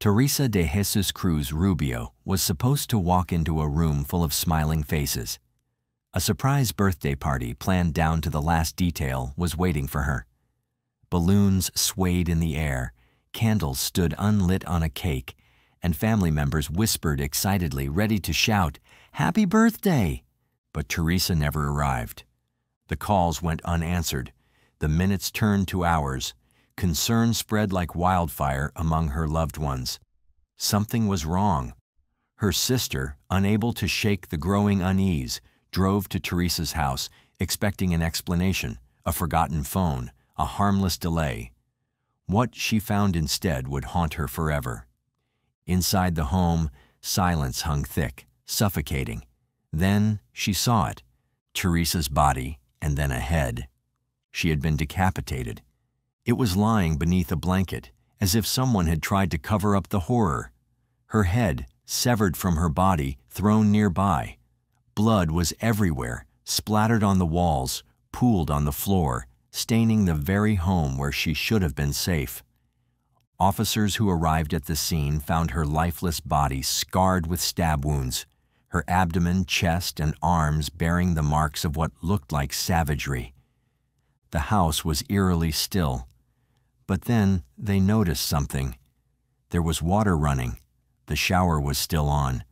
Teresa DeJesus Cruz Rubio was supposed to walk into a room full of smiling faces. A surprise birthday party planned down to the last detail was waiting for her. Balloons swayed in the air, candles stood unlit on a cake, and family members whispered excitedly, ready to shout, "Happy birthday!" But Teresa never arrived. The calls went unanswered. The minutes turned to hours. Concern spread like wildfire among her loved ones. Something was wrong. Her sister, unable to shake the growing unease, drove to Teresa's house, expecting an explanation, a forgotten phone, a harmless delay. What she found instead would haunt her forever. Inside the home, silence hung thick, suffocating. Then she saw it, Teresa's body, and then a head. She had been decapitated. It was lying beneath a blanket, as if someone had tried to cover up the horror. Her head, severed from her body, thrown nearby. Blood was everywhere, splattered on the walls, pooled on the floor, staining the very home where she should have been safe. Officers who arrived at the scene found her lifeless body scarred with stab wounds, her abdomen, chest, and arms bearing the marks of what looked like savagery. The house was eerily still. But then they noticed something. There was water running. The shower was still on.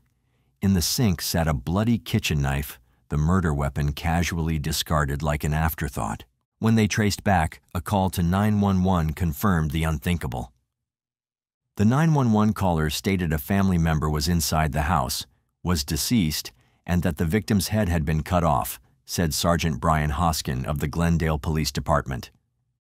In the sink sat a bloody kitchen knife, the murder weapon casually discarded like an afterthought. When they traced back, a call to 911 confirmed the unthinkable. The 911 caller stated a family member was inside the house, was deceased, and that the victim's head had been cut off, said Sergeant Brian Hoskin of the Glendale Police Department.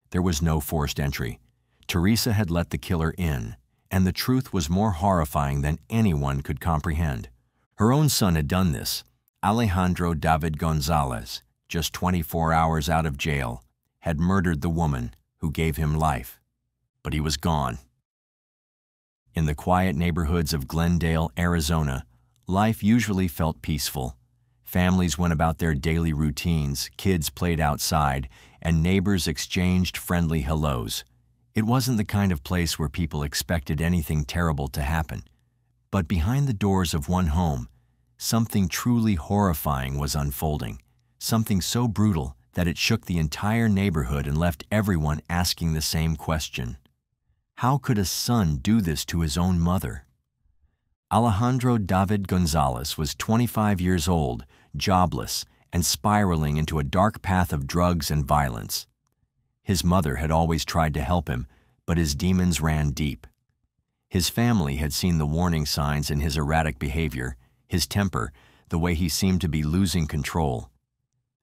There was no forced entry. Teresa had let the killer in, and the truth was more horrifying than anyone could comprehend. Her own son had done this. Alejandro David Gonzalez, just 24 hours out of jail, had murdered the woman who gave him life. But he was gone. In the quiet neighborhoods of Glendale, Arizona, life usually felt peaceful. Families went about their daily routines, kids played outside, and neighbors exchanged friendly hellos. It wasn't the kind of place where people expected anything terrible to happen. But behind the doors of one home, something truly horrifying was unfolding, something so brutal that it shook the entire neighborhood and left everyone asking the same question. How could a son do this to his own mother? Alejandro David Gonzalez was 25 years old, jobless, and spiraling into a dark path of drugs and violence. His mother had always tried to help him, but his demons ran deep. His family had seen the warning signs in his erratic behavior, his temper, the way he seemed to be losing control.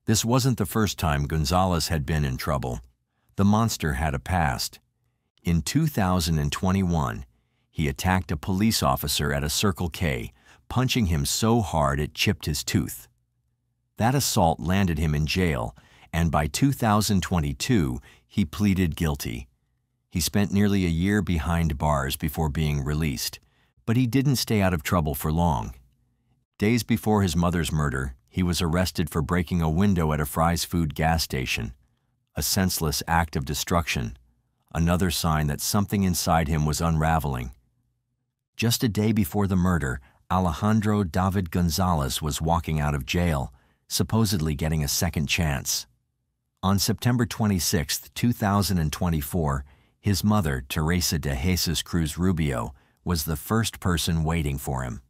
This wasn't the first time Gonzalez had been in trouble. The monster had a past. In 2021, he attacked a police officer at a Circle K, punching him so hard it chipped his tooth. That assault landed him in jail, and by 2022, he pleaded guilty. He spent nearly a year behind bars before being released, but he didn't stay out of trouble for long. Days before his mother's murder, he was arrested for breaking a window at a Fry's Food gas station, a senseless act of destruction, another sign that something inside him was unraveling. Just a day before the murder, Alejandro David Gonzalez was walking out of jail, supposedly getting a second chance. On September 26, 2024, his mother, Teresa DeJesus Cruz Rubio, was the first person waiting for him.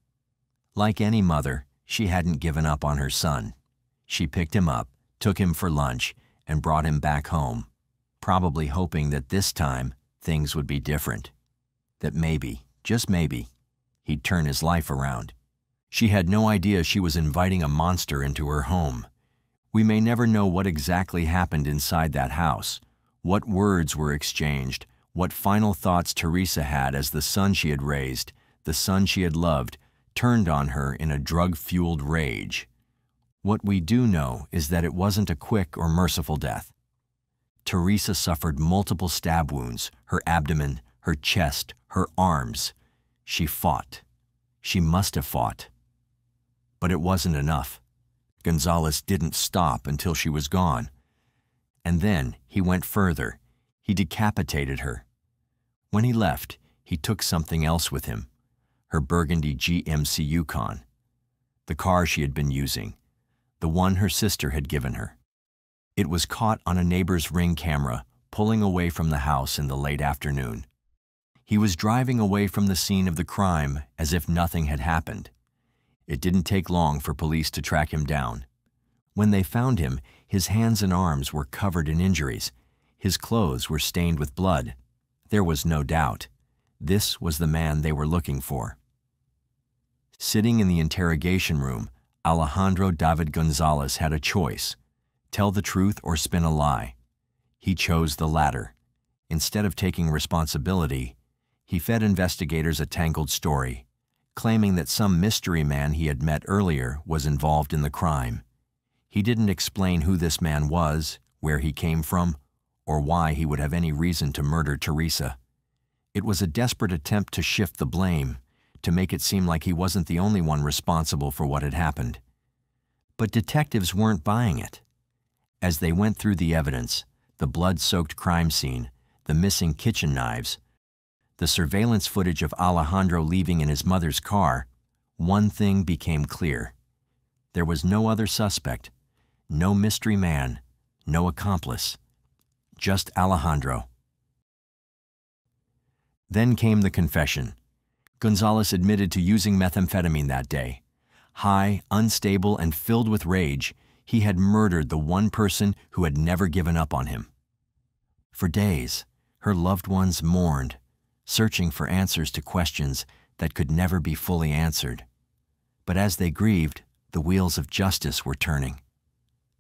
Like any mother, she hadn't given up on her son. She picked him up, took him for lunch, and brought him back home, probably hoping that this time things would be different. That maybe, just maybe, he'd turn his life around. She had no idea she was inviting a monster into her home. We may never know what exactly happened inside that house, what words were exchanged, what final thoughts Teresa had as the son she had raised, the son she had loved, turned on her in a drug-fueled rage. What we do know is that it wasn't a quick or merciful death. Teresa suffered multiple stab wounds, her abdomen, her chest, her arms. She fought. She must have fought. But it wasn't enough. Gonzalez didn't stop until she was gone. And then he went further. He decapitated her. When he left, he he took something else with him, her burgundy GMC Yukon, the car she had been using, the one her sister had given her. It was caught on a neighbor's Ring camera pulling away from the house in the late afternoon. He was driving away from the scene of the crime as if nothing had happened. It didn't take long for police to track him down. When they found him, his hands and arms were covered in injuries. His clothes were stained with blood. There was no doubt. This was the man they were looking for. Sitting in the interrogation room, Alejandro David Gonzalez had a choice: tell the truth or spin a lie. He chose the latter. Instead of taking responsibility, he fed investigators a tangled story, claiming that some mystery man he had met earlier was involved in the crime. He didn't explain who this man was, where he came from, or why he would have any reason to murder Teresa. It was a desperate attempt to shift the blame, to make it seem like he wasn't the only one responsible for what had happened. But detectives weren't buying it. As they went through the evidence, the blood-soaked crime scene, the missing kitchen knives, the surveillance footage of Alejandro leaving in his mother's car, one thing became clear. There was no other suspect, no mystery man, no accomplice, just Alejandro. Then came the confession. Gonzalez admitted to using methamphetamine that day. High, unstable, and filled with rage, he had murdered the one person who had never given up on him. For days, her loved ones mourned, searching for answers to questions that could never be fully answered. But as they grieved, the wheels of justice were turning.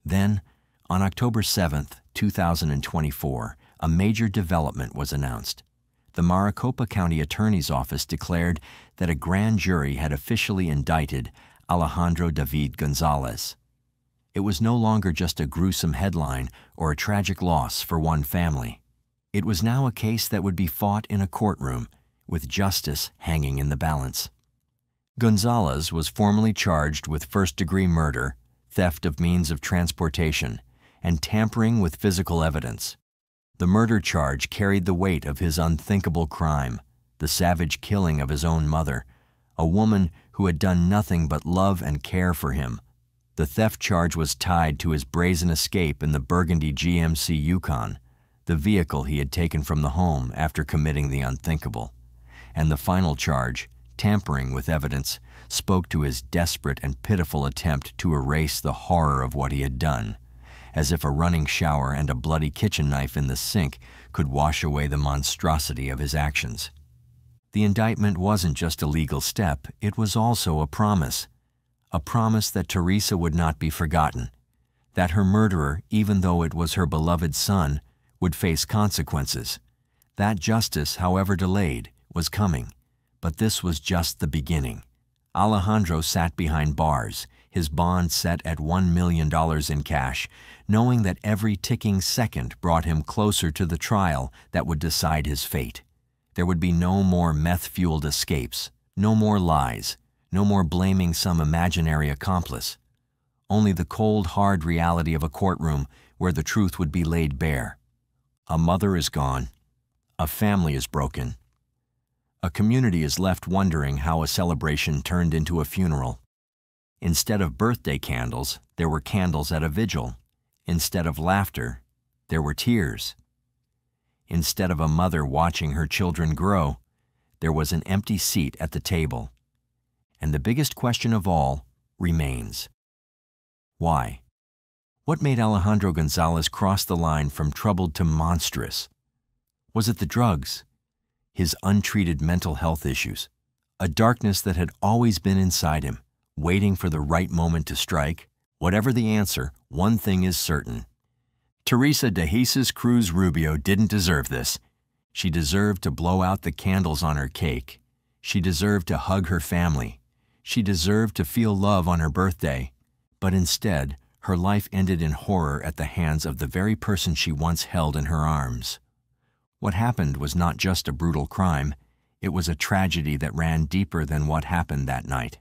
Then, on October 7th, 2024, a major development was announced. The Maricopa County Attorney's Office declared that a grand jury had officially indicted Alejandro David Gonzalez. It was no longer just a gruesome headline or a tragic loss for one family. It was now a case that would be fought in a courtroom, with justice hanging in the balance. Gonzalez was formally charged with first-degree murder, theft of means of transportation, and tampering with physical evidence. The murder charge carried the weight of his unthinkable crime, the savage killing of his own mother, a woman who had done nothing but love and care for him. The theft charge was tied to his brazen escape in the burgundy GMC Yukon, the vehicle he had taken from the home after committing the unthinkable. And the final charge, tampering with evidence, spoke to his desperate and pitiful attempt to erase the horror of what he had done, as if a running shower and a bloody kitchen knife in the sink could wash away the monstrosity of his actions. The indictment wasn't just a legal step, it was also a promise that Teresa would not be forgotten, that her murderer, even though it was her beloved son, would face consequences. That justice, however delayed, was coming, but this was just the beginning. Alejandro sat behind bars, his bond set at $1 million in cash, knowing that every ticking second brought him closer to the trial that would decide his fate. There would be no more meth-fueled escapes, no more lies, no more blaming some imaginary accomplice. Only the cold, hard reality of a courtroom where the truth would be laid bare. A mother is gone. A family is broken. A community is left wondering how a celebration turned into a funeral. Instead of birthday candles, there were candles at a vigil. Instead of laughter, there were tears. Instead of a mother watching her children grow, there was an empty seat at the table. And the biggest question of all remains: why? What made Alejandro Gonzalez cross the line from troubled to monstrous? Was it the drugs? His untreated mental health issues? A darkness that had always been inside him, waiting for the right moment to strike? Whatever the answer, one thing is certain. Teresa DeJesus Cruz Rubio didn't deserve this. She deserved to blow out the candles on her cake. She deserved to hug her family. She deserved to feel love on her birthday. But instead, her life ended in horror at the hands of the very person she once held in her arms. What happened was not just a brutal crime. It was a tragedy that ran deeper than what happened that night.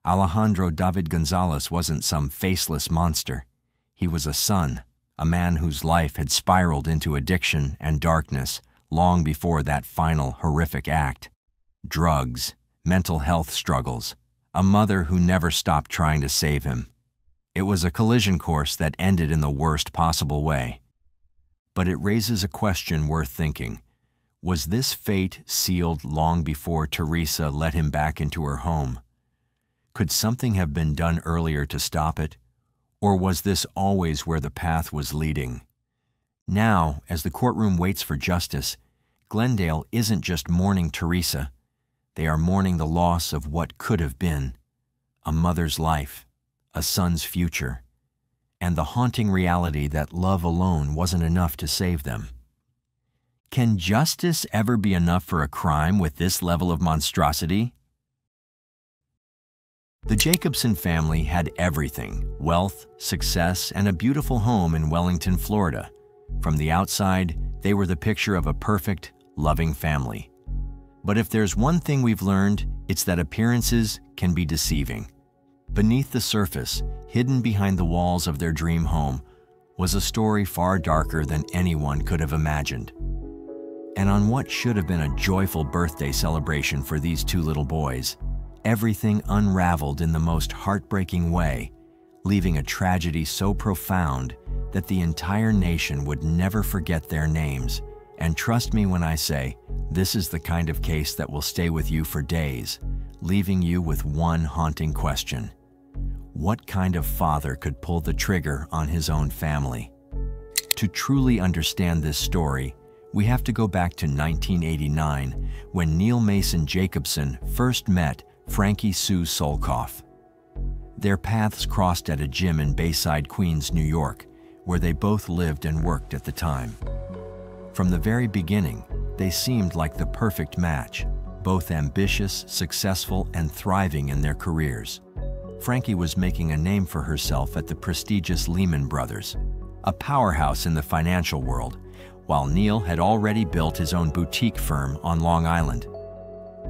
Alejandro David Gonzalez wasn't some faceless monster. He was a son, a man whose life had spiraled into addiction and darkness long before that final horrific act. Drugs, mental health struggles, a mother who never stopped trying to save him. It was a collision course that ended in the worst possible way. But it raises a question worth thinking. Was this fate sealed long before Teresa let him back into her home? Could something have been done earlier to stop it? Or was this always where the path was leading? Now, as the courtroom waits for justice, Glendale isn't just mourning Teresa. They are mourning the loss of what could have been: a mother's life, a son's future, and the haunting reality that love alone wasn't enough to save them. Can justice ever be enough for a crime with this level of monstrosity? The Jacobson family had everything: wealth, success, and a beautiful home in Wellington, Florida. From the outside, they were the picture of a perfect, loving family. But if there's one thing we've learned, it's that appearances can be deceiving. Beneath the surface, hidden behind the walls of their dream home, was a story far darker than anyone could have imagined. And on what should have been a joyful birthday celebration for these two little boys, everything unraveled in the most heartbreaking way, leaving a tragedy so profound that the entire nation would never forget their names. And trust me when I say, this is the kind of case that will stay with you for days, leaving you with one haunting question. What kind of father could pull the trigger on his own family? To truly understand this story, we have to go back to 1989, when Neal Mason Jacobson first met Frankie Sue Solkoff. Their paths crossed at a gym in Bayside, Queens, New York, where they both lived and worked at the time. From the very beginning, they seemed like the perfect match, both ambitious, successful, and thriving in their careers. Frankie was making a name for herself at the prestigious Lehman Brothers, a powerhouse in the financial world, while Neal had already built his own boutique firm on Long Island.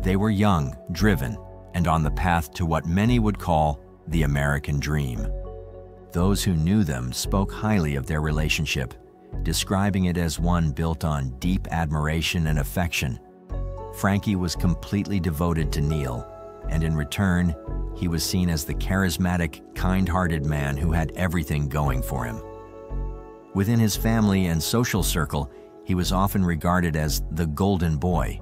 They were young, driven, and on the path to what many would call the American dream. Those who knew them spoke highly of their relationship, describing it as one built on deep admiration and affection. Frankie was completely devoted to Neal, and in return, he was seen as the charismatic, kind-hearted man who had everything going for him. Within his family and social circle, he was often regarded as the golden boy,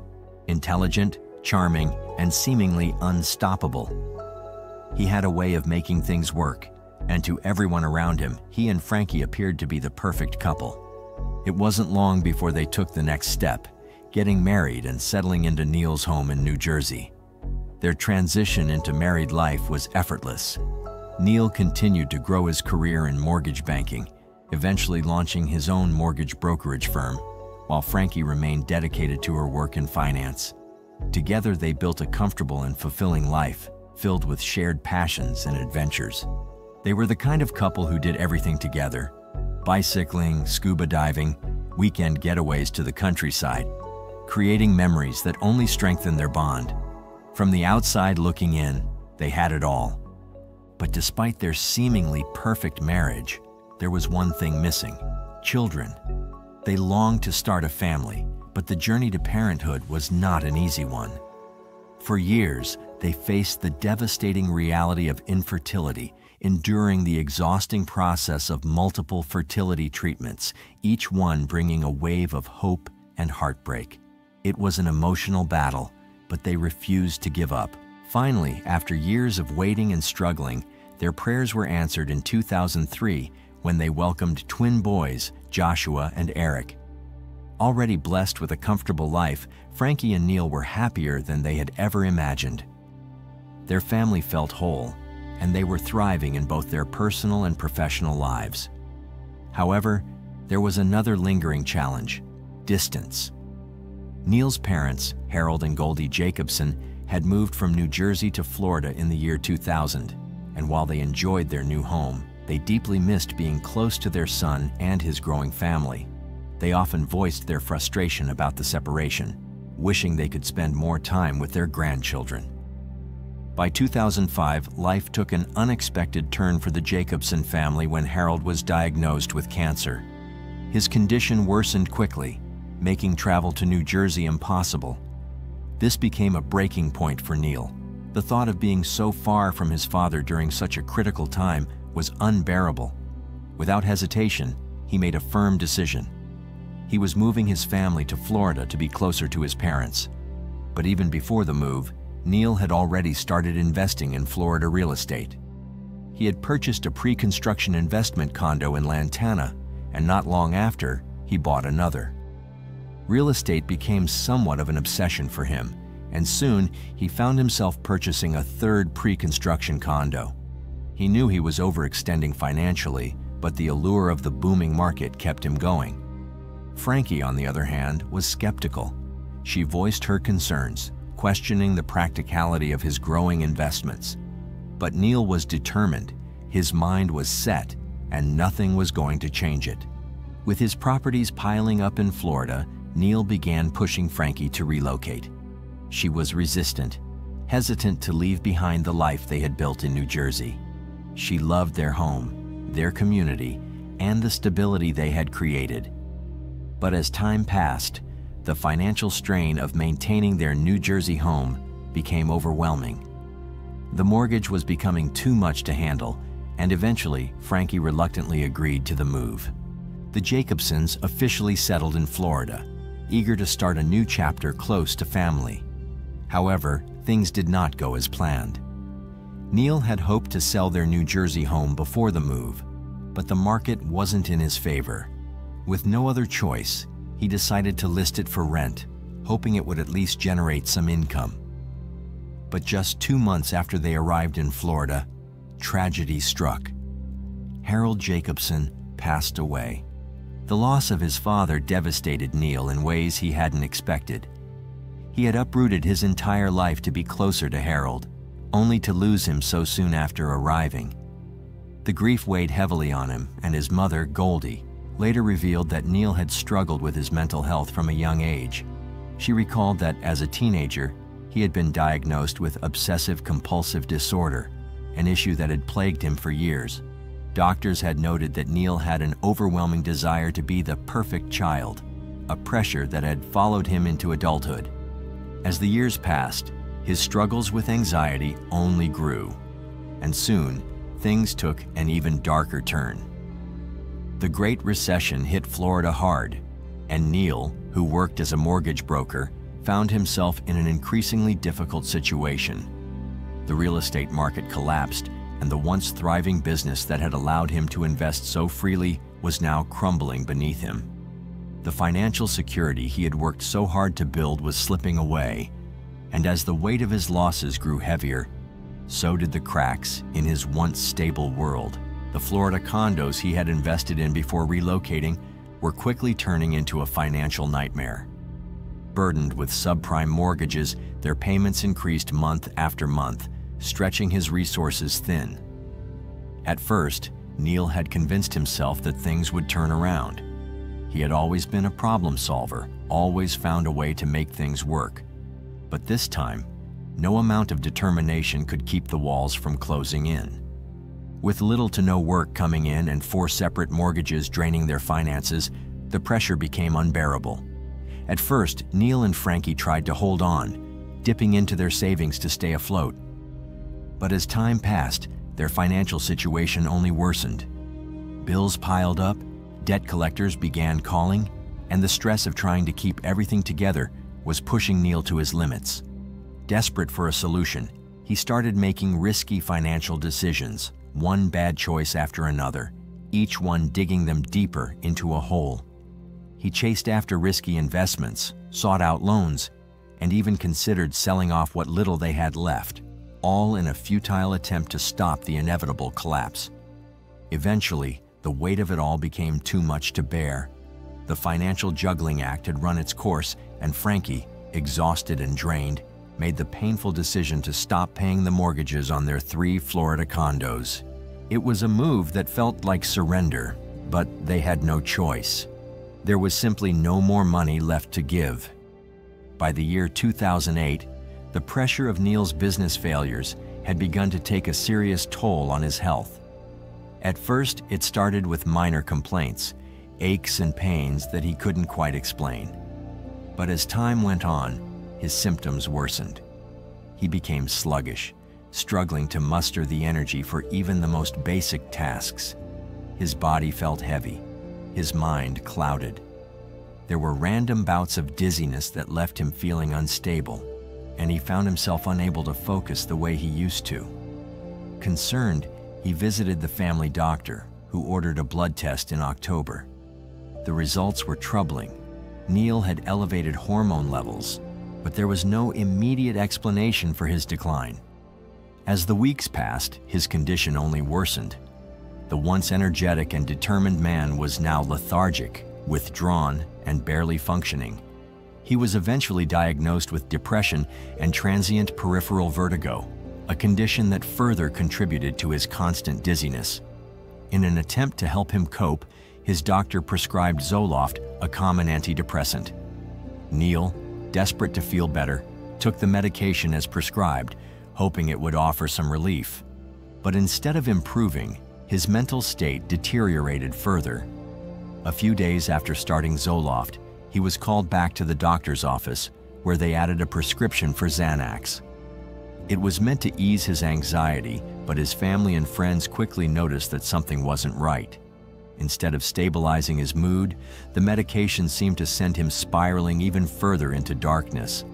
intelligent, charming, and seemingly unstoppable. He had a way of making things work, and to everyone around him, he and Frankie appeared to be the perfect couple. It wasn't long before they took the next step, getting married and settling into Neal's home in New Jersey. Their transition into married life was effortless. Neal continued to grow his career in mortgage banking, eventually launching his own mortgage brokerage firm, while Frankie remained dedicated to her work in finance. Together, they built a comfortable and fulfilling life, filled with shared passions and adventures. They were the kind of couple who did everything together: bicycling, scuba diving, weekend getaways to the countryside, creating memories that only strengthened their bond. From the outside looking in, they had it all. But despite their seemingly perfect marriage, there was one thing missing: children. They longed to start a family, but the journey to parenthood was not an easy one. For years, they faced the devastating reality of infertility, enduring the exhausting process of multiple fertility treatments, each one bringing a wave of hope and heartbreak. It was an emotional battle, but they refused to give up. Finally, after years of waiting and struggling, their prayers were answered in 2003 when they welcomed twin boys, Joshua and Eric. Already blessed with a comfortable life, Frankie and Neal were happier than they had ever imagined. Their family felt whole, and they were thriving in both their personal and professional lives. However, there was another lingering challenge: distance. Neal's parents, Harold and Goldie Jacobson, had moved from New Jersey to Florida in the year 2000, and while they enjoyed their new home, they deeply missed being close to their son and his growing family. They often voiced their frustration about the separation, wishing they could spend more time with their grandchildren. By 2005, life took an unexpected turn for the Jacobson family when Harold was diagnosed with cancer. His condition worsened quickly, making travel to New Jersey impossible. This became a breaking point for Neal. The thought of being so far from his father during such a critical time was unbearable. Without hesitation, he made a firm decision. He was moving his family to Florida to be closer to his parents. But even before the move, Neal had already started investing in Florida real estate. He had purchased a pre-construction investment condo in Lantana, and not long after, he bought another. Real estate became somewhat of an obsession for him, and soon he found himself purchasing a third pre-construction condo. He knew he was overextending financially, but the allure of the booming market kept him going. Frankie, on the other hand, was skeptical. She voiced her concerns, questioning the practicality of his growing investments. But Neal was determined, his mind was set, and nothing was going to change it. With his properties piling up in Florida, Neal began pushing Frankie to relocate. She was resistant, hesitant to leave behind the life they had built in New Jersey. She loved their home, their community, and the stability they had created. But as time passed, the financial strain of maintaining their New Jersey home became overwhelming. The mortgage was becoming too much to handle, and eventually Frankie reluctantly agreed to the move. The Jacobsons officially settled in Florida, eager to start a new chapter close to family. However, things did not go as planned. Neal had hoped to sell their New Jersey home before the move, but the market wasn't in his favor. With no other choice, he decided to list it for rent, hoping it would at least generate some income. But just 2 months after they arrived in Florida, tragedy struck. Harold Jacobson passed away. The loss of his father devastated Neal in ways he hadn't expected. He had uprooted his entire life to be closer to Harold, only to lose him so soon after arriving. The grief weighed heavily on him, and his mother, Goldie, later revealed that Neal had struggled with his mental health from a young age. She recalled that as a teenager, he had been diagnosed with obsessive-compulsive disorder, an issue that had plagued him for years. Doctors had noted that Neal had an overwhelming desire to be the perfect child, a pressure that had followed him into adulthood. As the years passed, his struggles with anxiety only grew, and soon, things took an even darker turn. The Great Recession hit Florida hard, and Neal, who worked as a mortgage broker, found himself in an increasingly difficult situation. The real estate market collapsed, and the once thriving business that had allowed him to invest so freely was now crumbling beneath him. The financial security he had worked so hard to build was slipping away, and as the weight of his losses grew heavier, so did the cracks in his once stable world. The Florida condos he had invested in before relocating were quickly turning into a financial nightmare. Burdened with subprime mortgages, their payments increased month after month, stretching his resources thin. At first, Neal had convinced himself that things would turn around. He had always been a problem solver, always found a way to make things work. But this time, no amount of determination could keep the walls from closing in. With little to no work coming in and 4 separate mortgages draining their finances, the pressure became unbearable. At first, Neal and Frankie tried to hold on, dipping into their savings to stay afloat. But as time passed, their financial situation only worsened. Bills piled up, debt collectors began calling, and the stress of trying to keep everything together was pushing Neal to his limits. Desperate for a solution, he started making risky financial decisions, one bad choice after another, each one digging them deeper into a hole. He chased after risky investments, sought out loans, and even considered selling off what little they had left, all in a futile attempt to stop the inevitable collapse. Eventually, the weight of it all became too much to bear. The financial juggling act had run its course, and Frankie, exhausted and drained, made the painful decision to stop paying the mortgages on their 3 Florida condos. It was a move that felt like surrender, but they had no choice. There was simply no more money left to give. By the year 2008, the pressure of Neal's business failures had begun to take a serious toll on his health. At first, it started with minor complaints, aches and pains that he couldn't quite explain. But as time went on, his symptoms worsened. He became sluggish, struggling to muster the energy for even the most basic tasks. His body felt heavy, his mind clouded. There were random bouts of dizziness that left him feeling unstable, and he found himself unable to focus the way he used to. Concerned, he visited the family doctor, who ordered a blood test in October. The results were troubling. Neal had elevated hormone levels, but there was no immediate explanation for his decline. As the weeks passed, his condition only worsened. The once energetic and determined man was now lethargic, withdrawn, and barely functioning. He was eventually diagnosed with depression and transient peripheral vertigo, a condition that further contributed to his constant dizziness. In an attempt to help him cope, his doctor prescribed Zoloft, a common antidepressant. Neal, desperate to feel better, took the medication as prescribed, hoping it would offer some relief. But instead of improving, his mental state deteriorated further. A few days after starting Zoloft, he was called back to the doctor's office, where they added a prescription for Xanax. It was meant to ease his anxiety, but his family and friends quickly noticed that something wasn't right. Instead of stabilizing his mood, the medication seemed to send him spiraling even further into darkness.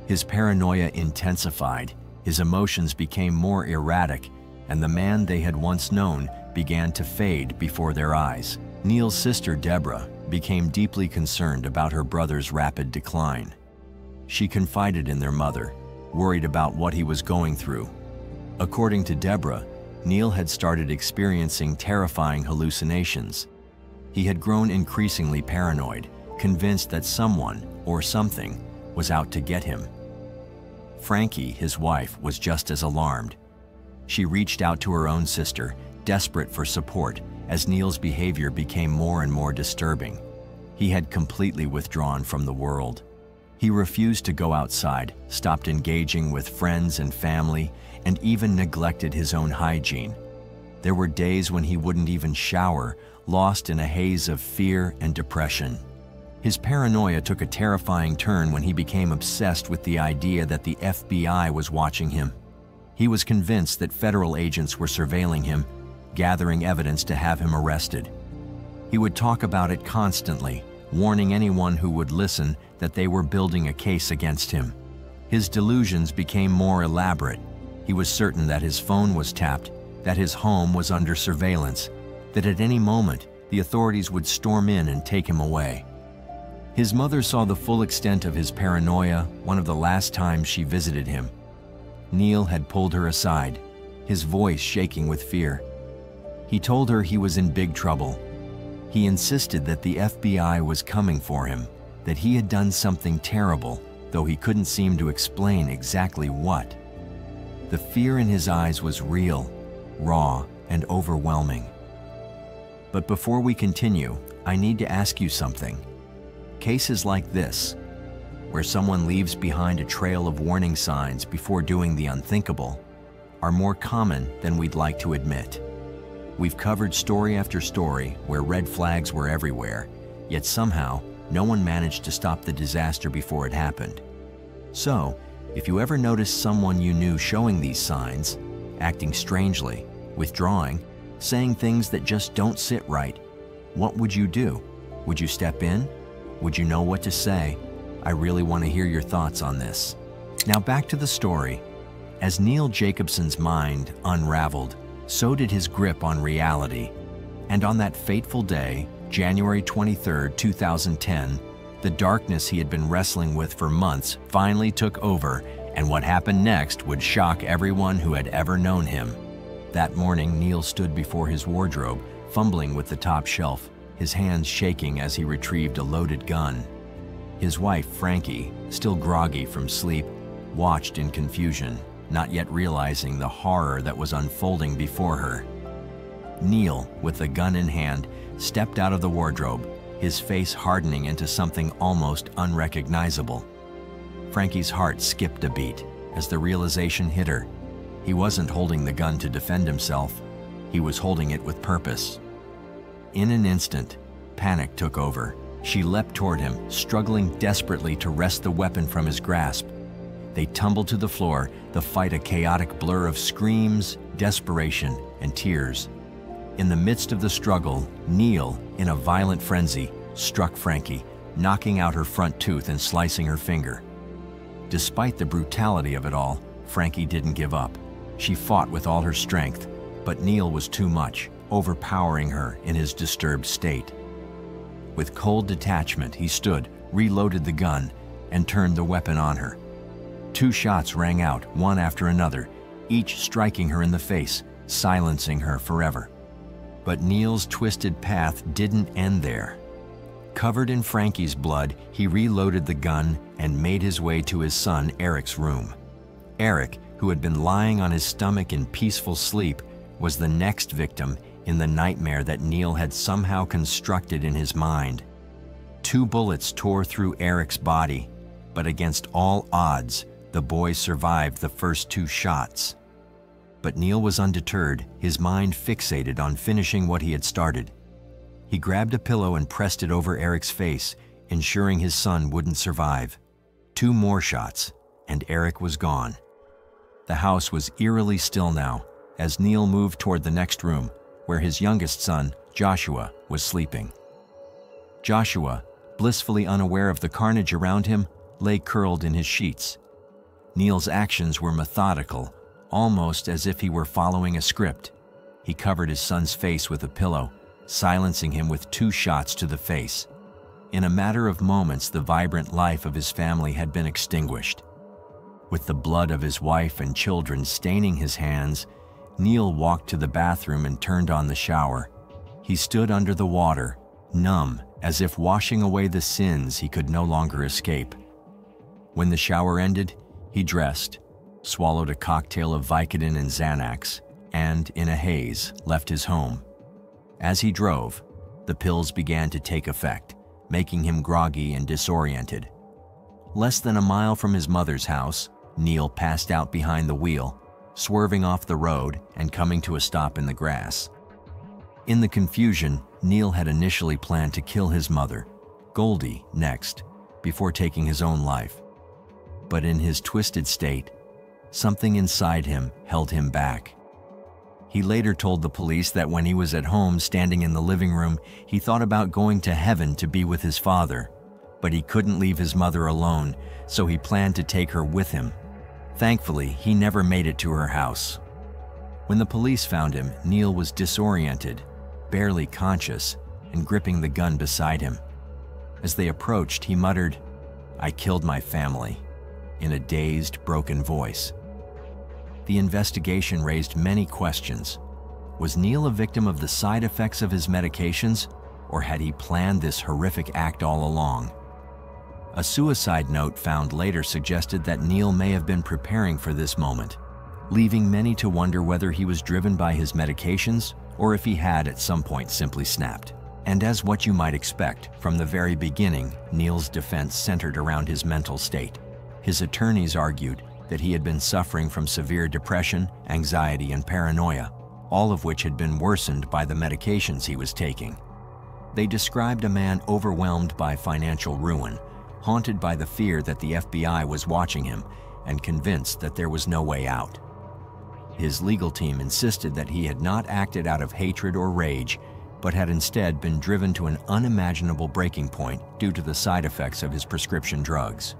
His paranoia intensified, his emotions became more erratic, and the man they had once known began to fade before their eyes. Neal's sister, Deborah, became deeply concerned about her brother's rapid decline. She confided in their mother, worried about what he was going through. According to Deborah, Neal had started experiencing terrifying hallucinations. He had grown increasingly paranoid, convinced that someone or something was out to get him. Frankie, his wife, was just as alarmed. She reached out to her own sister, desperate for support, as Neal's behavior became more and more disturbing. He had completely withdrawn from the world. He refused to go outside, stopped engaging with friends and family, and even neglected his own hygiene. There were days when he wouldn't even shower, lost in a haze of fear and depression. His paranoia took a terrifying turn when he became obsessed with the idea that the FBI was watching him. He was convinced that federal agents were surveilling him, gathering evidence to have him arrested. He would talk about it constantly, warning anyone who would listen that they were building a case against him. His delusions became more elaborate. He was certain that his phone was tapped, that his home was under surveillance, that at any moment the authorities would storm in and take him away. His mother saw the full extent of his paranoia one of the last times she visited him. Neal had pulled her aside, his voice shaking with fear. He told her he was in big trouble. He insisted that the FBI was coming for him, that he had done something terrible, though he couldn't seem to explain exactly what. The fear in his eyes was real, raw, and overwhelming. But before we continue, I need to ask you something. Cases like this, where someone leaves behind a trail of warning signs before doing the unthinkable, are more common than we'd like to admit. We've covered story after story where red flags were everywhere, yet somehow no one managed to stop the disaster before it happened. So, if you ever noticed someone you knew showing these signs, acting strangely, withdrawing, saying things that just don't sit right, what would you do? Would you step in? Would you know what to say? I really want to hear your thoughts on this. Now back to the story. As Neal Jacobson's mind unraveled, so did his grip on reality. And on that fateful day, January 23, 2010, the darkness he had been wrestling with for months finally took over, and what happened next would shock everyone who had ever known him. That morning, Neal stood before his wardrobe, fumbling with the top shelf, his hands shaking as he retrieved a loaded gun. His wife, Frankie, still groggy from sleep, watched in confusion, not yet realizing the horror that was unfolding before her. Neal, with the gun in hand, stepped out of the wardrobe, his face hardening into something almost unrecognizable. Frankie's heart skipped a beat as the realization hit her. He wasn't holding the gun to defend himself. He was holding it with purpose. In an instant, panic took over. She leapt toward him, struggling desperately to wrest the weapon from his grasp. They tumbled to the floor, the fight a chaotic blur of screams, desperation, and tears. In the midst of the struggle, Neal, in a violent frenzy, struck Frankie, knocking out her front tooth and slicing her finger. Despite the brutality of it all, Frankie didn't give up. She fought with all her strength, but Neal was too much, overpowering her in his disturbed state. With cold detachment, he stood, reloaded the gun, and turned the weapon on her. 2 shots rang out, one after another, each striking her in the face, silencing her forever. But Neal's twisted path didn't end there. Covered in Frankie's blood, he reloaded the gun and made his way to his son Eric's room. Eric, who had been lying on his stomach in peaceful sleep, was the next victim in the nightmare that Neal had somehow constructed in his mind. 2 bullets tore through Eric's body, but against all odds, the boy survived the first 2 shots. But Neal was undeterred, his mind fixated on finishing what he had started. He grabbed a pillow and pressed it over Eric's face, ensuring his son wouldn't survive. 2 more shots, and Eric was gone. The house was eerily still now, as Neal moved toward the next room, where his youngest son, Joshua, was sleeping. Joshua, blissfully unaware of the carnage around him, lay curled in his sheets. Neal's actions were methodical, almost as if he were following a script. He covered his son's face with a pillow, silencing him with 2 shots to the face. In a matter of moments, the vibrant life of his family had been extinguished. With the blood of his wife and children staining his hands, Neal walked to the bathroom and turned on the shower. He stood under the water, numb, as if washing away the sins he could no longer escape. When the shower ended, he dressed, swallowed a cocktail of Vicodin and Xanax, and, in a haze, left his home. As he drove, the pills began to take effect, making him groggy and disoriented. Less than a mile from his mother's house, Neal passed out behind the wheel, swerving off the road and coming to a stop in the grass. In the confusion, Neal had initially planned to kill his mother, Goldie, next, before taking his own life. But in his twisted state, something inside him held him back. He later told the police that when he was at home standing in the living room, he thought about going to heaven to be with his father, but he couldn't leave his mother alone, so he planned to take her with him. Thankfully, he never made it to her house. When the police found him, Neal was disoriented, barely conscious, and gripping the gun beside him. As they approached, he muttered, "I killed my family," in a dazed, broken voice. The investigation raised many questions. Was Neal a victim of the side effects of his medications, or had he planned this horrific act all along? A suicide note found later suggested that Neal may have been preparing for this moment, leaving many to wonder whether he was driven by his medications or if he had at some point simply snapped. And as what you might expect, from the very beginning, Neal's defense centered around his mental state. His attorneys argued that he had been suffering from severe depression, anxiety, and paranoia, all of which had been worsened by the medications he was taking. They described a man overwhelmed by financial ruin, haunted by the fear that the FBI was watching him, and convinced that there was no way out. His legal team insisted that he had not acted out of hatred or rage, but had instead been driven to an unimaginable breaking point due to the side effects of his prescription drugs.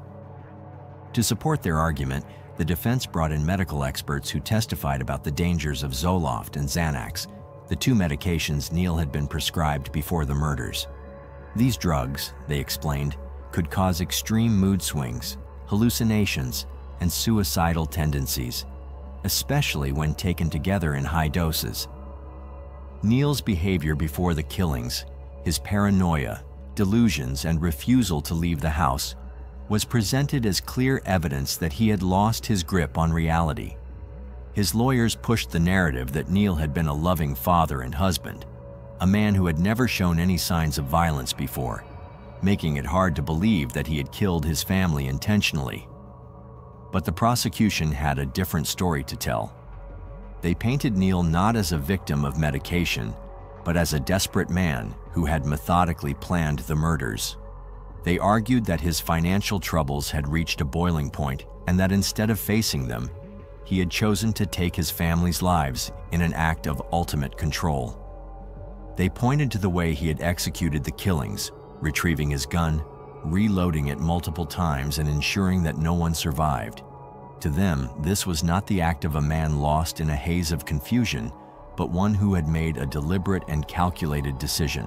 To support their argument, the defense brought in medical experts who testified about the dangers of Zoloft and Xanax, the 2 medications Neal had been prescribed before the murders. These drugs, they explained, could cause extreme mood swings, hallucinations, and suicidal tendencies, especially when taken together in high doses. Neal's behavior before the killings, his paranoia, delusions, and refusal to leave the house, was presented as clear evidence that he had lost his grip on reality. His lawyers pushed the narrative that Neal had been a loving father and husband, a man who had never shown any signs of violence before, making it hard to believe that he had killed his family intentionally. But the prosecution had a different story to tell. They painted Neal not as a victim of medication, but as a desperate man who had methodically planned the murders. They argued that his financial troubles had reached a boiling point and that instead of facing them, he had chosen to take his family's lives in an act of ultimate control. They pointed to the way he had executed the killings, retrieving his gun, reloading it multiple times, and ensuring that no one survived. To them, this was not the act of a man lost in a haze of confusion, but one who had made a deliberate and calculated decision.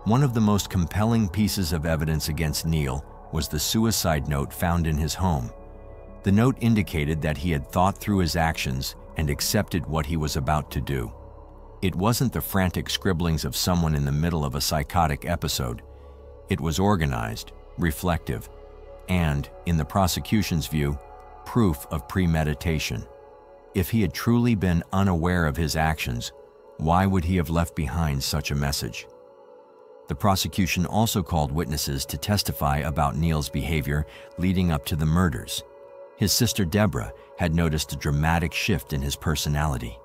One of the most compelling pieces of evidence against Neal was the suicide note found in his home. The note indicated that he had thought through his actions and accepted what he was about to do. It wasn't the frantic scribblings of someone in the middle of a psychotic episode. It was organized, reflective, and, in the prosecution's view, proof of premeditation. If he had truly been unaware of his actions, why would he have left behind such a message? The prosecution also called witnesses to testify about Neal's behavior leading up to the murders. His sister Deborah had noticed a dramatic shift in his personality.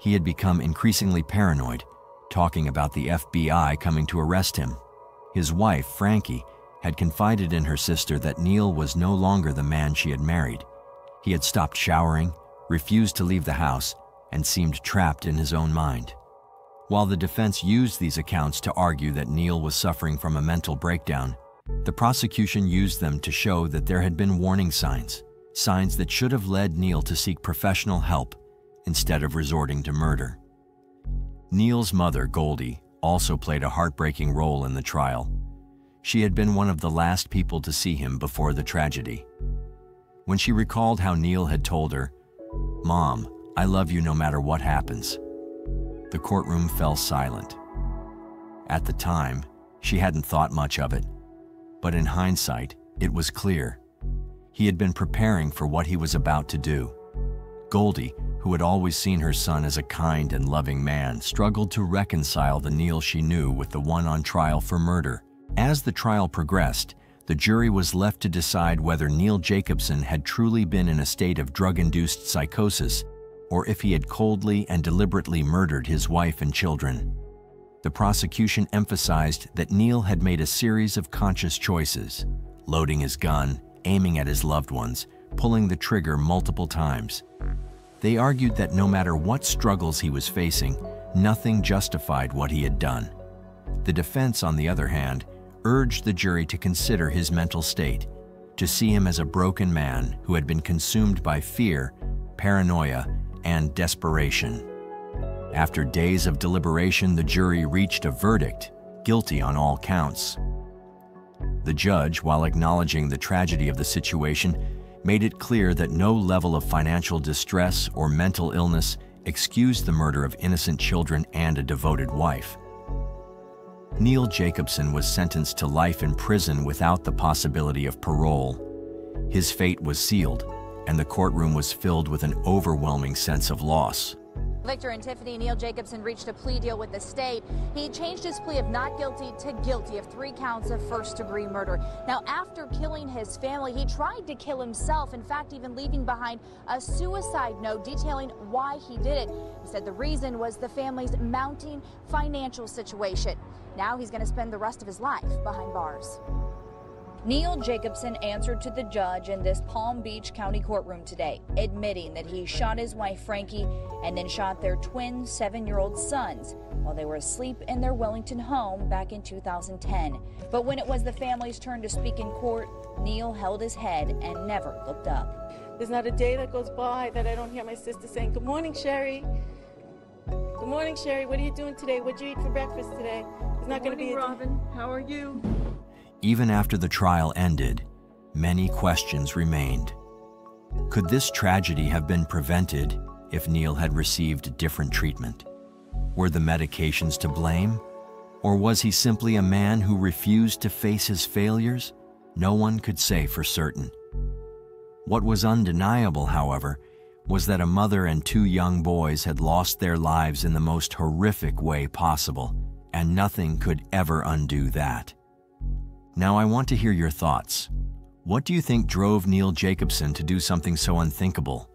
He had become increasingly paranoid, talking about the FBI coming to arrest him. His wife, Frankie, had confided in her sister that Neal was no longer the man she had married. He had stopped showering, refused to leave the house, and seemed trapped in his own mind. While the defense used these accounts to argue that Neal was suffering from a mental breakdown, the prosecution used them to show that there had been warning signs that should have led Neal to seek professional help instead of resorting to murder. Neal's mother, Goldie, also played a heartbreaking role in the trial. She had been one of the last people to see him before the tragedy. When she recalled how Neal had told her, "Mom, I love you no matter what happens," the courtroom fell silent. At the time, she hadn't thought much of it, but in hindsight, it was clear. He had been preparing for what he was about to do. Goldie, who had always seen her son as a kind and loving man, struggled to reconcile the Neal she knew with the one on trial for murder. As the trial progressed, the jury was left to decide whether Neal Jacobson had truly been in a state of drug-induced psychosis or if he had coldly and deliberately murdered his wife and children. The prosecution emphasized that Neal had made a series of conscious choices, loading his gun, aiming at his loved ones, pulling the trigger multiple times. They argued that no matter what struggles he was facing, nothing justified what he had done. The defense, on the other hand, urged the jury to consider his mental state, to see him as a broken man who had been consumed by fear, paranoia, and desperation. After days of deliberation, the jury reached a verdict, guilty on all counts. The judge, while acknowledging the tragedy of the situation, made it clear that no level of financial distress or mental illness excused the murder of innocent children and a devoted wife. Neal Jacobson was sentenced to life in prison without the possibility of parole. His fate was sealed, and the courtroom was filled with an overwhelming sense of loss. Victor and Tiffany, Neal Jacobson reached a plea deal with the state. He changed his plea of not guilty to guilty of 3 counts of first-degree murder. Now, after killing his family, he tried to kill himself, in fact, even leaving behind a suicide note detailing why he did it. He said the reason was the family's mounting financial situation. Now he's going to spend the rest of his life behind bars. Neal Jacobson answered to the judge in this Palm Beach County courtroom today, admitting that he shot his wife Frankie and then shot their twin 7-year-old sons while they were asleep in their Wellington home back in 2010. But when it was the family's turn to speak in court, Neal held his head and never looked up. There's not a day that goes by that I don't hear my sister saying, "Good morning, Sherry. Good morning, Sherry. What are you doing today? What'd you eat for breakfast today?" It's not going to be a Robin. How are you? Even after the trial ended, many questions remained. Could this tragedy have been prevented if Neal had received different treatment? Were the medications to blame? Or was he simply a man who refused to face his failures? No one could say for certain. What was undeniable, however, was that a mother and 2 young boys had lost their lives in the most horrific way possible, and nothing could ever undo that. Now I want to hear your thoughts. What do you think drove Neal Jacobson to do something so unthinkable?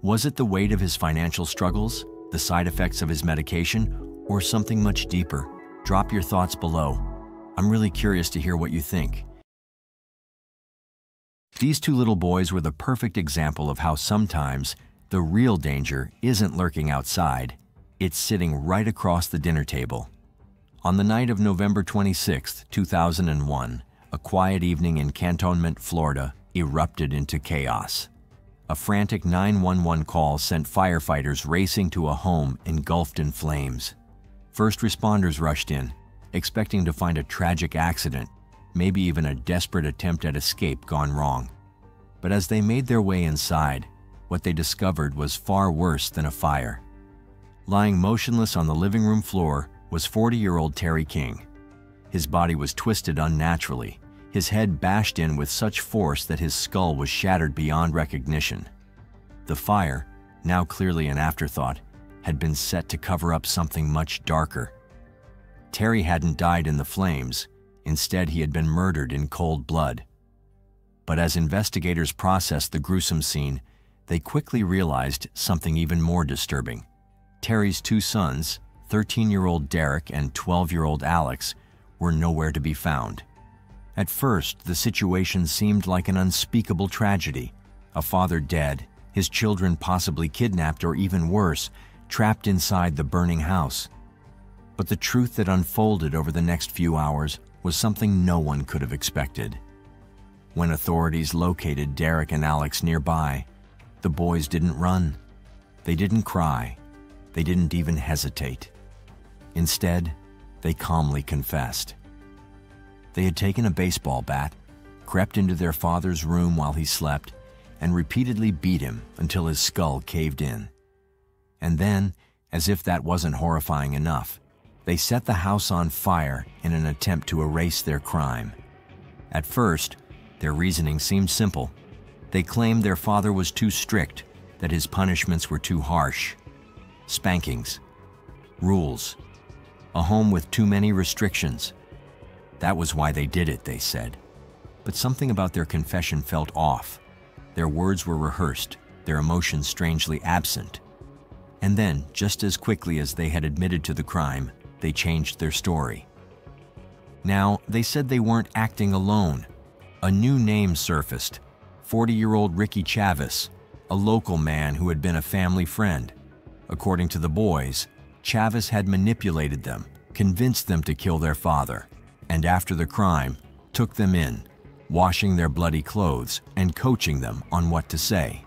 Was it the weight of his financial struggles, the side effects of his medication, or something much deeper? Drop your thoughts below. I'm really curious to hear what you think. These two little boys were the perfect example of how sometimes the real danger isn't lurking outside, it's sitting right across the dinner table. On the night of November 26, 2001, a quiet evening in Cantonment, Florida, erupted into chaos. A frantic 911 call sent firefighters racing to a home engulfed in flames. First responders rushed in, expecting to find a tragic accident, maybe even a desperate attempt at escape gone wrong. But as they made their way inside, what they discovered was far worse than a fire. Lying motionless on the living room floor was 40-year-old Terry King. His body was twisted unnaturally, his head bashed in with such force that his skull was shattered beyond recognition. The fire, now clearly an afterthought, had been set to cover up something much darker. Terry hadn't died in the flames. Instead, he had been murdered in cold blood. But as investigators processed the gruesome scene, they quickly realized something even more disturbing. Terry's two sons, 13-year-old Derek and 12-year-old Alex, were nowhere to be found. At first, the situation seemed like an unspeakable tragedy. A father dead, his children possibly kidnapped or even worse, trapped inside the burning house. But the truth that unfolded over the next few hours was something no one could have expected. When authorities located Derek and Alex nearby, the boys didn't run. They didn't cry. They didn't even hesitate. Instead, they calmly confessed. They had taken a baseball bat, crept into their father's room while he slept, and repeatedly beat him until his skull caved in. And then, as if that wasn't horrifying enough, they set the house on fire in an attempt to erase their crime. At first, their reasoning seemed simple. They claimed their father was too strict, that his punishments were too harsh. Spankings, rules, a home with too many restrictions. That was why they did it, they said. But something about their confession felt off. Their words were rehearsed, their emotions strangely absent. And then, just as quickly as they had admitted to the crime, they changed their story. Now, they said they weren't acting alone. A new name surfaced, 40-year-old Ricky Chavez, a local man who had been a family friend. According to the boys, Chavez had manipulated them, convinced them to kill their father, and after the crime, took them in, washing their bloody clothes and coaching them on what to say.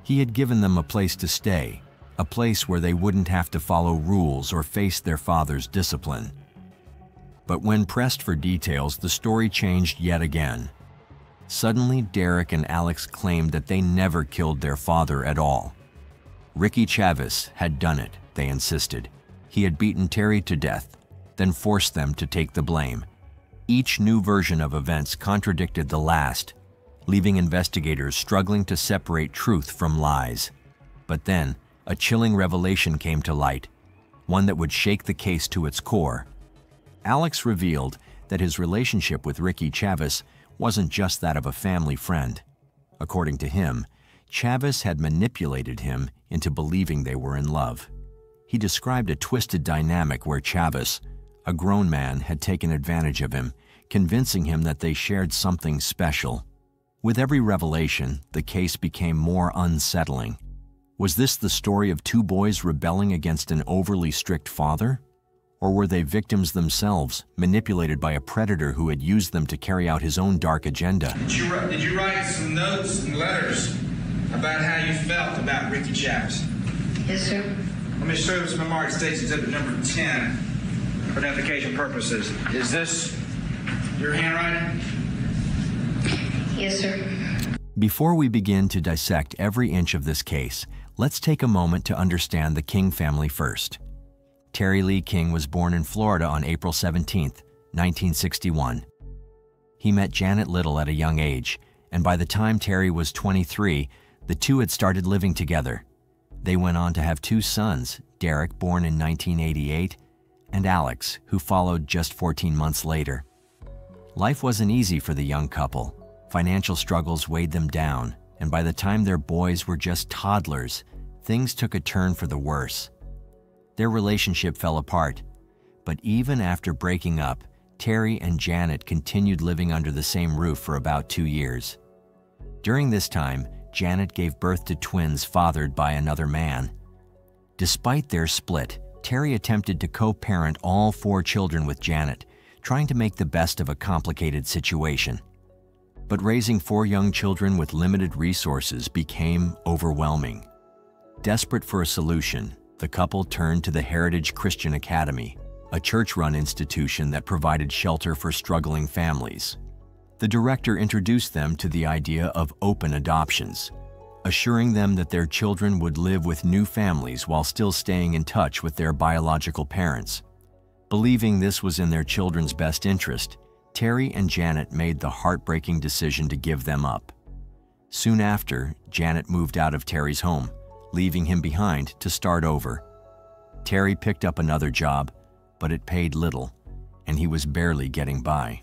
He had given them a place to stay, a place where they wouldn't have to follow rules or face their father's discipline. But when pressed for details, the story changed yet again. Suddenly, Derek and Alex claimed that they never killed their father at all. Ricky Chavez had done it, they insisted. He had beaten Terry to death, then forced them to take the blame. Each new version of events contradicted the last, leaving investigators struggling to separate truth from lies. But then, a chilling revelation came to light, one that would shake the case to its core. Alex revealed that his relationship with Ricky Chavez wasn't just that of a family friend. According to him, Chavez had manipulated him into believing they were in love. He described a twisted dynamic where Chavez, a grown man, had taken advantage of him, convincing him that they shared something special. With every revelation, the case became more unsettling. Was this the story of two boys rebelling against an overly strict father? Or were they victims themselves, manipulated by a predator who had used them to carry out his own dark agenda? Did you write some notes and letters about how you felt about Ricky Chavez? Yes, sir. Let me show you some Memorial States Exhibit number 10 for identification purposes. Is this your handwriting? Yes, sir. Before we begin to dissect every inch of this case, let's take a moment to understand the King family first. Terry Lee King was born in Florida on April 17, 1961. He met Janet Little at a young age, and by the time Terry was 23, the two had started living together. They went on to have two sons, Derek, born in 1988, and Alex, who followed just 14 months later. Life wasn't easy for the young couple. Financial struggles weighed them down, and by the time their boys were just toddlers, things took a turn for the worse. Their relationship fell apart, but even after breaking up, Terry and Janet continued living under the same roof for about 2 years. During this time, Janet gave birth to twins fathered by another man. Despite their split, Terry attempted to co-parent all 4 children with Janet, trying to make the best of a complicated situation. But raising 4 young children with limited resources became overwhelming. Desperate for a solution, the couple turned to the Heritage Christian Academy, a church-run institution that provided shelter for struggling families. The director introduced them to the idea of open adoptions, assuring them that their children would live with new families while still staying in touch with their biological parents. Believing this was in their children's best interest, Terry and Janet made the heartbreaking decision to give them up. Soon after, Janet moved out of Terry's home, leaving him behind to start over. Terry picked up another job, but it paid little, and he was barely getting by.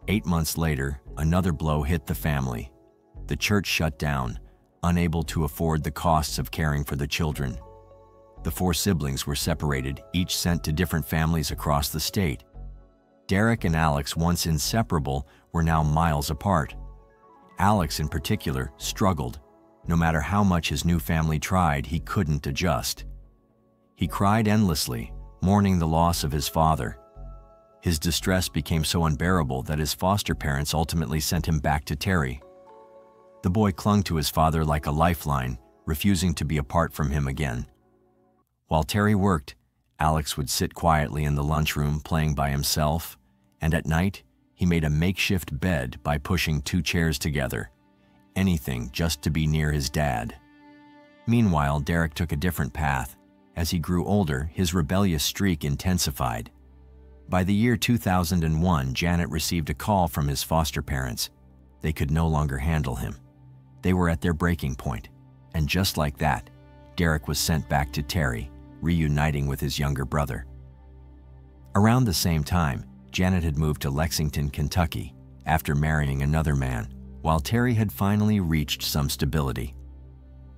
8 months later, another blow hit the family. The church shut down, unable to afford the costs of caring for the children. The 4 siblings were separated, each sent to different families across the state. Derek and Alex, once inseparable, were now miles apart. Alex, in particular, struggled. No matter how much his new family tried, he couldn't adjust. He cried endlessly, mourning the loss of his father. His distress became so unbearable that his foster parents ultimately sent him back to Terry. The boy clung to his father like a lifeline, refusing to be apart from him again. While Terry worked, Alex would sit quietly in the lunchroom playing by himself, and at night, he made a makeshift bed by pushing 2 chairs together, anything just to be near his dad. Meanwhile, Derek took a different path. As he grew older, his rebellious streak intensified. By the year 2001, Janet received a call from his foster parents. They could no longer handle him. They were at their breaking point, and just like that, Derek was sent back to Terry, reuniting with his younger brother. Around the same time, Janet had moved to Lexington, Kentucky, after marrying another man, while Terry had finally reached some stability.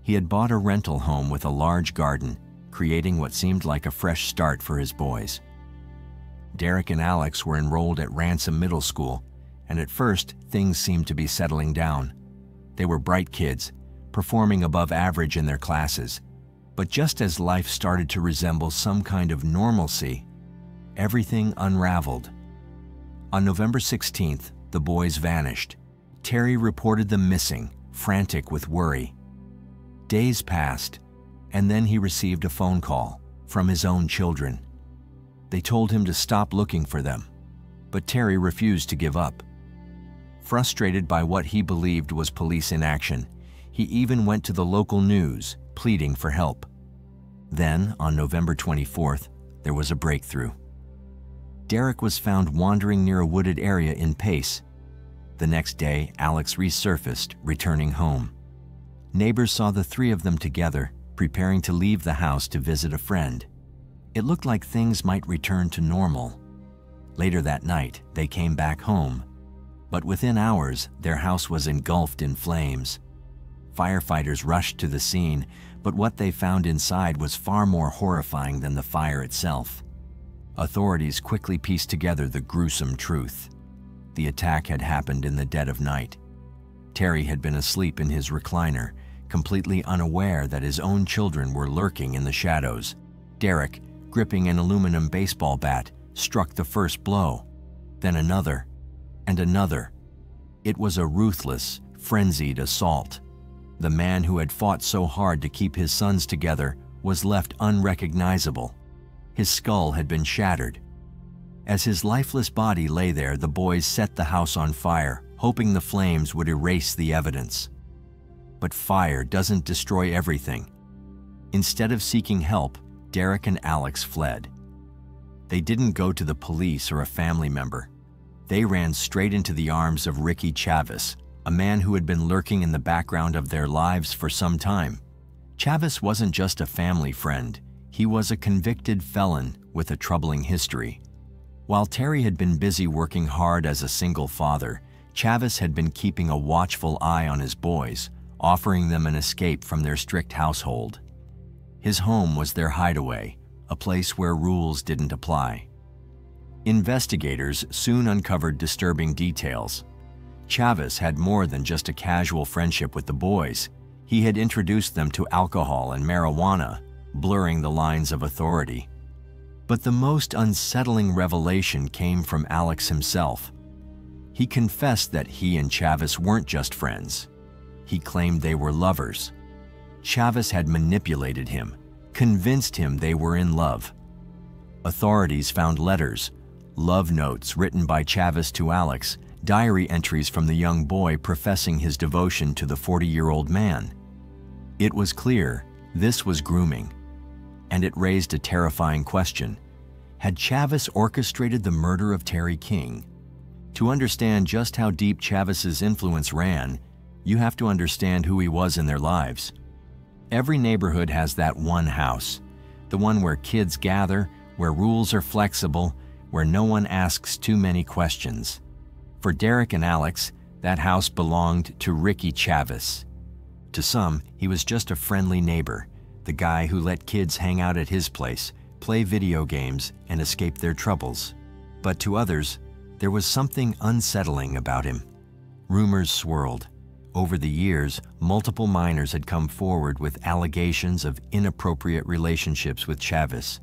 He had bought a rental home with a large garden, creating what seemed like a fresh start for his boys. Derek and Alex were enrolled at Ransom Middle School, and at first, things seemed to be settling down. They were bright kids, performing above average in their classes. But just as life started to resemble some kind of normalcy, everything unraveled. On November 16th, the boys vanished. Terry reported them missing, frantic with worry. Days passed, and then he received a phone call from his own children. They told him to stop looking for them, but Terry refused to give up. Frustrated by what he believed was police inaction, he even went to the local news, pleading for help. Then, on November 24th, there was a breakthrough. Derek was found wandering near a wooded area in Pace. The next day, Alex resurfaced, returning home. Neighbors saw the 3 of them together, preparing to leave the house to visit a friend. It looked like things might return to normal. Later that night, they came back home. But within hours, their house was engulfed in flames. Firefighters rushed to the scene, but what they found inside was far more horrifying than the fire itself. Authorities quickly pieced together the gruesome truth. The attack had happened in the dead of night. Terry had been asleep in his recliner, completely unaware that his own children were lurking in the shadows. Derek, gripping an aluminum baseball bat, struck the first blow, then another, and another. It was a ruthless, frenzied assault. The man who had fought so hard to keep his sons together was left unrecognizable. His skull had been shattered. As his lifeless body lay there, the boys set the house on fire, hoping the flames would erase the evidence. But fire doesn't destroy everything. Instead of seeking help, Derek and Alex fled. They didn't go to the police or a family member. They ran straight into the arms of Ricky Chavez, a man who had been lurking in the background of their lives for some time. Chavez wasn't just a family friend. He was a convicted felon with a troubling history. While Terry had been busy working hard as a single father, Chavez had been keeping a watchful eye on his boys, offering them an escape from their strict household. His home was their hideaway, a place where rules didn't apply. Investigators soon uncovered disturbing details. Chavez had more than just a casual friendship with the boys. He had introduced them to alcohol and marijuana, blurring the lines of authority. But the most unsettling revelation came from Alex himself. He confessed that he and Chavez weren't just friends. He claimed they were lovers. Chavez had manipulated him, convinced him they were in love. Authorities found letters, love notes written by Chavez to Alex, diary entries from the young boy professing his devotion to the 40-year-old man. It was clear this was grooming, and it raised a terrifying question. Had Chavez orchestrated the murder of Terry King? To understand just how deep Chavez's influence ran, you have to understand who he was in their lives. Every neighborhood has that one house, the one where kids gather, where rules are flexible, where no one asks too many questions. For Derek and Alex, that house belonged to Ricky Chavez. To some, he was just a friendly neighbor, the guy who let kids hang out at his place, play video games, and escape their troubles. But to others, there was something unsettling about him. Rumors swirled. Over the years, multiple minors had come forward with allegations of inappropriate relationships with Chavez.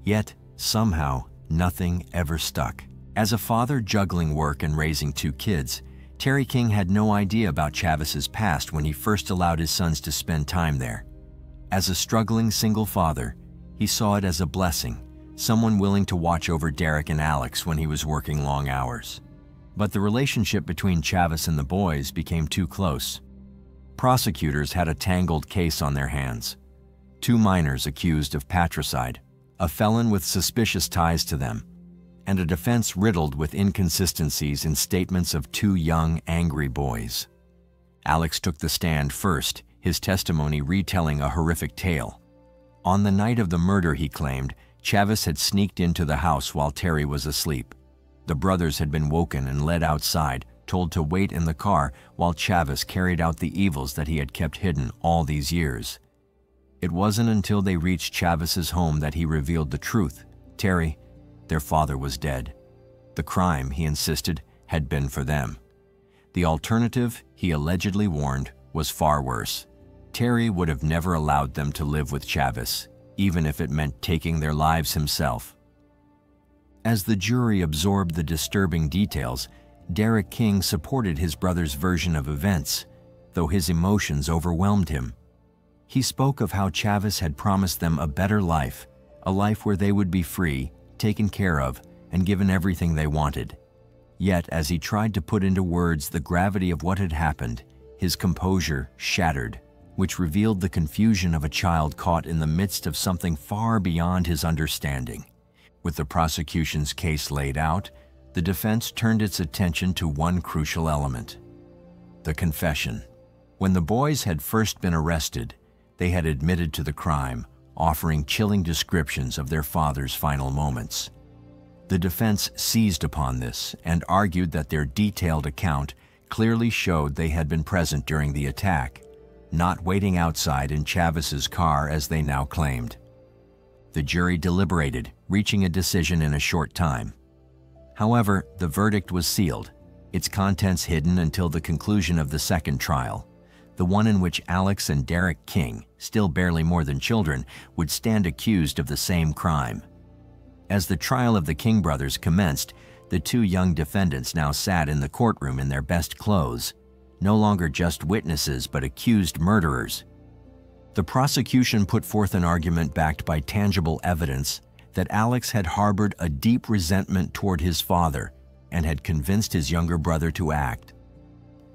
Yet, somehow, nothing ever stuck. As a father juggling work and raising 2 kids, Terry King had no idea about Chavez's past when he first allowed his sons to spend time there. As a struggling single father, he saw it as a blessing, someone willing to watch over Derek and Alex when he was working long hours. But the relationship between Chavez and the boys became too close. Prosecutors had a tangled case on their hands. 2 minors accused of patricide, a felon with suspicious ties to them, and a defense riddled with inconsistencies in statements of 2 young, angry boys. Alex took the stand first, his testimony retelling a horrific tale. On the night of the murder, he claimed, Chavez had sneaked into the house while Terry was asleep. The brothers had been woken and led outside, told to wait in the car while Chavez carried out the evils that he had kept hidden all these years. It wasn't until they reached Chavez's home that he revealed the truth. Terry, their father, was dead. The crime, he insisted, had been for them. The alternative, he allegedly warned, was far worse. Terry would have never allowed them to live with Chavez, even if it meant taking their lives himself. As the jury absorbed the disturbing details, Derek King supported his brother's version of events, though his emotions overwhelmed him. He spoke of how Chavez had promised them a better life, a life where they would be free, taken care of, and given everything they wanted. Yet, as he tried to put into words the gravity of what had happened, his composure shattered, which revealed the confusion of a child caught in the midst of something far beyond his understanding. With the prosecution's case laid out, the defense turned its attention to one crucial element: the confession. When the boys had first been arrested, they had admitted to the crime, offering chilling descriptions of their father's final moments. The defense seized upon this and argued that their detailed account clearly showed they had been present during the attack, not waiting outside in Chavez's car as they now claimed. The jury deliberated, reaching a decision in a short time. However, the verdict was sealed, its contents hidden until the conclusion of the second trial, the one in which Alex and Derek King, still barely more than children, would stand accused of the same crime. As the trial of the King brothers commenced, the 2 young defendants now sat in the courtroom in their best clothes, no longer just witnesses but accused murderers. The prosecution put forth an argument backed by tangible evidence that Alex had harbored a deep resentment toward his father and had convinced his younger brother to act.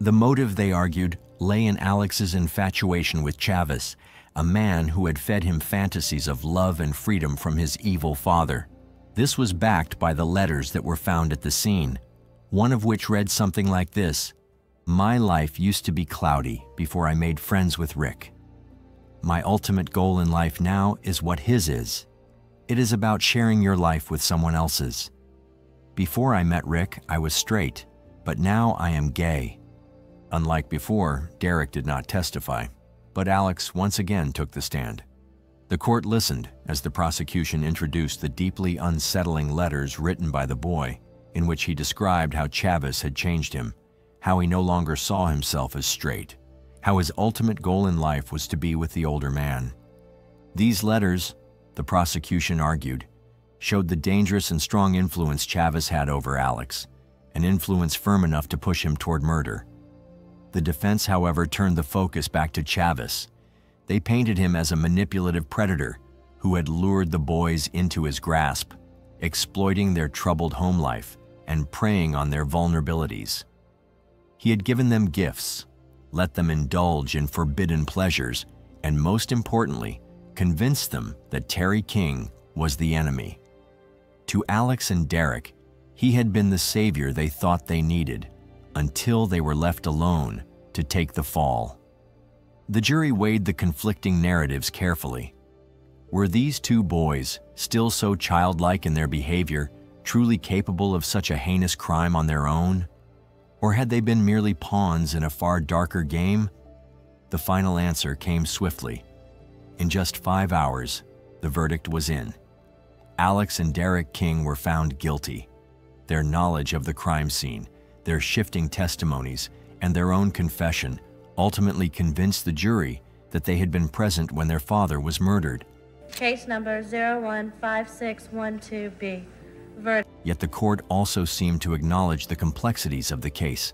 The motive, they argued, lay in Alex's infatuation with Chavez, a man who had fed him fantasies of love and freedom from his evil father. This was backed by the letters that were found at the scene, one of which read something like this: "My life used to be cloudy before I made friends with Rick. My ultimate goal in life now is what his is. It is about sharing your life with someone else's. Before I met Rick, I was straight, but now I am gay." Unlike before, Derek did not testify, but Alex once again took the stand. The court listened as the prosecution introduced the deeply unsettling letters written by the boy, in which he described how Chavez had changed him, how he no longer saw himself as straight, how his ultimate goal in life was to be with the older man. These letters, the prosecution argued, showed the dangerous and strong influence Chavez had over Alex, an influence firm enough to push him toward murder. The defense, however, turned the focus back to Chavez. They painted him as a manipulative predator who had lured the boys into his grasp, exploiting their troubled home life and preying on their vulnerabilities. He had given them gifts, let them indulge in forbidden pleasures, and most importantly, convinced them that Terry King was the enemy. To Alex and Derek, he had been the savior they thought they needed, until they were left alone to take the fall. The jury weighed the conflicting narratives carefully. Were these two boys, still so childlike in their behavior, truly capable of such a heinous crime on their own? Or had they been merely pawns in a far darker game? The final answer came swiftly. In just 5 hours, the verdict was in. Alex and Derek King were found guilty. Their knowledge of the crime scene, their shifting testimonies, and their own confession ultimately convinced the jury that they had been present when their father was murdered. Case number 015612B. Verdict. Yet the court also seemed to acknowledge the complexities of the case.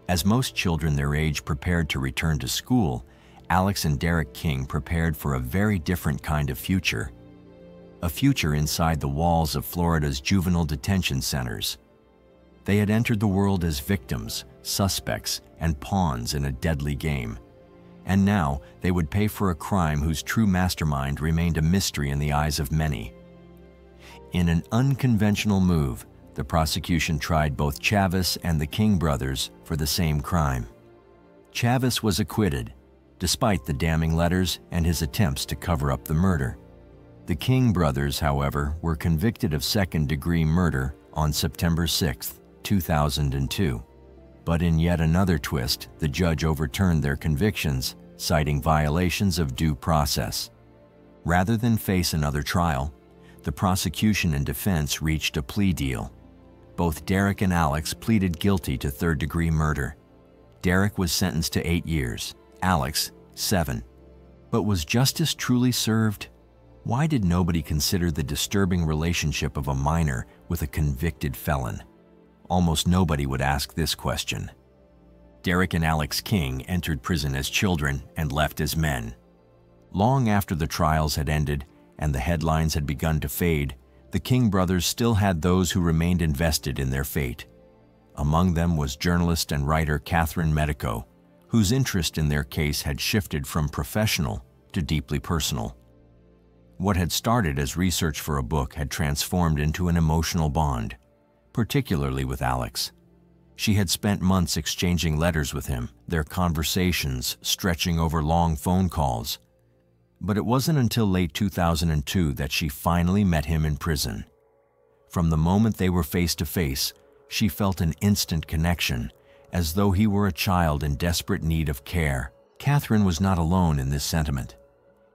As most children their age prepared to return to school, Alex and Derek King prepared for a very different kind of future. A future inside the walls of Florida's juvenile detention centers. They had entered the world as victims, suspects, and pawns in a deadly game. And now they would pay for a crime whose true mastermind remained a mystery in the eyes of many. In an unconventional move, the prosecution tried both Chavez and the King brothers for the same crime. Chavez was acquitted, despite the damning letters and his attempts to cover up the murder. The King brothers, however, were convicted of second-degree murder on September 6, 2002. But in yet another twist, the judge overturned their convictions, citing violations of due process. Rather than face another trial, the prosecution and defense reached a plea deal. Both Derek and Alex pleaded guilty to third-degree murder. Derek was sentenced to 8 years, Alex 7. But was justice truly served? Why did nobody consider the disturbing relationship of a minor with a convicted felon? Almost nobody would ask this question. Derek and Alex King entered prison as children and left as men. Long after the trials had ended and the headlines had begun to fade, the King brothers still had those who remained invested in their fate. Among them was journalist and writer Catherine Medico, whose interest in their case had shifted from professional to deeply personal. What had started as research for a book had transformed into an emotional bond, particularly with Alex. She had spent months exchanging letters with him, their conversations stretching over long phone calls. But it wasn't until late 2002 that she finally met him in prison. From the moment they were face to face, she felt an instant connection, as though he were a child in desperate need of care. Catherine was not alone in this sentiment.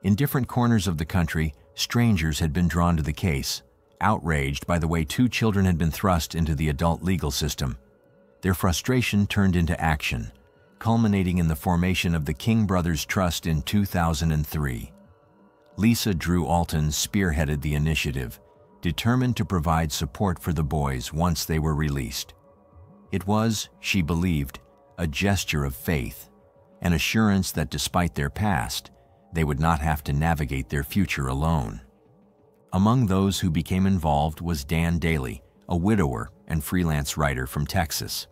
In different corners of the country, strangers had been drawn to the case, outraged by the way 2 children had been thrust into the adult legal system. Their frustration turned into action, culminating in the formation of the King Brothers Trust in 2003. Lisa Drew Alton spearheaded the initiative, determined to provide support for the boys once they were released. It was, she believed, a gesture of faith, an assurance that despite their past, they would not have to navigate their future alone. Among those who became involved was Dan Daly, a widower and freelance writer from Texas.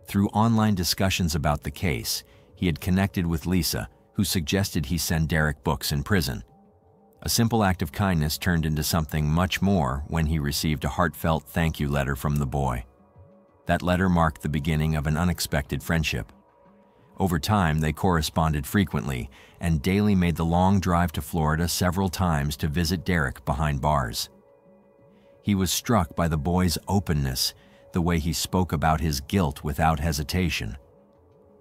Through online discussions about the case, he had connected with Lisa, who suggested he send Derek books in prison. A simple act of kindness turned into something much more when he received a heartfelt thank you letter from the boy. That letter marked the beginning of an unexpected friendship. Over time, they corresponded frequently, and Daly made the long drive to Florida several times to visit Derek behind bars. He was struck by the boy's openness, the way he spoke about his guilt without hesitation.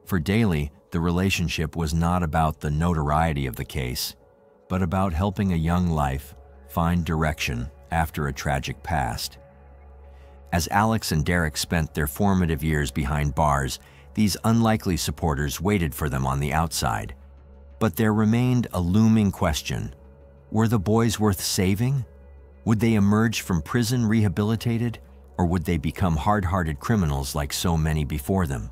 For Daly, the relationship was not about the notoriety of the case, but about helping a young life find direction after a tragic past. As Alex and Derek spent their formative years behind bars, these unlikely supporters waited for them on the outside. But there remained a looming question. Were the boys worth saving? Would they emerge from prison rehabilitated, or would they become hard-hearted criminals like so many before them?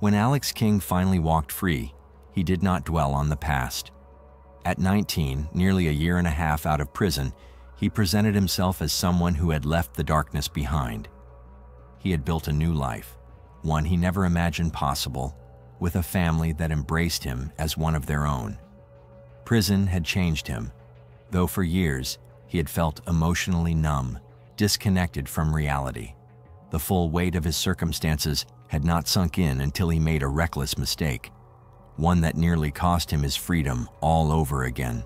When Alex King finally walked free, he did not dwell on the past. At 19, nearly a year and a half out of prison, he presented himself as someone who had left the darkness behind. He had built a new life, one he never imagined possible, with a family that embraced him as one of their own. Prison had changed him, though for years he had felt emotionally numb, disconnected from reality. The full weight of his circumstances had not sunk in until he made a reckless mistake, one that nearly cost him his freedom all over again.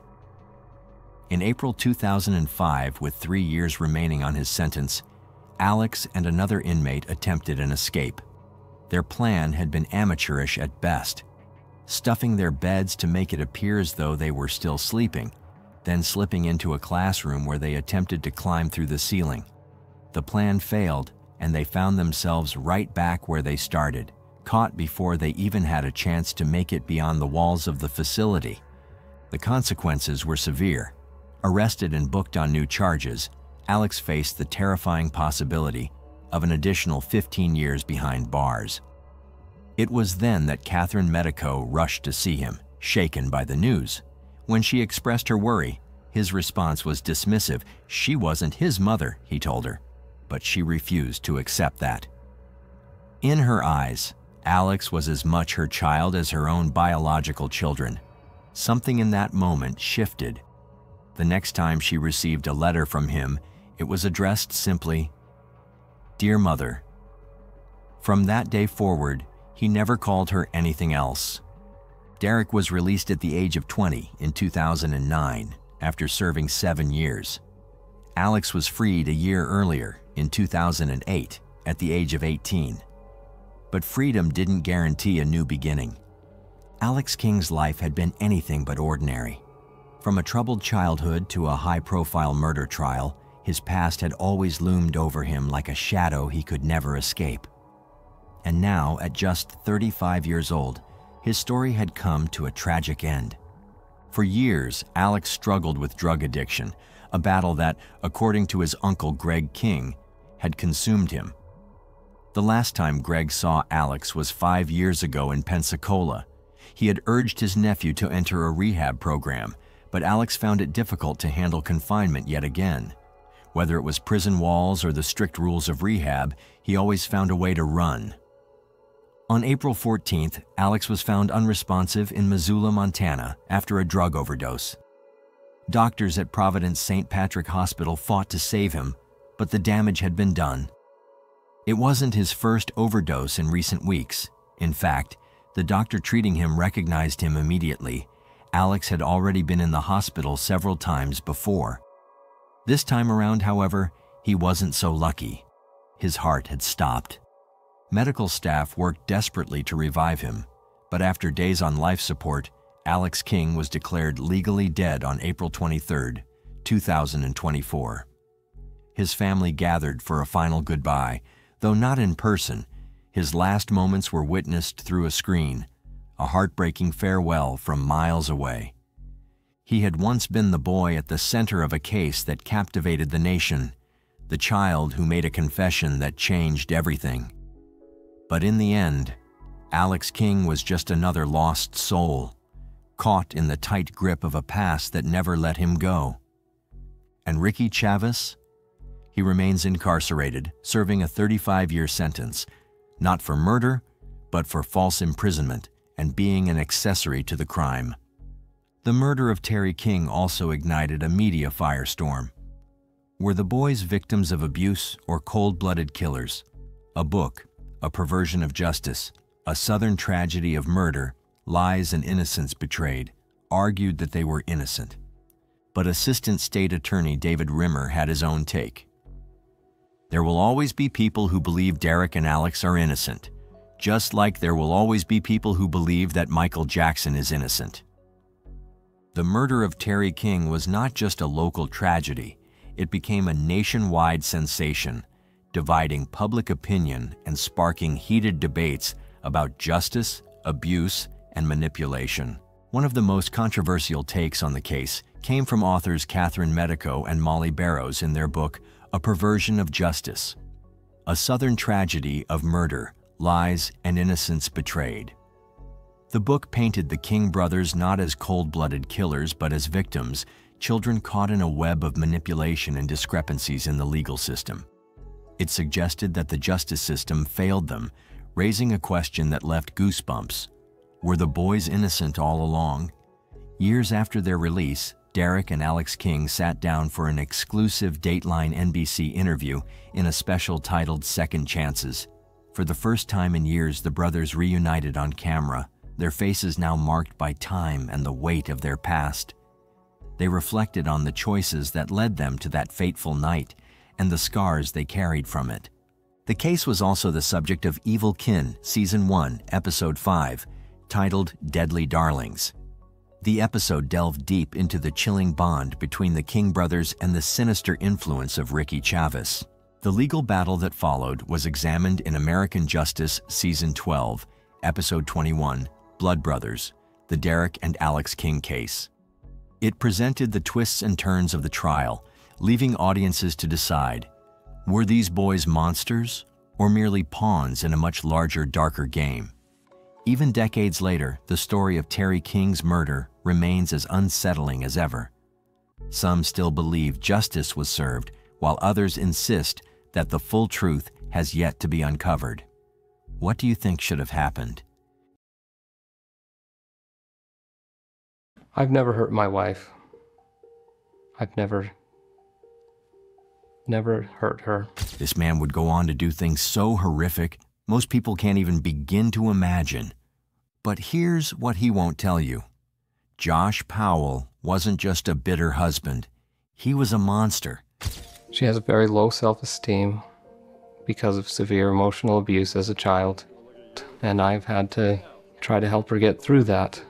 In April 2005, with 3 years remaining on his sentence, Alex and another inmate attempted an escape. Their plan had been amateurish at best, stuffing their beds to make it appear as though they were still sleeping, then slipping into a classroom where they attempted to climb through the ceiling. The plan failed, and they found themselves right back where they started, caught before they even had a chance to make it beyond the walls of the facility. The consequences were severe. Arrested and booked on new charges, Alex faced the terrifying possibility of an additional 15 years behind bars. It was then that Catherine Medico rushed to see him, shaken by the news. When she expressed her worry, his response was dismissive. She wasn't his mother, he told her, but she refused to accept that. In her eyes, Alex was as much her child as her own biological children. Something in that moment shifted. The next time she received a letter from him, it was addressed simply, "Dear Mother." From that day forward, he never called her anything else. Derek was released at the age of 20 in 2009 after serving 7 years. Alex was freed a year earlier in 2008 at the age of 18. But freedom didn't guarantee a new beginning. Alex King's life had been anything but ordinary. From a troubled childhood to a high-profile murder trial, his past had always loomed over him like a shadow he could never escape. And now, at just 35 years old, his story had come to a tragic end. For years, Alex struggled with drug addiction, a battle that, according to his uncle Greg King, had consumed him. The last time Greg saw Alex was 5 years ago in Pensacola. He had urged his nephew to enter a rehab program, but Alex found it difficult to handle confinement yet again. Whether it was prison walls or the strict rules of rehab, he always found a way to run. On April 14th, Alex was found unresponsive in Missoula, Montana, after a drug overdose. Doctors at Providence St. Patrick Hospital fought to save him, but the damage had been done. It wasn't his first overdose in recent weeks. In fact, the doctor treating him recognized him immediately. Alex had already been in the hospital several times before. This time around, however, he wasn't so lucky. His heart had stopped. Medical staff worked desperately to revive him, but after days on life support, Alex King was declared legally dead on April 23, 2024. His family gathered for a final goodbye, though not in person. His last moments were witnessed through a screen, a heartbreaking farewell from miles away. He had once been the boy at the center of a case that captivated the nation, the child who made a confession that changed everything. But in the end, Alex King was just another lost soul, caught in the tight grip of a past that never let him go. And Ricky Chavez? He remains incarcerated, serving a 35-year sentence, not for murder, but for false imprisonment and being an accessory to the crime. The murder of Terry King also ignited a media firestorm. Were the boys victims of abuse or cold-blooded killers? A book, A Perversion of Justice, A Southern Tragedy of Murder, Lies and Innocence Betrayed, argued that they were innocent. But Assistant State Attorney David Rimmer had his own take. There will always be people who believe Derek and Alex are innocent, just like there will always be people who believe that Michael Jackson is innocent. The the murder of Terry King was not just a local tragedy, it became a nationwide sensation, dividing public opinion and sparking heated debates about justice, abuse, and manipulation. One of the most controversial takes on the case came from authors Catherine Medico and Molly Barrows in their book, A Perversion of Justice, a Southern tragedy of murder, lies, and innocence betrayed. The book painted the King brothers not as cold-blooded killers but as victims, children caught in a web of manipulation and discrepancies in the legal system. It suggested that the justice system failed them, raising a question that left goosebumps. Were the boys innocent all along? Years after their release, Derek and Alex King sat down for an exclusive Dateline NBC interview in a special titled Second Chances. For the first time in years, the brothers reunited on camera, their faces now marked by time and the weight of their past. They reflected on the choices that led them to that fateful night and the scars they carried from it. The case was also the subject of Evil Kin, Season 1, Episode 5, titled Deadly Darlings. The episode delved deep into the chilling bond between the King brothers and the sinister influence of Ricky Chavez. The legal battle that followed was examined in American Justice Season 12, Episode 21, Blood Brothers, the Derek and Alex King case. It presented the twists and turns of the trial, leaving audiences to decide, were these boys monsters or merely pawns in a much larger, darker game? Even decades later, the story of Terry King's murder remains as unsettling as ever. Some still believe justice was served, while others insist that the full truth has yet to be uncovered. What do you think should have happened? I've never hurt my wife. I've never hurt her. This man would go on to do things so horrific, most people can't even begin to imagine. But here's what he won't tell you. Josh Powell wasn't just a bitter husband. He was a monster. She has a very low self-esteem because of severe emotional abuse as a child, and I've had to try to help her get through that.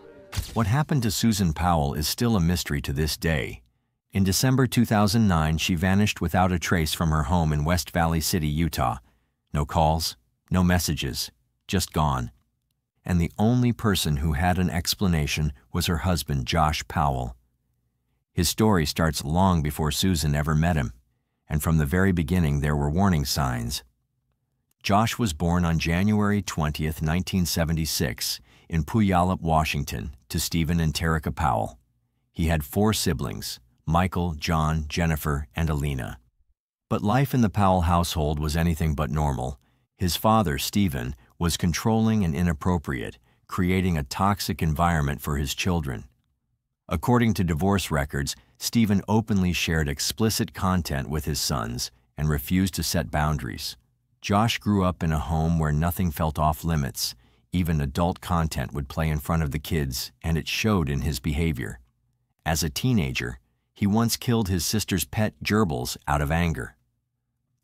What happened to Susan Powell is still a mystery to this day. In December 2009, she vanished without a trace from her home in West Valley City, Utah. No calls, no messages, just gone. And the only person who had an explanation was her husband, Josh Powell. His story starts long before Susan ever met him, and from the very beginning there were warning signs. Josh was born on January 20th, 1976, in Puyallup, Washington, to Stephen and Teresa Powell. He had 4 siblings, Michael, John, Jennifer, and Alina. But life in the Powell household was anything but normal. His father, Stephen, was controlling and inappropriate, creating a toxic environment for his children. According to divorce records, Stephen openly shared explicit content with his sons and refused to set boundaries. Josh grew up in a home where nothing felt off limits. Even adult content would play in front of the kids, and it showed in his behavior. As a teenager, he once killed his sister's pet gerbils out of anger.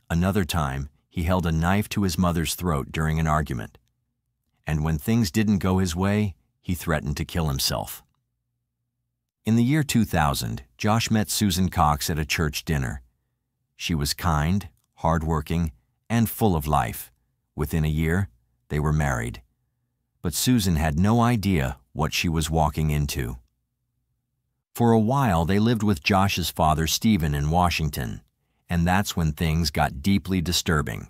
Another time, he held a knife to his mother's throat during an argument. And when things didn't go his way, he threatened to kill himself. In the year 2000, Josh met Susan Cox at a church dinner. She was kind, hardworking, and full of life. Within a year, they were married. But Susan had no idea what she was walking into. For a while, they lived with Josh's father, Stephen, in Washington, and that's when things got deeply disturbing.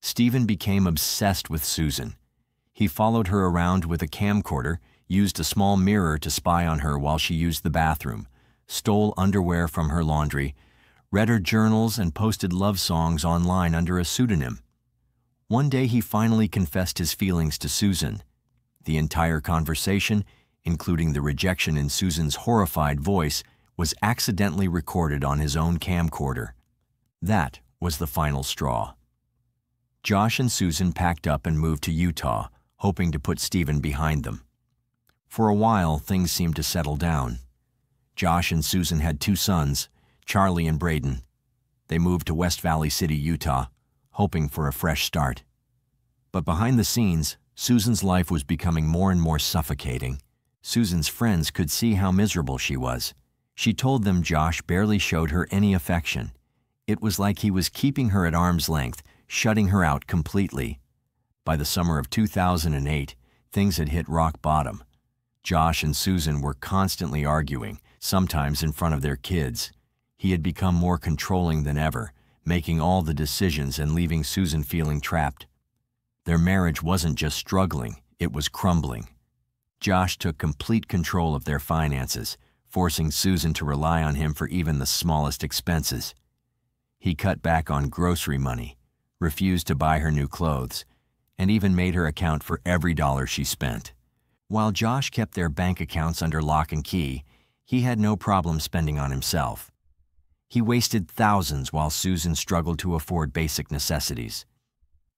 Stephen became obsessed with Susan. He followed her around with a camcorder, used a small mirror to spy on her while she used the bathroom, stole underwear from her laundry, read her journals, and posted love songs online under a pseudonym. One day he finally confessed his feelings to Susan. The entire conversation, including the rejection in Susan's horrified voice, was accidentally recorded on his own camcorder. That was the final straw. Josh and Susan packed up and moved to Utah, hoping to put Stephen behind them. For a while, things seemed to settle down. Josh and Susan had 2 sons, Charlie and Braden. They moved to West Valley City, Utah, hoping for a fresh start. But behind the scenes, Susan's life was becoming more and more suffocating. Susan's friends could see how miserable she was. She told them Josh barely showed her any affection. It was like he was keeping her at arm's length, shutting her out completely. By the summer of 2008, things had hit rock bottom. Josh and Susan were constantly arguing, sometimes in front of their kids. He had become more controlling than ever, making all the decisions and leaving Susan feeling trapped. Their marriage wasn't just struggling, it was crumbling. Josh took complete control of their finances, forcing Susan to rely on him for even the smallest expenses. He cut back on grocery money, refused to buy her new clothes, and even made her account for every dollar she spent. While Josh kept their bank accounts under lock and key, he had no problem spending on himself. He wasted thousands while Susan struggled to afford basic necessities.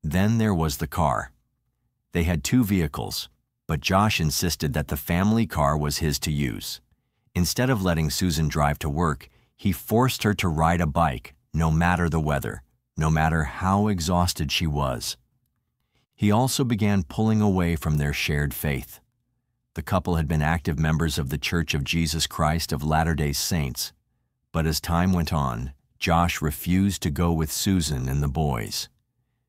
Then there was the car. They had 2 vehicles, but Josh insisted that the family car was his to use. Instead of letting Susan drive to work, he forced her to ride a bike, no matter the weather, no matter how exhausted she was. He also began pulling away from their shared faith. The couple had been active members of the Church of Jesus Christ of Latter-day Saints, but as time went on, Josh refused to go with Susan and the boys.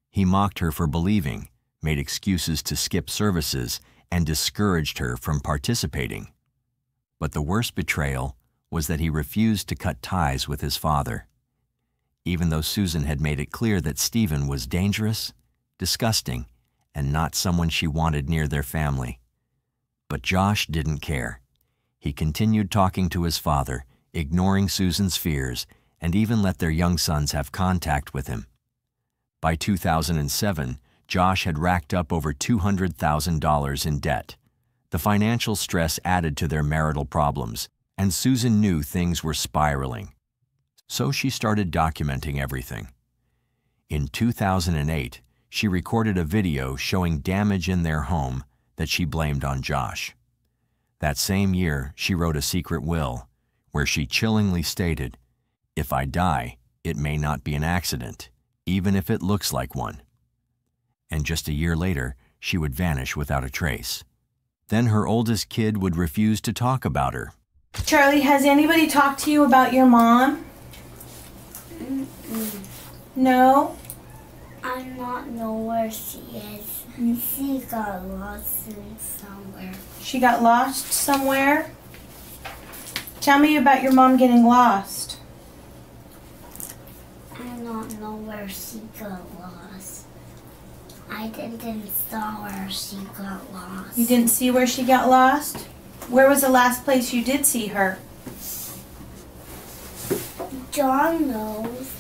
He mocked her for believing, made excuses to skip services, and discouraged her from participating. But the worst betrayal was that he refused to cut ties with his father. Even though Susan had made it clear that Stephen was dangerous, disgusting, and not someone she wanted near their family. But Josh didn't care. He continued talking to his father, ignoring Susan's fears, and even let their young sons have contact with him. By 2007, Josh had racked up over $200,000 in debt. The financial stress added to their marital problems, and Susan knew things were spiraling. So she started documenting everything. In 2008, she recorded a video showing damage in their home that she blamed on Josh. That same year, she wrote a secret will, where she chillingly stated, "If I die, it may not be an accident, even if it looks like one." And just a year later, she would vanish without a trace. Then her oldest kid would refuse to talk about her. Charlie, has anybody talked to you about your mom? No? I not know where she is. She got lost somewhere. She got lost somewhere? Tell me about your mom getting lost. I don't know where she got lost. I didn't see where she got lost. You didn't see where she got lost? Where was the last place you did see her? John knows.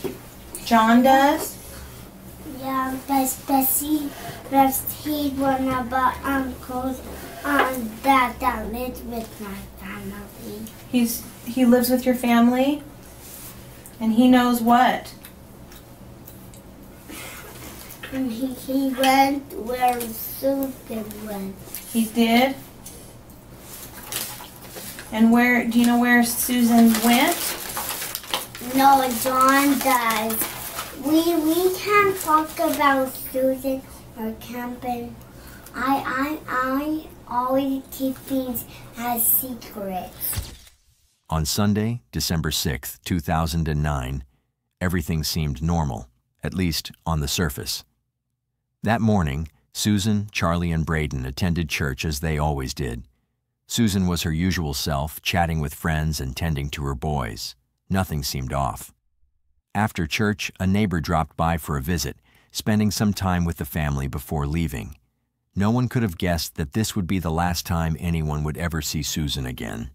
John does? Yeah, especially he one about uncles that lives with my family. He lives with your family? And he knows what? And he went where Susan went. He did? And where, do you know where Susan went? No, John does. We can't talk about Susan or camping. I always keep things as secrets. On Sunday, December 6, 2009, everything seemed normal, at least on the surface. That morning, Susan, Charlie, and Braden attended church as they always did. Susan was her usual self, chatting with friends and tending to her boys. Nothing seemed off. After church, a neighbor dropped by for a visit, spending some time with the family before leaving. No one could have guessed that this would be the last time anyone would ever see Susan again.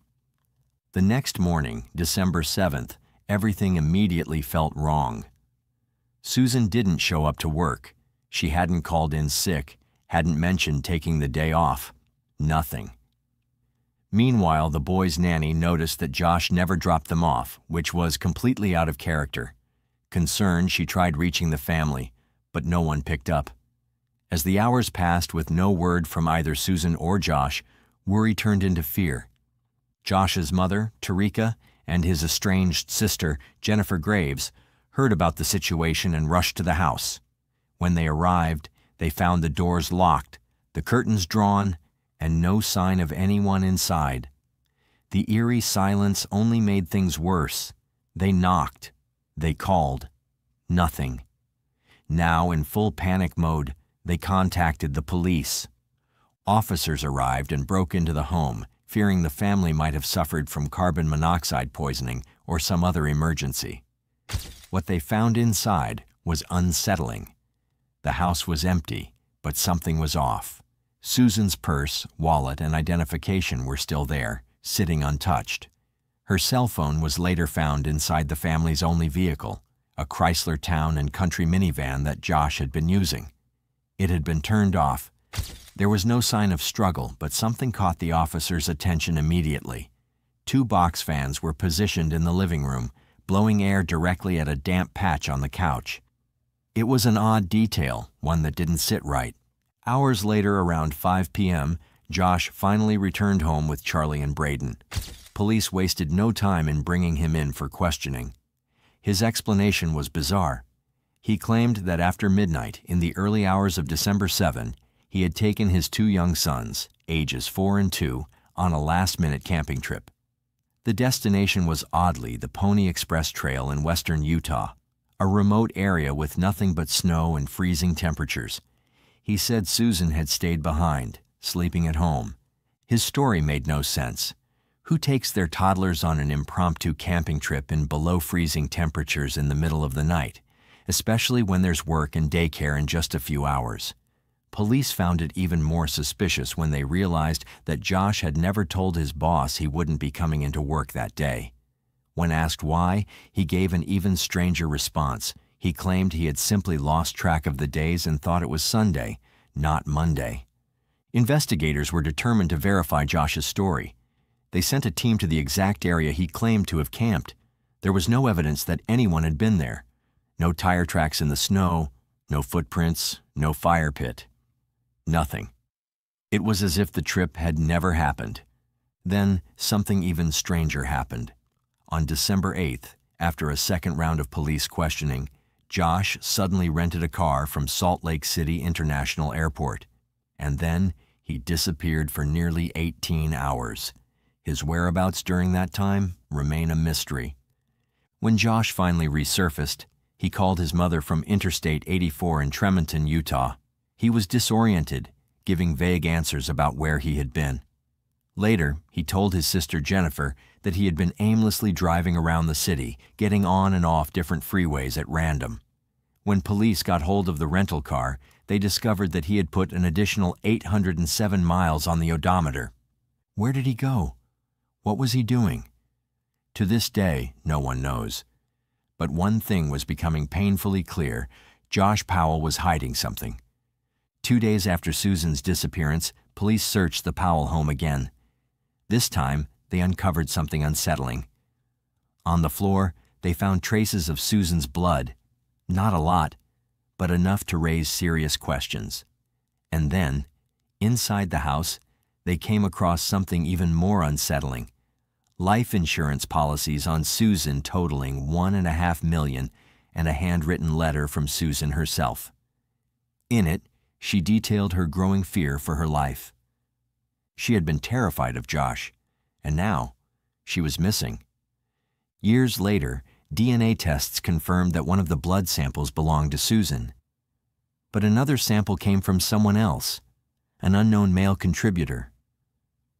The next morning, December 7th, everything immediately felt wrong. Susan didn't show up to work. She hadn't called in sick, hadn't mentioned taking the day off. Nothing. Meanwhile, the boys' nanny noticed that Josh never dropped them off, which was completely out of character. Concerned, she tried reaching the family, but no one picked up. As the hours passed with no word from either Susan or Josh, worry turned into fear. Josh's mother, Teresa, and his estranged sister, Jennifer Graves, heard about the situation and rushed to the house. When they arrived, they found the doors locked, the curtains drawn, and no sign of anyone inside. The eerie silence only made things worse. They knocked. They called. Nothing. Now, in full panic mode, they contacted the police. Officers arrived and broke into the home, fearing the family might have suffered from carbon monoxide poisoning or some other emergency. What they found inside was unsettling. The house was empty, but something was off. Susan's purse, wallet, and identification were still there, sitting untouched. Her cell phone was later found inside the family's only vehicle, a Chrysler Town and Country minivan that Josh had been using. It had been turned off. There was no sign of struggle, but something caught the officers' attention immediately. 2 box fans were positioned in the living room, blowing air directly at a damp patch on the couch. It was an odd detail, one that didn't sit right. Hours later, around 5 p.m., Josh finally returned home with Charlie and Braden. Police wasted no time in bringing him in for questioning. His explanation was bizarre. He claimed that after midnight, in the early hours of December 7, he had taken his 2 young sons, ages 4 and 2, on a last-minute camping trip. The destination was oddly the Pony Express Trail in western Utah, a remote area with nothing but snow and freezing temperatures. He said Susan had stayed behind, sleeping at home. His story made no sense. Who takes their toddlers on an impromptu camping trip in below-freezing temperatures in the middle of the night, especially when there's work and daycare in just a few hours? Police found it even more suspicious when they realized that Josh had never told his boss he wouldn't be coming into work that day. When asked why, he gave an even stranger response. He claimed he had simply lost track of the days and thought it was Sunday, not Monday. Investigators were determined to verify Josh's story. They sent a team to the exact area he claimed to have camped. There was no evidence that anyone had been there. No tire tracks in the snow, no footprints, no fire pit. Nothing. It was as if the trip had never happened. Then something even stranger happened. On December 8th, after a second round of police questioning, Josh suddenly rented a car from Salt Lake City International Airport. And then he disappeared for nearly 18 hours. His whereabouts during that time remain a mystery. When Josh finally resurfaced, he called his mother from Interstate 84 in Tremonton, Utah. He was disoriented, giving vague answers about where he had been. Later, he told his sister Jennifer that he had been aimlessly driving around the city, getting on and off different freeways at random. When police got hold of the rental car, they discovered that he had put an additional 807 miles on the odometer. Where did he go? What was he doing? To this day, no one knows. But one thing was becoming painfully clear. Josh Powell was hiding something. 2 days after Susan's disappearance, police searched the Powell home again. This time, they uncovered something unsettling. On the floor, they found traces of Susan's blood. Not a lot, but enough to raise serious questions. And then, inside the house, they came across something even more unsettling. Life insurance policies on Susan totaling $1.5 million and a handwritten letter from Susan herself. In it, she detailed her growing fear for her life. She had been terrified of Josh, and now she was missing. Years later, DNA tests confirmed that one of the blood samples belonged to Susan. But another sample came from someone else, an unknown male contributor.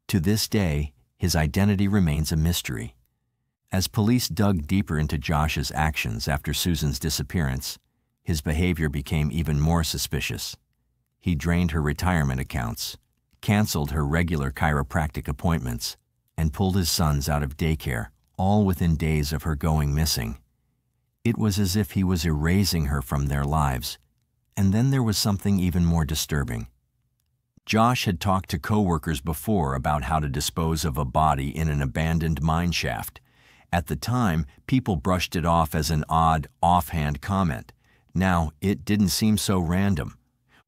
To this day, his identity remains a mystery. As police dug deeper into Josh's actions after Susan's disappearance, his behavior became even more suspicious. He drained her retirement accounts, canceled her regular chiropractic appointments, and pulled his sons out of daycare, all within days of her going missing. It was as if he was erasing her from their lives. And then there was something even more disturbing. Josh had talked to coworkers before about how to dispose of a body in an abandoned mine shaft. At the time, people brushed it off as an odd, offhand comment. Now, it didn't seem so random.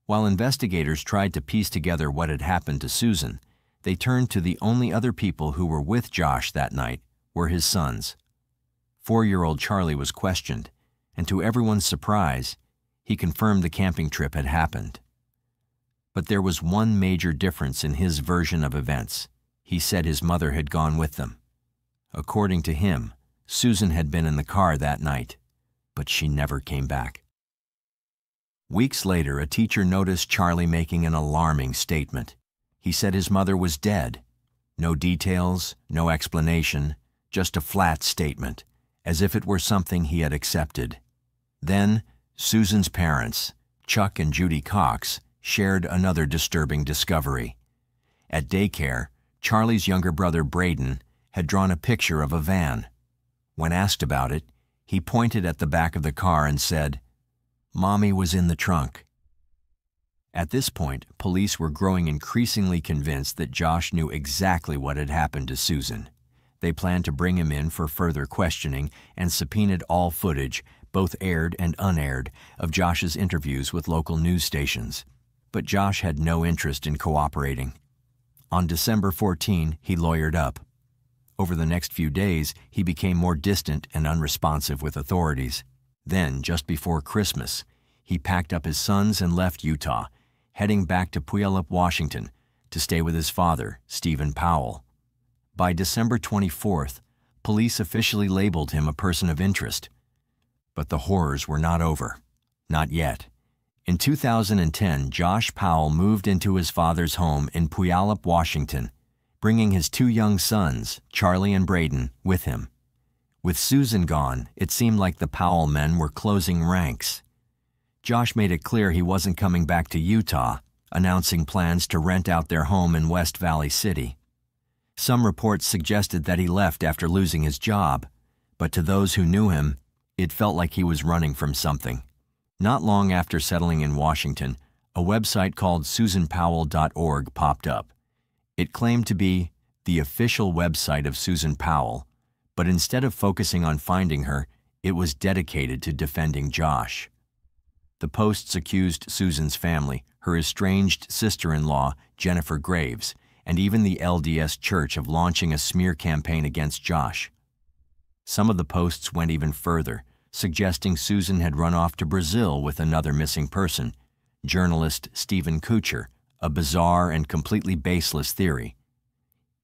While investigators tried to piece together what had happened to Susan, they turned to the only other people who were with Josh that night were his sons. 4-year-old Charlie was questioned, and to everyone's surprise, he confirmed the camping trip had happened. But there was one major difference in his version of events. He said his mother had gone with them. According to him, Susan had been in the car that night, but she never came back. Weeks later, a teacher noticed Charlie making an alarming statement. He said his mother was dead. No details, no explanation, just a flat statement, as if it were something he had accepted. Then, Susan's parents, Chuck and Judy Cox, shared another disturbing discovery. At daycare, Charlie's younger brother Braden had drawn a picture of a van. When asked about it, he pointed at the back of the car and said, "Mommy was in the trunk." At this point, police were growing increasingly convinced that Josh knew exactly what had happened to Susan. They planned to bring him in for further questioning and subpoenaed all footage, both aired and unaired, of Josh's interviews with local news stations. But Josh had no interest in cooperating. On December 14, he lawyered up. Over the next few days, he became more distant and unresponsive with authorities. Then, just before Christmas, he packed up his sons and left Utah, heading back to Puyallup, Washington, to stay with his father, Stephen Powell. By December 24th, police officially labeled him a person of interest. But the horrors were not over. Not yet. In 2010, Josh Powell moved into his father's home in Puyallup, Washington, bringing his two young sons, Charlie and Braden, with him. With Susan gone, it seemed like the Powell men were closing ranks. Josh made it clear he wasn't coming back to Utah, announcing plans to rent out their home in West Valley City. Some reports suggested that he left after losing his job, but to those who knew him, it felt like he was running from something. Not long after settling in Washington, a website called SusanPowell.org popped up. It claimed to be the official website of Susan Powell, but instead of focusing on finding her, it was dedicated to defending Josh. The posts accused Susan's family, her estranged sister-in-law, Jennifer Graves, and even the LDS Church of launching a smear campaign against Josh. Some of the posts went even further, suggesting Susan had run off to Brazil with another missing person, journalist Stephen Kuchar, a bizarre and completely baseless theory.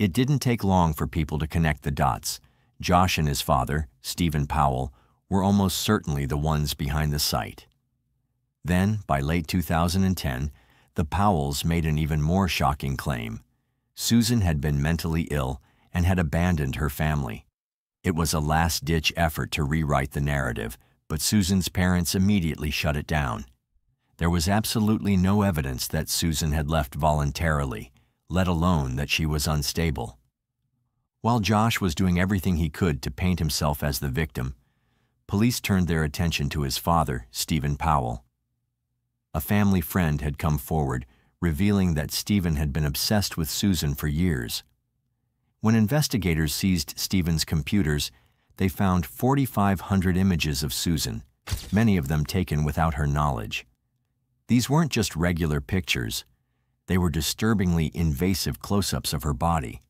It didn't take long for people to connect the dots. Josh and his father, Stephen Powell, were almost certainly the ones behind the site. Then, by late 2010, the Powells made an even more shocking claim. Susan had been mentally ill and had abandoned her family. It was a last-ditch effort to rewrite the narrative, but Susan's parents immediately shut it down. There was absolutely no evidence that Susan had left voluntarily, let alone that she was unstable. While Josh was doing everything he could to paint himself as the victim, police turned their attention to his father, Stephen Powell. A family friend had come forward, revealing that Stephen had been obsessed with Susan for years. When investigators seized Stephen's computers, they found 4,500 images of Susan, many of them taken without her knowledge. These weren't just regular pictures. They were disturbingly invasive close-ups of her body.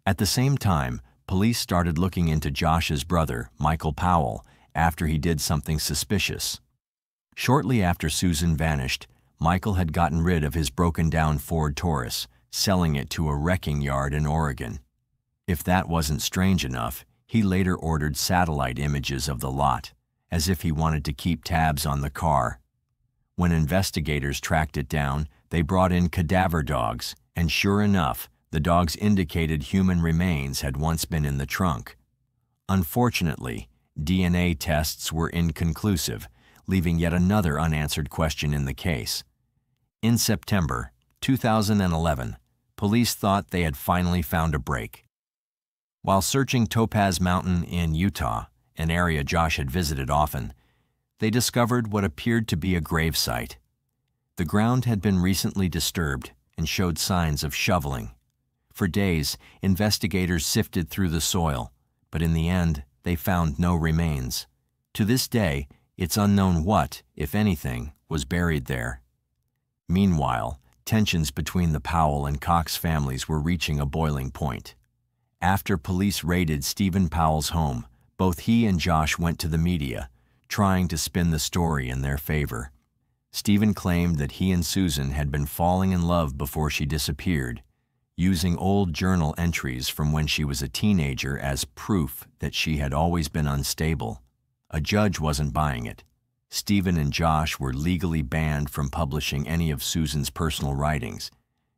At the same time, police started looking into Josh's brother, Michael Powell, after he did something suspicious. Shortly after Susan vanished, Michael had gotten rid of his broken-down Ford Taurus, selling it to a wrecking yard in Oregon. If that wasn't strange enough, he later ordered satellite images of the lot, as if he wanted to keep tabs on the car. When investigators tracked it down, they brought in cadaver dogs, and sure enough, the dogs indicated human remains had once been in the trunk. Unfortunately, DNA tests were inconclusive, leaving yet another unanswered question in the case. In September 2011, police thought they had finally found a break. While searching Topaz Mountain in Utah, an area Josh had visited often, they discovered what appeared to be a gravesite. The ground had been recently disturbed and showed signs of shoveling. For days, investigators sifted through the soil, but in the end, they found no remains. To this day, it's unknown what, if anything, was buried there. Meanwhile, tensions between the Powell and Cox families were reaching a boiling point. After police raided Stephen Powell's home, both he and Josh went to the media, trying to spin the story in their favor. Stephen claimed that he and Susan had been falling in love before she disappeared, using old journal entries from when she was a teenager as proof that she had always been unstable. A judge wasn't buying it. Stephen and Josh were legally banned from publishing any of Susan's personal writings,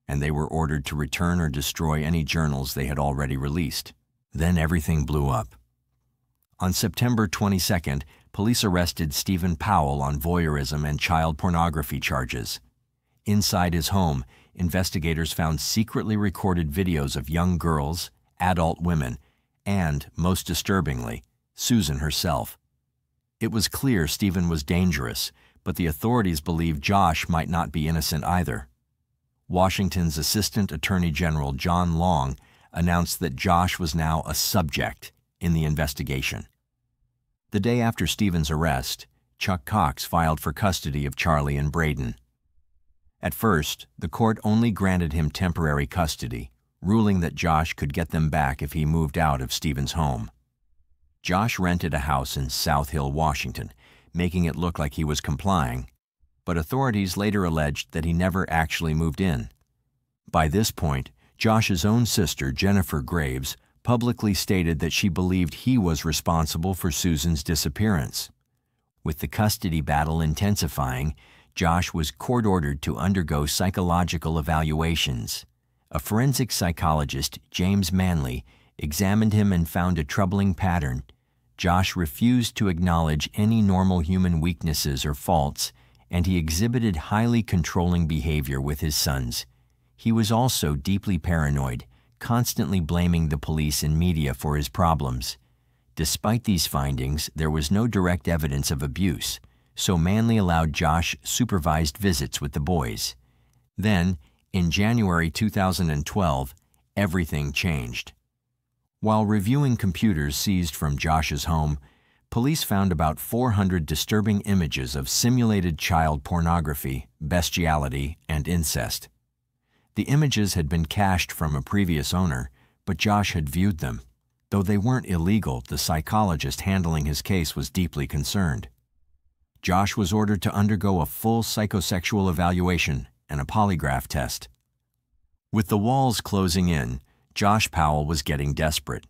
and they were ordered to return or destroy any journals they had already released. Then everything blew up. On September 22nd, police arrested Stephen Powell on voyeurism and child pornography charges. Inside his home, investigators found secretly recorded videos of young girls, adult women, and, most disturbingly, Susan herself. It was clear Stephen was dangerous, but the authorities believed Josh might not be innocent either. Washington's Assistant Attorney General John Long announced that Josh was now a subject in the investigation. The day after Stephen's arrest, Chuck Cox filed for custody of Charlie and Braden. At first, the court only granted him temporary custody, ruling that Josh could get them back if he moved out of Stephen's home. Josh rented a house in South Hill, Washington, making it look like he was complying, but authorities later alleged that he never actually moved in. By this point, Josh's own sister, Jennifer Graves, publicly stated that she believed he was responsible for Susan's disappearance. With the custody battle intensifying, Josh was court-ordered to undergo psychological evaluations. A forensic psychologist, James Manley, examined him and found a troubling pattern. Josh refused to acknowledge any normal human weaknesses or faults, and he exhibited highly controlling behavior with his sons. He was also deeply paranoid, constantly blaming the police and media for his problems. Despite these findings, there was no direct evidence of abuse, so Manley allowed Josh supervised visits with the boys. Then, in January 2012, everything changed. While reviewing computers seized from Josh's home, police found about 400 disturbing images of simulated child pornography, bestiality, and incest. The images had been cached from a previous owner, but Josh had viewed them. Though they weren't illegal, the psychologist handling his case was deeply concerned. Josh was ordered to undergo a full psychosexual evaluation and a polygraph test. With the walls closing in, Josh Powell was getting desperate,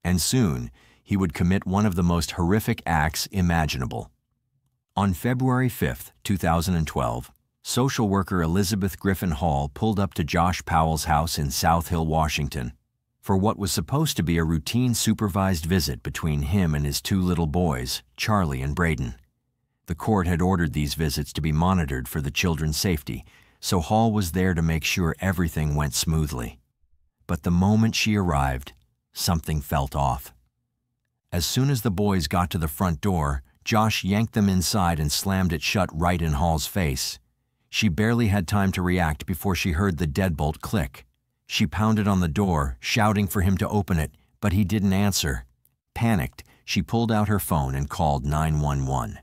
and soon he would commit one of the most horrific acts imaginable. On February 5, 2012, social worker Elizabeth Griffin Hall pulled up to Josh Powell's house in South Hill, Washington, for what was supposed to be a routine supervised visit between him and his two little boys, Charlie and Braden. The court had ordered these visits to be monitored for the children's safety, so Hall was there to make sure everything went smoothly. But the moment she arrived, something felt off. As soon as the boys got to the front door, Josh yanked them inside and slammed it shut right in Hall's face. She barely had time to react before she heard the deadbolt click. She pounded on the door, shouting for him to open it, but he didn't answer. Panicked, she pulled out her phone and called 911.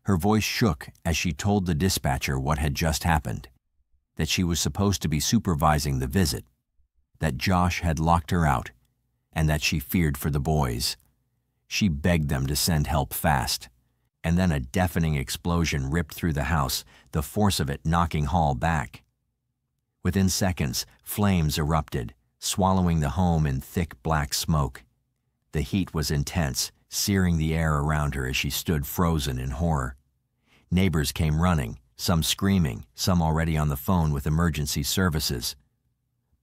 Her voice shook as she told the dispatcher what had just happened, that she was supposed to be supervising the visit, that Josh had locked her out, and that she feared for the boys. She begged them to send help fast. And then a deafening explosion ripped through the house, the force of it knocking Hall back. Within seconds, flames erupted, swallowing the home in thick black smoke. The heat was intense, searing the air around her as she stood frozen in horror. Neighbors came running, some screaming, some already on the phone with emergency services.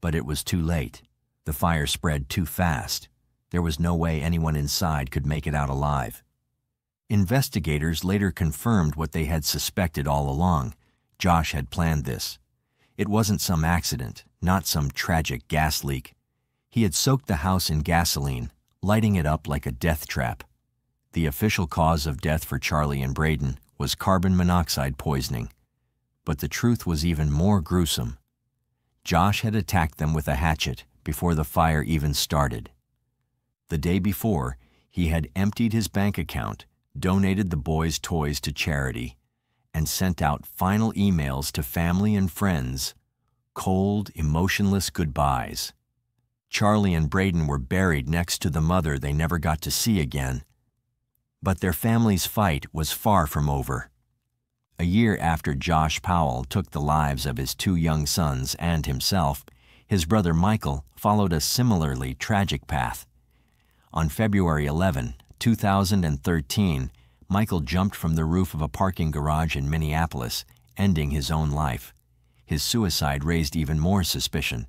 But it was too late. The fire spread too fast. There was no way anyone inside could make it out alive. Investigators later confirmed what they had suspected all along. Josh had planned this. It wasn't some accident, not some tragic gas leak. He had soaked the house in gasoline, lighting it up like a death trap. The official cause of death for Charlie and Braden was carbon monoxide poisoning. But the truth was even more gruesome. Josh had attacked them with a hatchet before the fire even started. The day before, he had emptied his bank account, donated the boys' toys to charity, and sent out final emails to family and friends, cold, emotionless goodbyes. Charlie and Braden were buried next to the mother they never got to see again. But their family's fight was far from over. A year after Josh Powell took the lives of his 2 young sons and himself, his brother Michael followed a similarly tragic path. On February 11, 2013, Michael jumped from the roof of a parking garage in Minneapolis, ending his own life. His suicide raised even more suspicion.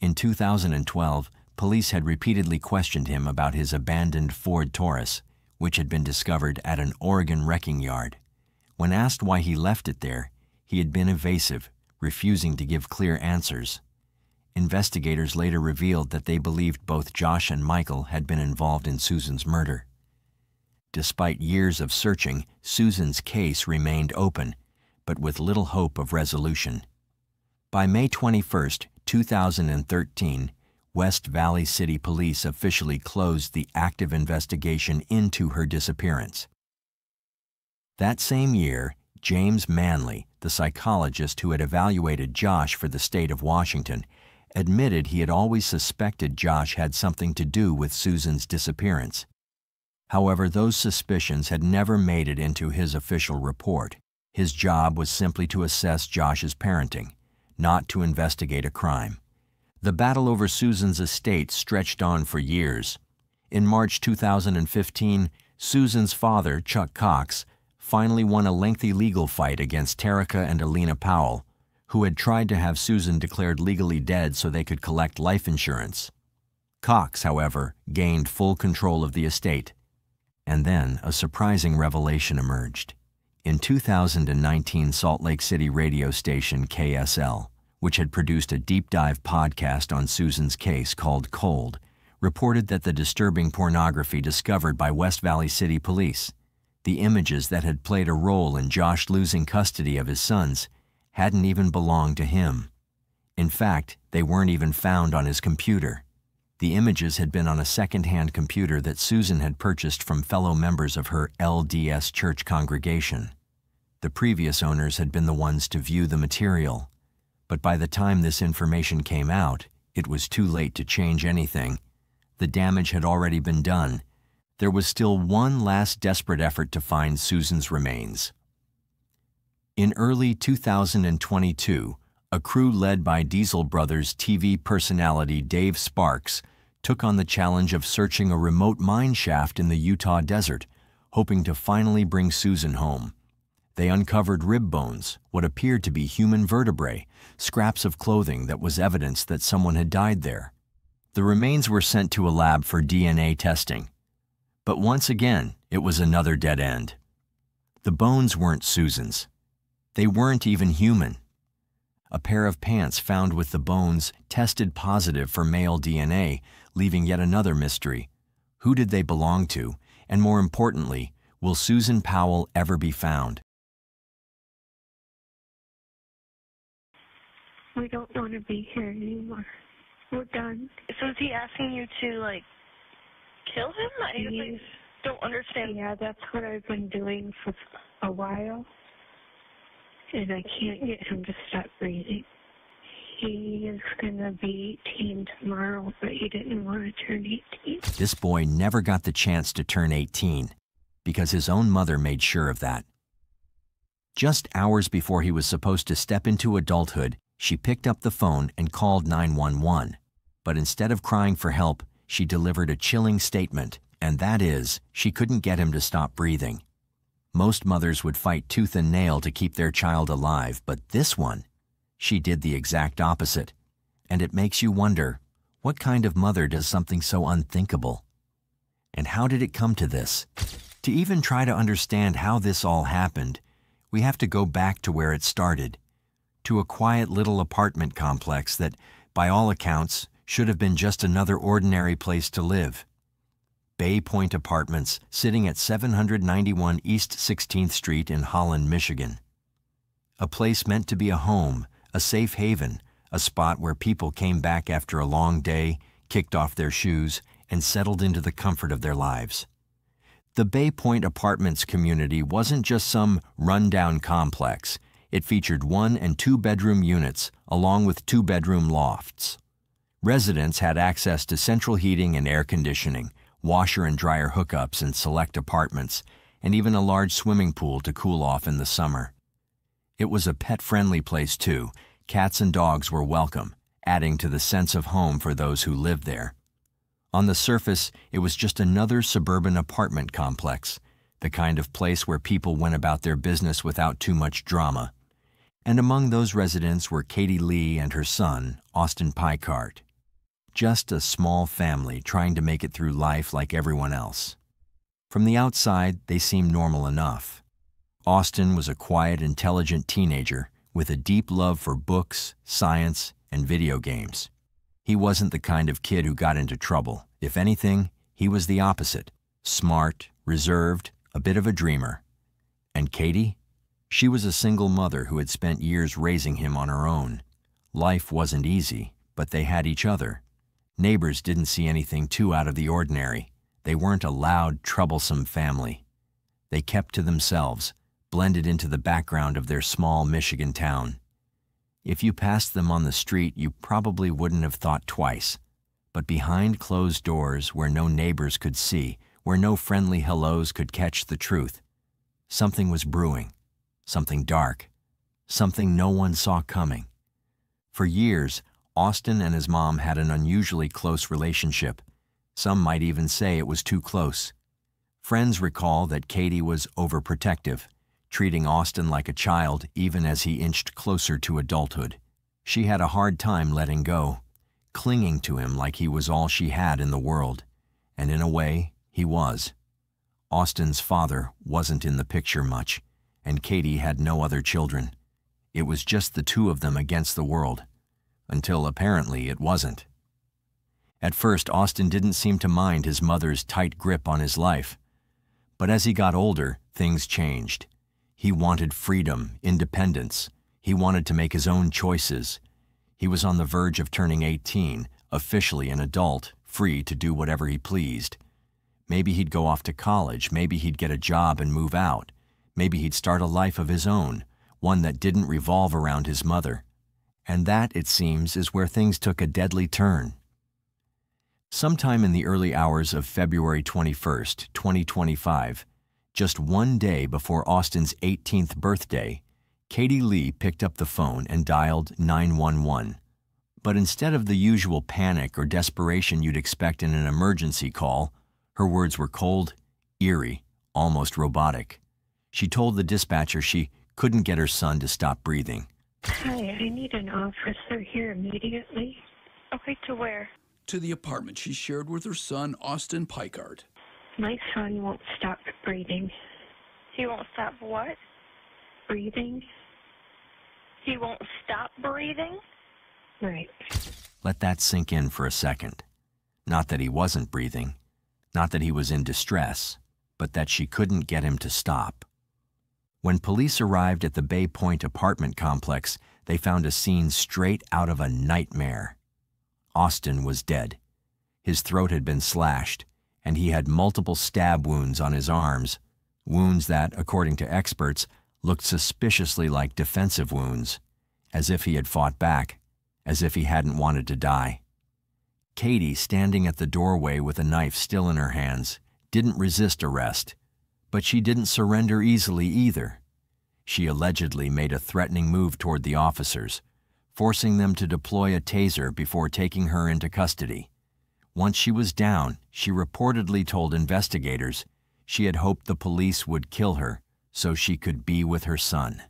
In 2012, police had repeatedly questioned him about his abandoned Ford Taurus, which had been discovered at an Oregon wrecking yard. When asked why he left it there, he had been evasive, refusing to give clear answers. Investigators later revealed that they believed both Josh and Michael had been involved in Susan's murder. Despite years of searching, Susan's case remained open, but with little hope of resolution. By May 21, 2013, West Valley City Police officially closed the active investigation into her disappearance. That same year, James Manley, the psychologist who had evaluated Josh for the state of Washington, admitted he had always suspected Josh had something to do with Susan's disappearance. However, those suspicions had never made it into his official report. His job was simply to assess Josh's parenting, not to investigate a crime. The battle over Susan's estate stretched on for years. In March 2015, Susan's father, Chuck Cox, finally won a lengthy legal fight against Teresa and Alina Powell, who had tried to have Susan declared legally dead so they could collect life insurance. Cox, however, gained full control of the estate. And then a surprising revelation emerged. In 2019, Salt Lake City radio station KSL, which had produced a deep-dive podcast on Susan's case called Cold, reported that the disturbing pornography discovered by West Valley City Police, the images that had played a role in Josh losing custody of his sons, hadn't even belonged to him. In fact, they weren't even found on his computer. The images had been on a second-hand computer that Susan had purchased from fellow members of her LDS church congregation. The previous owners had been the ones to view the material. But by the time this information came out, it was too late to change anything. The damage had already been done. There was still one last desperate effort to find Susan's remains. In early 2022, a crew led by Diesel Brothers TV personality Dave Sparks took on the challenge of searching a remote mine shaft in the Utah desert, hoping to finally bring Susan home. They uncovered rib bones, what appeared to be human vertebrae, scraps of clothing that was evidence that someone had died there. The remains were sent to a lab for DNA testing. But once again, it was another dead end. The bones weren't Susan's. They weren't even human. A pair of pants found with the bones tested positive for male DNA, leaving yet another mystery. Who did they belong to? And more importantly, will Susan Powell ever be found? We don't want to be here anymore. We're done. So is he asking you to, like, kill him? I don't understand. Yeah, that's what I've been doing for a while. And I can't get him to stop breathing. He is going to be 18 tomorrow, but he didn't want to turn 18. This boy never got the chance to turn 18 because his own mother made sure of that. Just hours before he was supposed to step into adulthood, she picked up the phone and called 911. But instead of crying for help, she delivered a chilling statement, and that is, she couldn't get him to stop breathing. Most mothers would fight tooth and nail to keep their child alive, but this one, she did the exact opposite. And it makes you wonder, what kind of mother does something so unthinkable? And how did it come to this? To even try to understand how this all happened, we have to go back to where it started, to a quiet little apartment complex that, by all accounts, should have been just another ordinary place to live. Bay Point Apartments, sitting at 791 East 16th Street in Holland, Michigan. A place meant to be a home, a safe haven, a spot where people came back after a long day, kicked off their shoes, and settled into the comfort of their lives. The Bay Point Apartments community wasn't just some rundown complex. It featured 1- and 2-bedroom units, along with 2-bedroom lofts. Residents had access to central heating and air conditioning, washer and dryer hookups in select apartments, and even a large swimming pool to cool off in the summer. It was a pet-friendly place, too. Cats and dogs were welcome, adding to the sense of home for those who lived there. On the surface, it was just another suburban apartment complex, the kind of place where people went about their business without too much drama. And among those residents were Katie Lee and her son, Austin Picard. Just a small family trying to make it through life like everyone else. From the outside, they seemed normal enough. Austin was a quiet, intelligent teenager with a deep love for books, science, and video games. He wasn't the kind of kid who got into trouble. If anything, he was the opposite. Smart, reserved, a bit of a dreamer. And Katie? She was a single mother who had spent years raising him on her own. Life wasn't easy, but they had each other. Neighbors didn't see anything too out of the ordinary. They weren't a loud, troublesome family. They kept to themselves, blended into the background of their small Michigan town. If you passed them on the street, you probably wouldn't have thought twice. But behind closed doors, where no neighbors could see, where no friendly hellos could catch the truth, something was brewing, something dark, something no one saw coming. For years, Austin and his mom had an unusually close relationship. Some might even say it was too close. Friends recall that Katie was overprotective, treating Austin like a child even as he inched closer to adulthood. She had a hard time letting go, clinging to him like he was all she had in the world. And in a way, he was. Austin's father wasn't in the picture much, and Katie had no other children. It was just the two of them against the world, until apparently it wasn't. At first, Austin didn't seem to mind his mother's tight grip on his life. But as he got older, things changed. He wanted freedom, independence. He wanted to make his own choices. He was on the verge of turning 18, officially an adult, free to do whatever he pleased. Maybe he'd go off to college, maybe he'd get a job and move out. Maybe he'd start a life of his own, one that didn't revolve around his mother. And that, it seems, is where things took a deadly turn. Sometime in the early hours of February 21st, 2025, just one day before Austin's 18th birthday, Katie Lee picked up the phone and dialed 911. But instead of the usual panic or desperation you'd expect in an emergency call, her words were cold, eerie, almost robotic. She told the dispatcher she couldn't get her son to stop breathing. Hi, I need an officer here immediately. Okay, to where? To the apartment she shared with her son, Austin Picard. My son won't stop breathing. He won't stop what? Breathing? He won't stop breathing? Right. Let that sink in for a second. Not that he wasn't breathing, not that he was in distress, but that she couldn't get him to stop. When police arrived at the Bay Point apartment complex, they found a scene straight out of a nightmare. Austin was dead. His throat had been slashed, and he had multiple stab wounds on his arms, wounds that, according to experts, looked suspiciously like defensive wounds, as if he had fought back, as if he hadn't wanted to die. Katie, standing at the doorway with a knife still in her hands, didn't resist arrest, but she didn't surrender easily either. She allegedly made a threatening move toward the officers, forcing them to deploy a taser before taking her into custody. Once she was down, she reportedly told investigators she had hoped the police would kill her so she could be with her son.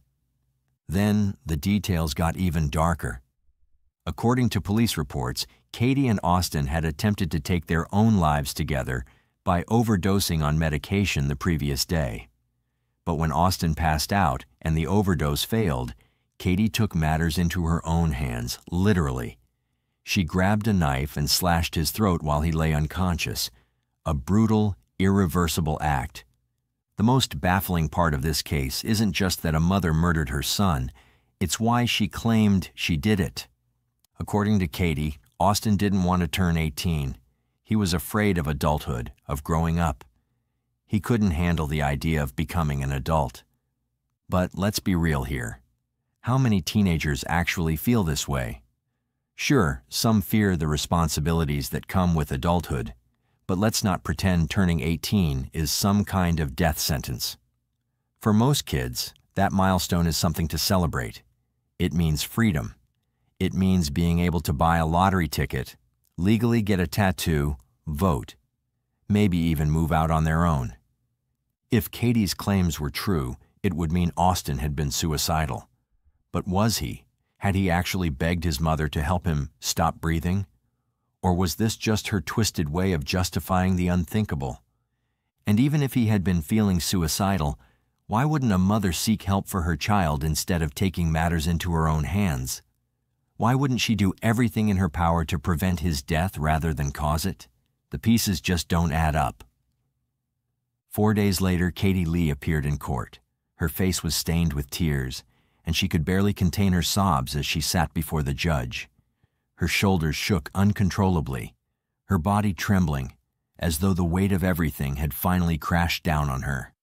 Then the details got even darker. According to police reports, Katie and Austin had attempted to take their own lives together by overdosing on medication the previous day. But when Austin passed out and the overdose failed, Katie took matters into her own hands, literally. She grabbed a knife and slashed his throat while he lay unconscious, a brutal, irreversible act. The most baffling part of this case isn't just that a mother murdered her son, it's why she claimed she did it. According to Katie, Austin didn't want to turn 18. He was afraid of adulthood, of growing up. He couldn't handle the idea of becoming an adult. But let's be real here. How many teenagers actually feel this way? Sure, some fear the responsibilities that come with adulthood, but let's not pretend turning 18 is some kind of death sentence. For most kids, That milestone is something to celebrate. It means freedom. It means being able to buy a lottery ticket, legally get a tattoo, vote, maybe even move out on their own. If Katie's claims were true, it would mean Austin had been suicidal. But was he? Had he actually begged his mother to help him stop breathing? Or was this just her twisted way of justifying the unthinkable? And even if he had been feeling suicidal, why wouldn't a mother seek help for her child instead of taking matters into her own hands? Why wouldn't she do everything in her power to prevent his death rather than cause it? The pieces just don't add up. 4 days later, Katie Lee appeared in court. Her face was stained with tears, and she could barely contain her sobs as she sat before the judge. Her shoulders shook uncontrollably, her body trembling, as though the weight of everything had finally crashed down on her.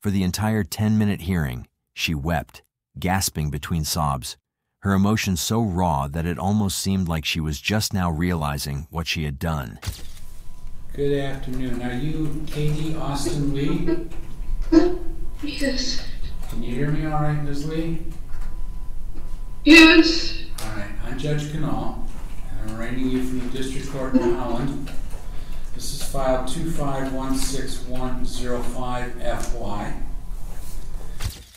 For the entire 10-minute hearing, she wept, gasping between sobs, her emotions so raw that it almost seemed like she was just now realizing what she had done. Good afternoon. Are you Katie Austin Lee? Yes. Can you hear me all right, Ms. Lee? Yes. All right. I'm Judge Canal, and I'm writing you from the District Court in Holland. This is file 2516105FY.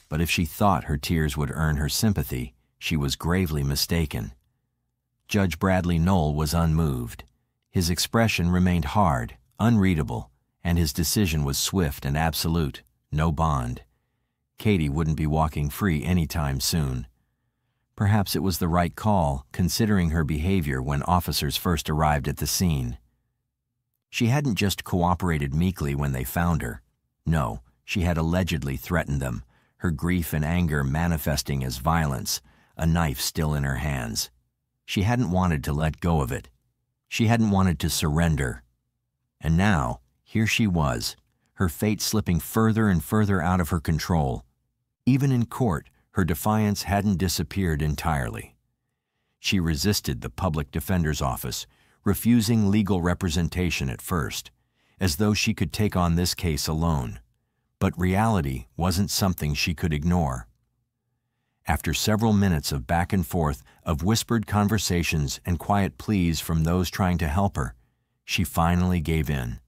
But if she thought her tears would earn her sympathy, she was gravely mistaken. Judge Bradley Knoll was unmoved. His expression remained hard, unreadable, and his decision was swift and absolute, no bond. Katie wouldn't be walking free anytime soon. Perhaps it was the right call, considering her behavior when officers first arrived at the scene. She hadn't just cooperated meekly when they found her. No, she had allegedly threatened them, her grief and anger manifesting as violence, a knife still in her hands. She hadn't wanted to let go of it. She hadn't wanted to surrender. And now, here she was, her fate slipping further and further out of her control. Even in court, her defiance hadn't disappeared entirely. She resisted the public defender's office, refusing legal representation at first, as though she could take on this case alone. But reality wasn't something she could ignore. After several minutes of back and forth, of whispered conversations and quiet pleas from those trying to help her, she finally gave in.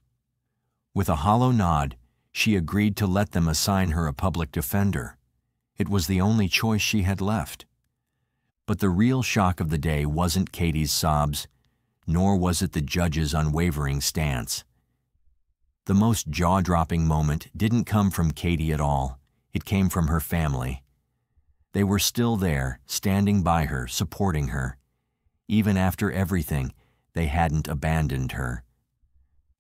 With a hollow nod, she agreed to let them assign her a public defender. It was the only choice she had left. But the real shock of the day wasn't Katie's sobs, nor was it the judge's unwavering stance. The most jaw-dropping moment didn't come from Katie at all. It came from her family. They were still there, standing by her, supporting her. Even after everything, they hadn't abandoned her.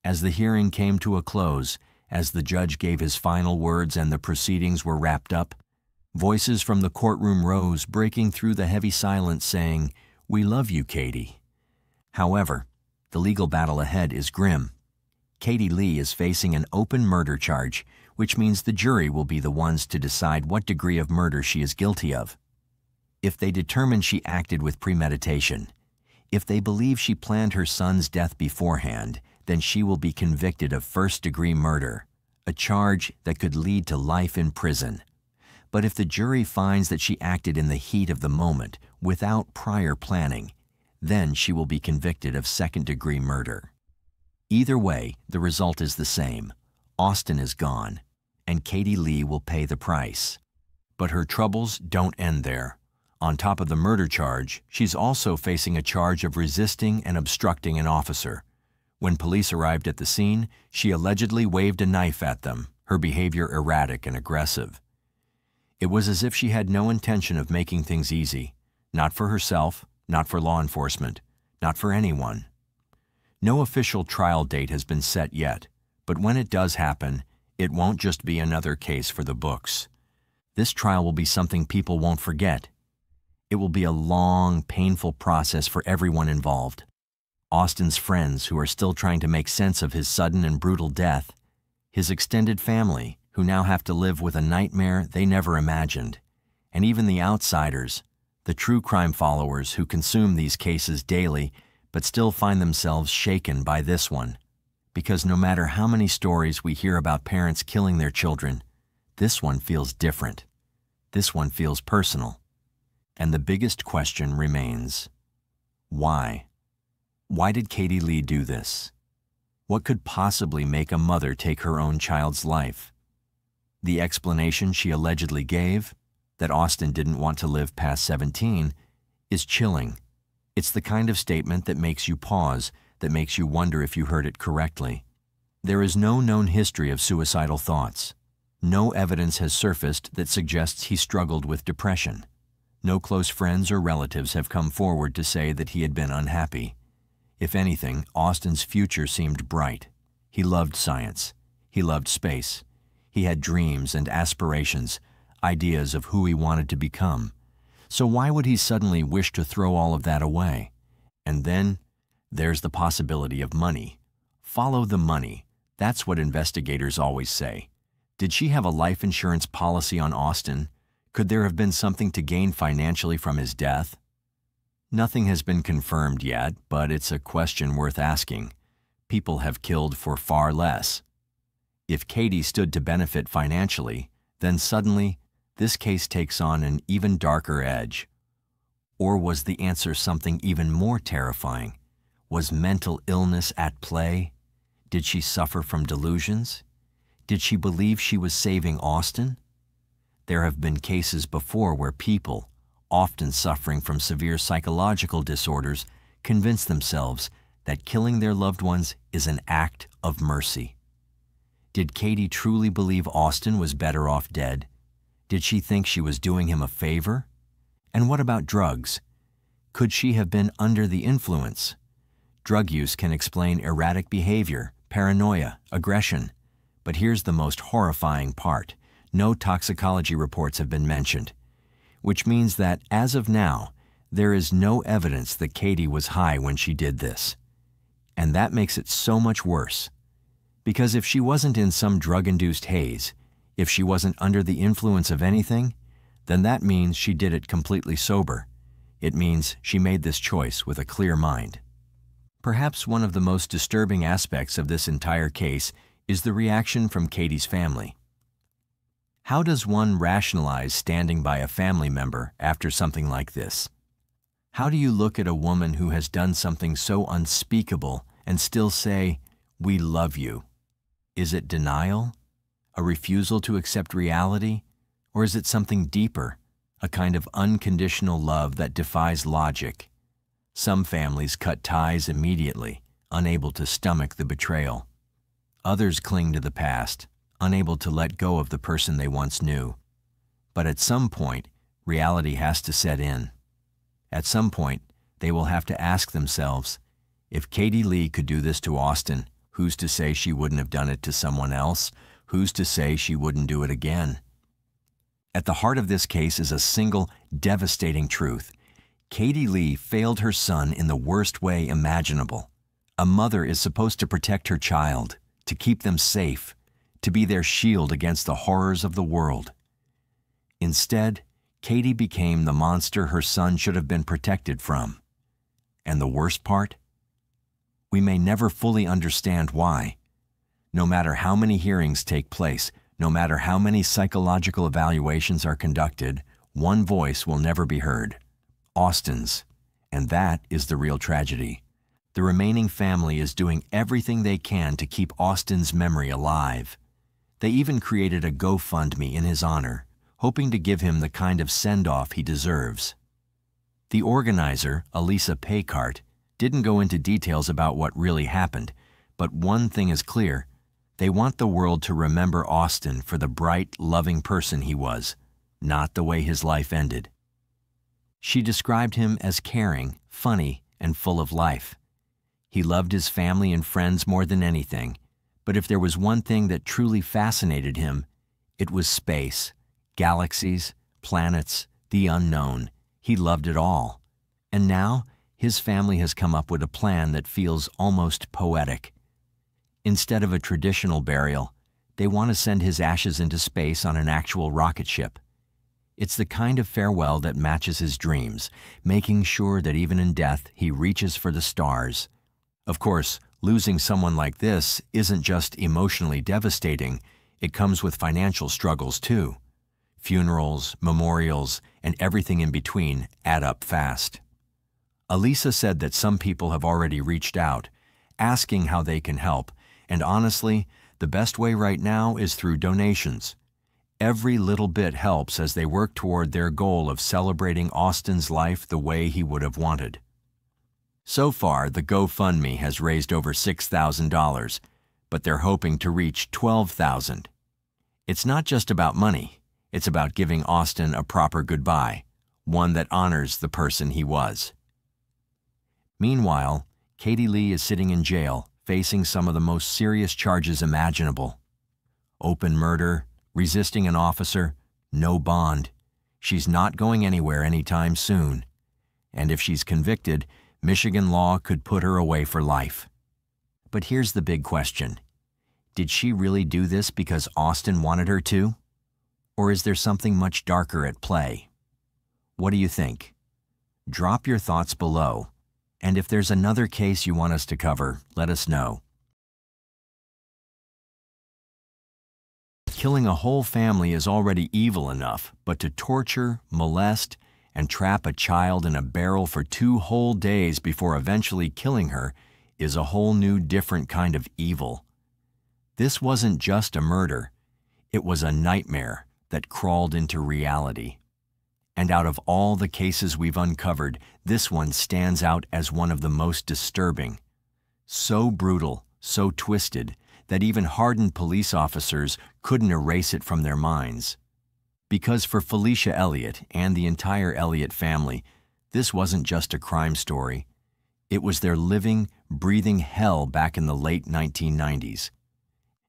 As the hearing came to a close, as the judge gave his final words and the proceedings were wrapped up, voices from the courtroom rose, breaking through the heavy silence, saying, "We love you, Katie." However, the legal battle ahead is grim. Katie Lee is facing an open murder charge, which means the jury will be the ones to decide what degree of murder she is guilty of. If they determine she acted with premeditation, if they believe she planned her son's death beforehand, then she will be convicted of first-degree murder, a charge that could lead to life in prison. But if the jury finds that she acted in the heat of the moment, without prior planning, then she will be convicted of second-degree murder. Either way, the result is the same. Austin is gone, and Katie Lee will pay the price. But her troubles don't end there. On top of the murder charge, she's also facing a charge of resisting and obstructing an officer. When police arrived at the scene, she allegedly waved a knife at them, her behavior erratic and aggressive. It was as if she had no intention of making things easy, not for herself, not for law enforcement, not for anyone. No official trial date has been set yet, but when it does happen, it won't just be another case for the books. This trial will be something people won't forget. It will be a long, painful process for everyone involved. Austin's friends, who are still trying to make sense of his sudden and brutal death, his extended family, who now have to live with a nightmare they never imagined, and even the outsiders, the true crime followers who consume these cases daily but still find themselves shaken by this one. Because no matter how many stories we hear about parents killing their children, this one feels different. This one feels personal. And the biggest question remains, why? Why did Katie Lee do this? What could possibly make a mother take her own child's life? The explanation she allegedly gave, that Austin didn't want to live past 17, is chilling. It's the kind of statement that makes you pause, that makes you wonder if you heard it correctly. There is no known history of suicidal thoughts. No evidence has surfaced that suggests he struggled with depression. No close friends or relatives have come forward to say that he had been unhappy. If anything, Austin's future seemed bright. He loved science. He loved space. He had dreams and aspirations, ideas of who he wanted to become. So why would he suddenly wish to throw all of that away? And then there's the possibility of money. Follow the money. That's what investigators always say. Did she have a life insurance policy on Austin? Could there have been something to gain financially from his death? Nothing has been confirmed yet, but it's a question worth asking. People have killed for far less. If Katie stood to benefit financially, then suddenly this case takes on an even darker edge. Or was the answer something even more terrifying? Was mental illness at play? Did she suffer from delusions? Did she believe she was saving Austin? There have been cases before where people, often suffering from severe psychological disorders, convince themselves that killing their loved ones is an act of mercy. Did Katie truly believe Austin was better off dead? Did she think she was doing him a favor? And what about drugs? Could she have been under the influence? Drug use can explain erratic behavior, paranoia, aggression. But here's the most horrifying part. No toxicology reports have been mentioned, which means that, as of now, there is no evidence that Katie was high when she did this. And that makes it so much worse. Because if she wasn't in some drug-induced haze, if she wasn't under the influence of anything, then that means she did it completely sober. It means she made this choice with a clear mind. Perhaps one of the most disturbing aspects of this entire case is the reaction from Katie's family. How does one rationalize standing by a family member after something like this? How do you look at a woman who has done something so unspeakable and still say, "We love you"? Is it denial? A refusal to accept reality? Or is it something deeper, a kind of unconditional love that defies logic? Some families cut ties immediately, unable to stomach the betrayal. Others cling to the past, unable to let go of the person they once knew. But at some point, reality has to set in. At some point, they will have to ask themselves, if Katie Lee could do this to Austin, who's to say she wouldn't have done it to someone else? Who's to say she wouldn't do it again? At the heart of this case is a single, devastating truth. Katie Lee failed her son in the worst way imaginable. A mother is supposed to protect her child, to keep them safe, to be their shield against the horrors of the world. Instead, Katie became the monster her son should have been protected from. And the worst part? We may never fully understand why. No matter how many hearings take place, no matter how many psychological evaluations are conducted, one voice will never be heard: Austin's. And that is the real tragedy. The remaining family is doing everything they can to keep Austin's memory alive. They even created a GoFundMe in his honor, hoping to give him the kind of send-off he deserves. The organizer, Elisa Paycart, didn't go into details about what really happened, but one thing is clear: they want the world to remember Austin for the bright, loving person he was, not the way his life ended. She described him as caring, funny, and full of life. He loved his family and friends more than anything, but if there was one thing that truly fascinated him, it was space, galaxies, planets, the unknown. He loved it all. And now, his family has come up with a plan that feels almost poetic. Instead of a traditional burial, they want to send his ashes into space on an actual rocket ship. It's the kind of farewell that matches his dreams, making sure that even in death he reaches for the stars. Of course, losing someone like this isn't just emotionally devastating, it comes with financial struggles too. Funerals, memorials, and everything in between add up fast. Elisa said that some people have already reached out, asking how they can help, and honestly, the best way right now is through donations. Every little bit helps as they work toward their goal of celebrating Austin's life the way he would have wanted. So far, the GoFundMe has raised over $6,000, but they're hoping to reach $12,000. It's not just about money. It's about giving Austin a proper goodbye, one that honors the person he was. Meanwhile, Katie Lee is sitting in jail, facing some of the most serious charges imaginable. Open murder, resisting an officer, no bond. She's not going anywhere anytime soon. And if she's convicted, Michigan law could put her away for life. But here's the big question. Did she really do this because Austin wanted her to? Or is there something much darker at play? What do you think? Drop your thoughts below. And if there's another case you want us to cover, let us know. Killing a whole family is already evil enough, but to torture, molest, and trap a child in a barrel for 2 whole days before eventually killing her is a whole new different kind of evil. This wasn't just a murder. It was a nightmare that crawled into reality. And out of all the cases we've uncovered, this one stands out as one of the most disturbing. So brutal, so twisted, that even hardened police officers couldn't erase it from their minds. Because for Felicia Elliott and the entire Elliott family, this wasn't just a crime story. It was their living, breathing hell back in the late 1990s.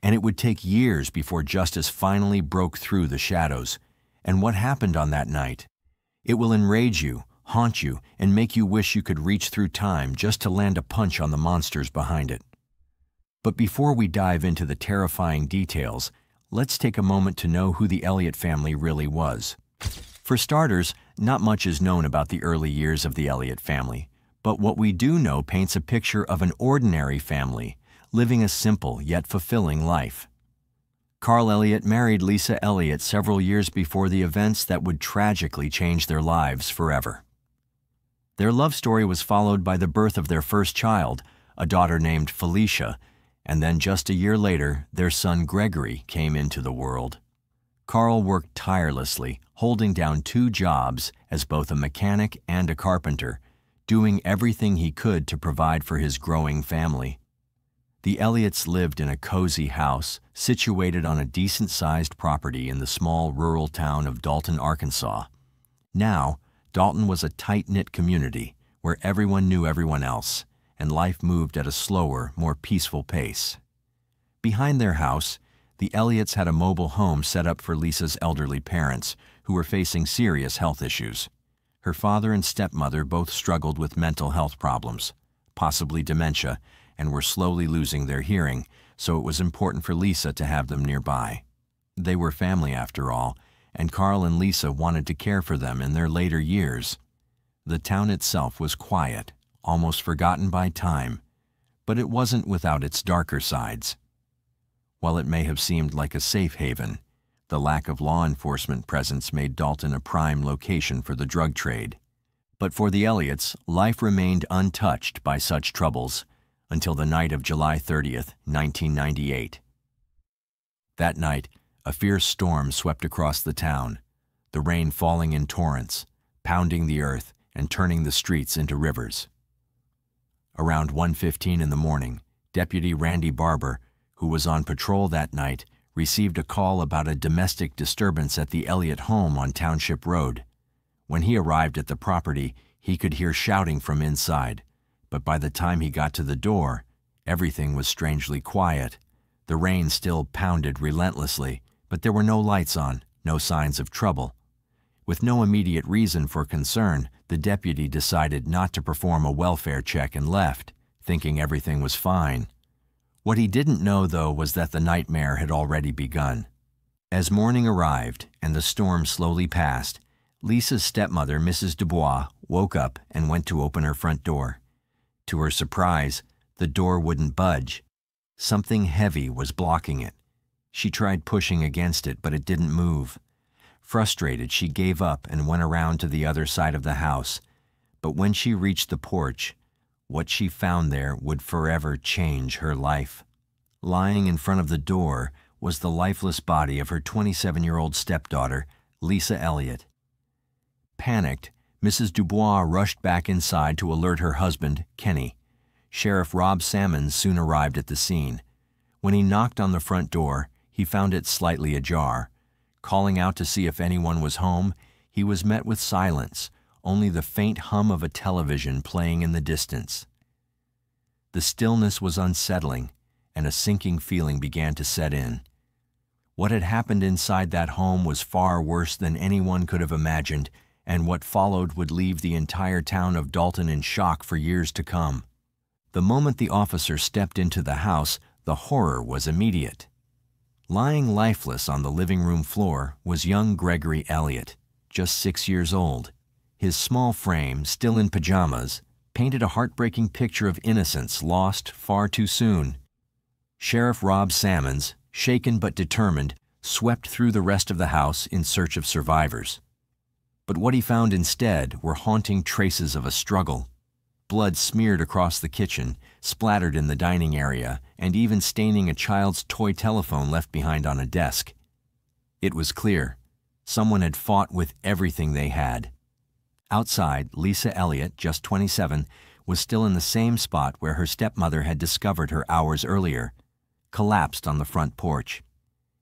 And it would take years before justice finally broke through the shadows. And what happened on that night? It will enrage you, haunt you, and make you wish you could reach through time just to land a punch on the monsters behind it. But before we dive into the terrifying details, let's take a moment to know who the Elliott family really was. For starters, not much is known about the early years of the Elliott family, but what we do know paints a picture of an ordinary family, living a simple yet fulfilling life. Carl Elliott married Lisa Elliott several years before the events that would tragically change their lives forever. Their love story was followed by the birth of their first child, a daughter named Felicia, and then just a year later, their son Gregory came into the world. Carl worked tirelessly, holding down 2 jobs as both a mechanic and a carpenter, doing everything he could to provide for his growing family. The Elliots lived in a cozy house situated on a decent-sized property in the small rural town of Dalton, Arkansas. Now, Dalton was a tight-knit community where everyone knew everyone else, and life moved at a slower, more peaceful pace. Behind their house, the Elliots had a mobile home set up for Lisa's elderly parents, who were facing serious health issues. Her father and stepmother both struggled with mental health problems, possibly dementia, and were slowly losing their hearing, so it was important for Lisa to have them nearby. They were family after all, and Carl and Lisa wanted to care for them in their later years. The town itself was quiet, almost forgotten by time, but it wasn't without its darker sides. While it may have seemed like a safe haven, the lack of law enforcement presence made Dalton a prime location for the drug trade. But for the Elliots, life remained untouched by such troubles until the night of July 30th, 1998. That night, a fierce storm swept across the town, the rain falling in torrents, pounding the earth and turning the streets into rivers. Around 1:15 in the morning, Deputy Randy Barber, who was on patrol that night, received a call about a domestic disturbance at the Elliott home on Township Road. When he arrived at the property, he could hear shouting from inside, but by the time he got to the door, everything was strangely quiet. The rain still pounded relentlessly, but there were no lights on, no signs of trouble. With no immediate reason for concern, the deputy decided not to perform a welfare check and left, thinking everything was fine. What he didn't know, though, was that the nightmare had already begun. As morning arrived and the storm slowly passed, Lisa's stepmother, Mrs. Dubois, woke up and went to open her front door. To her surprise, the door wouldn't budge. Something heavy was blocking it. She tried pushing against it, but it didn't move. Frustrated, she gave up and went around to the other side of the house. But when she reached the porch, what she found there would forever change her life. Lying in front of the door was the lifeless body of her 27-year-old stepdaughter, Lisa Elliott. Panicked, Mrs. Dubois rushed back inside to alert her husband, Kenny. Sheriff Rob Sammons soon arrived at the scene. When he knocked on the front door, he found it slightly ajar. Calling out to see if anyone was home, he was met with silence, only the faint hum of a television playing in the distance. The stillness was unsettling, and a sinking feeling began to set in. What had happened inside that home was far worse than anyone could have imagined, and what followed would leave the entire town of Dalton in shock for years to come. The moment the officer stepped into the house, the horror was immediate. Lying lifeless on the living room floor was young Gregory Elliott, just 6 years old. His small frame, still in pajamas, painted a heartbreaking picture of innocence lost far too soon. Sheriff Rob Sammons, shaken but determined, swept through the rest of the house in search of survivors. But what he found instead were haunting traces of a struggle. Blood smeared across the kitchen, splattered in the dining area, and even staining a child's toy telephone left behind on a desk. It was clear. Someone had fought with everything they had. Outside, Lisa Elliott, just 27, was still in the same spot where her stepmother had discovered her hours earlier, collapsed on the front porch.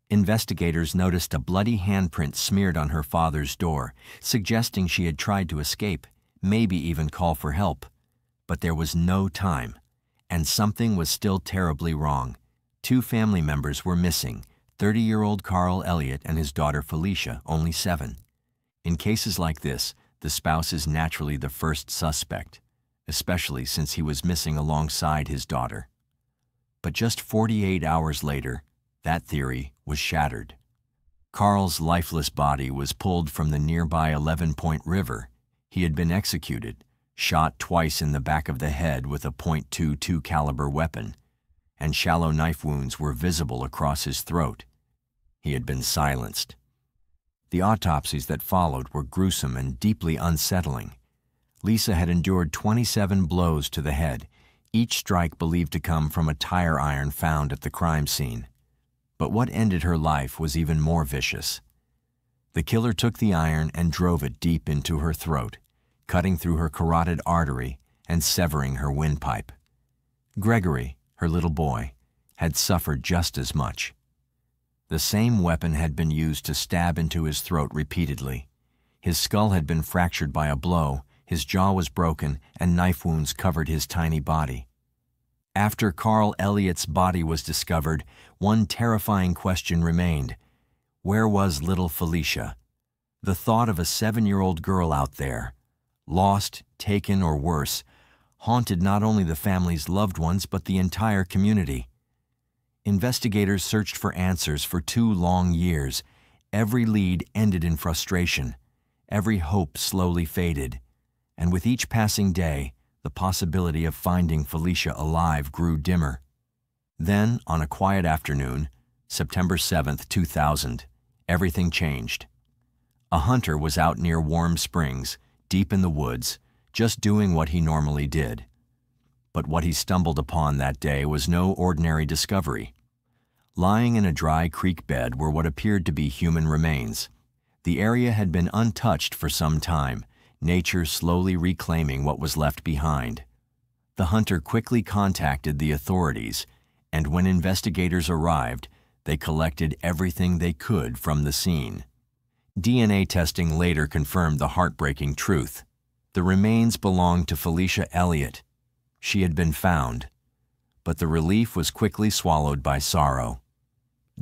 Investigators noticed a bloody handprint smeared on her father's door, suggesting she had tried to escape, maybe even call for help. But there was no time, and something was still terribly wrong. 2 family members were missing, 30-year-old Carl Elliott and his daughter Felicia, only 7. In cases like this, the spouse is naturally the first suspect, especially since he was missing alongside his daughter. But just 48 hours later, that theory was shattered. Carl's lifeless body was pulled from the nearby 11-Point River. He had been executed, shot twice in the back of the head with a .22 caliber weapon, and shallow knife wounds were visible across his throat. He had been silenced. The autopsies that followed were gruesome and deeply unsettling. Lisa had endured 27 blows to the head, each strike believed to come from a tire iron found at the crime scene. But what ended her life was even more vicious. The killer took the iron and drove it deep into her throat, cutting through her carotid artery and severing her windpipe. Gregory, her little boy, had suffered just as much. The same weapon had been used to stab into his throat repeatedly. His skull had been fractured by a blow, his jaw was broken, and knife wounds covered his tiny body. After Carl Elliott's body was discovered, one terrifying question remained. Where was little Felicia? The thought of a 7-year-old girl out there, lost, taken, or worse, haunted not only the family's loved ones but the entire community. Investigators searched for answers for 2 long years. Every lead ended in frustration. Every hope slowly faded. And with each passing day, the possibility of finding Felicia alive grew dimmer. Then, on a quiet afternoon, September 7th, 2000, everything changed. A hunter was out near Warm Springs, deep in the woods, just doing what he normally did. But what he stumbled upon that day was no ordinary discovery. Lying in a dry creek bed were what appeared to be human remains. The area had been untouched for some time, nature slowly reclaiming what was left behind. The hunter quickly contacted the authorities, and when investigators arrived, they collected everything they could from the scene. DNA testing later confirmed the heartbreaking truth. The remains belonged to Felicia Elliott. She had been found, but the relief was quickly swallowed by sorrow.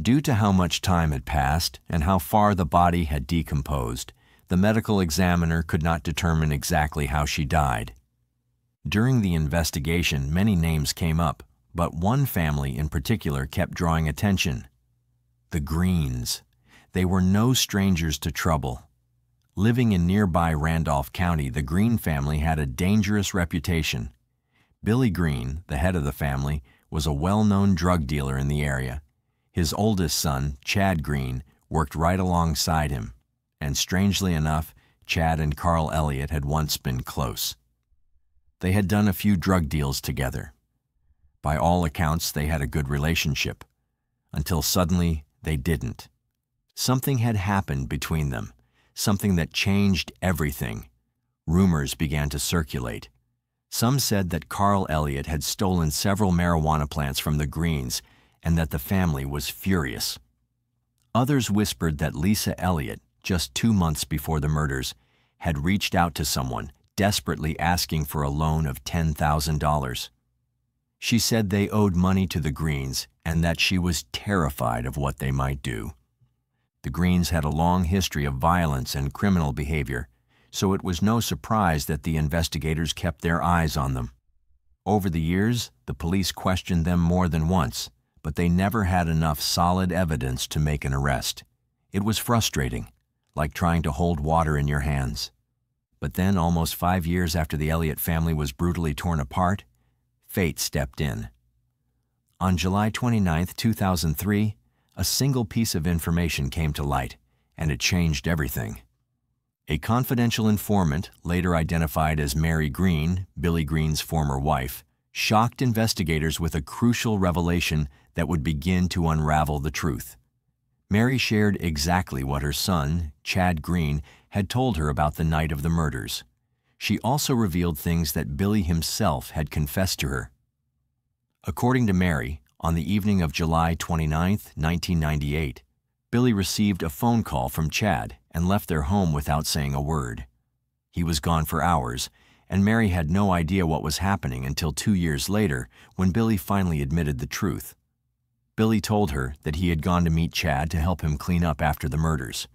Due to how much time had passed and how far the body had decomposed, the medical examiner could not determine exactly how she died. During the investigation, many names came up, but one family in particular kept drawing attention. The Greens. They were no strangers to trouble. Living in nearby Randolph County, the Green family had a dangerous reputation. Billy Green, the head of the family, was a well-known drug dealer in the area. His oldest son, Chad Green, worked right alongside him. and strangely enough, Chad and Carl Elliott had once been close. They had done a few drug deals together. By all accounts, they had a good relationship, until suddenly they didn't. Something had happened between them, something that changed everything. Rumors began to circulate. Some said that Carl Elliott had stolen several marijuana plants from the Greens and that the family was furious. Others whispered that Lisa Elliott, just 2 months before the murders, had reached out to someone, desperately asking for a loan of $10,000. She said they owed money to the Greens and that she was terrified of what they might do. The Greens had a long history of violence and criminal behavior, so it was no surprise that the investigators kept their eyes on them. Over the years, the police questioned them more than once, but they never had enough solid evidence to make an arrest. It was frustrating, like trying to hold water in your hands. But then, almost 5 years after the Elliott family was brutally torn apart, fate stepped in. On July 29, 2003, a single piece of information came to light, and it changed everything. A confidential informant, later identified as Mary Green, Billy Green's former wife, shocked investigators with a crucial revelation that would begin to unravel the truth. Mary shared exactly what her son, Chad Green, had told her about the night of the murders. She also revealed things that Billy himself had confessed to her. According to Mary, on the evening of July 29, 1998, Billy received a phone call from Chad and left their home without saying a word. He was gone for hours, and Mary had no idea what was happening until 2 years later when Billy finally admitted the truth. Billy told her that he had gone to meet Chad to help him clean up after the murders.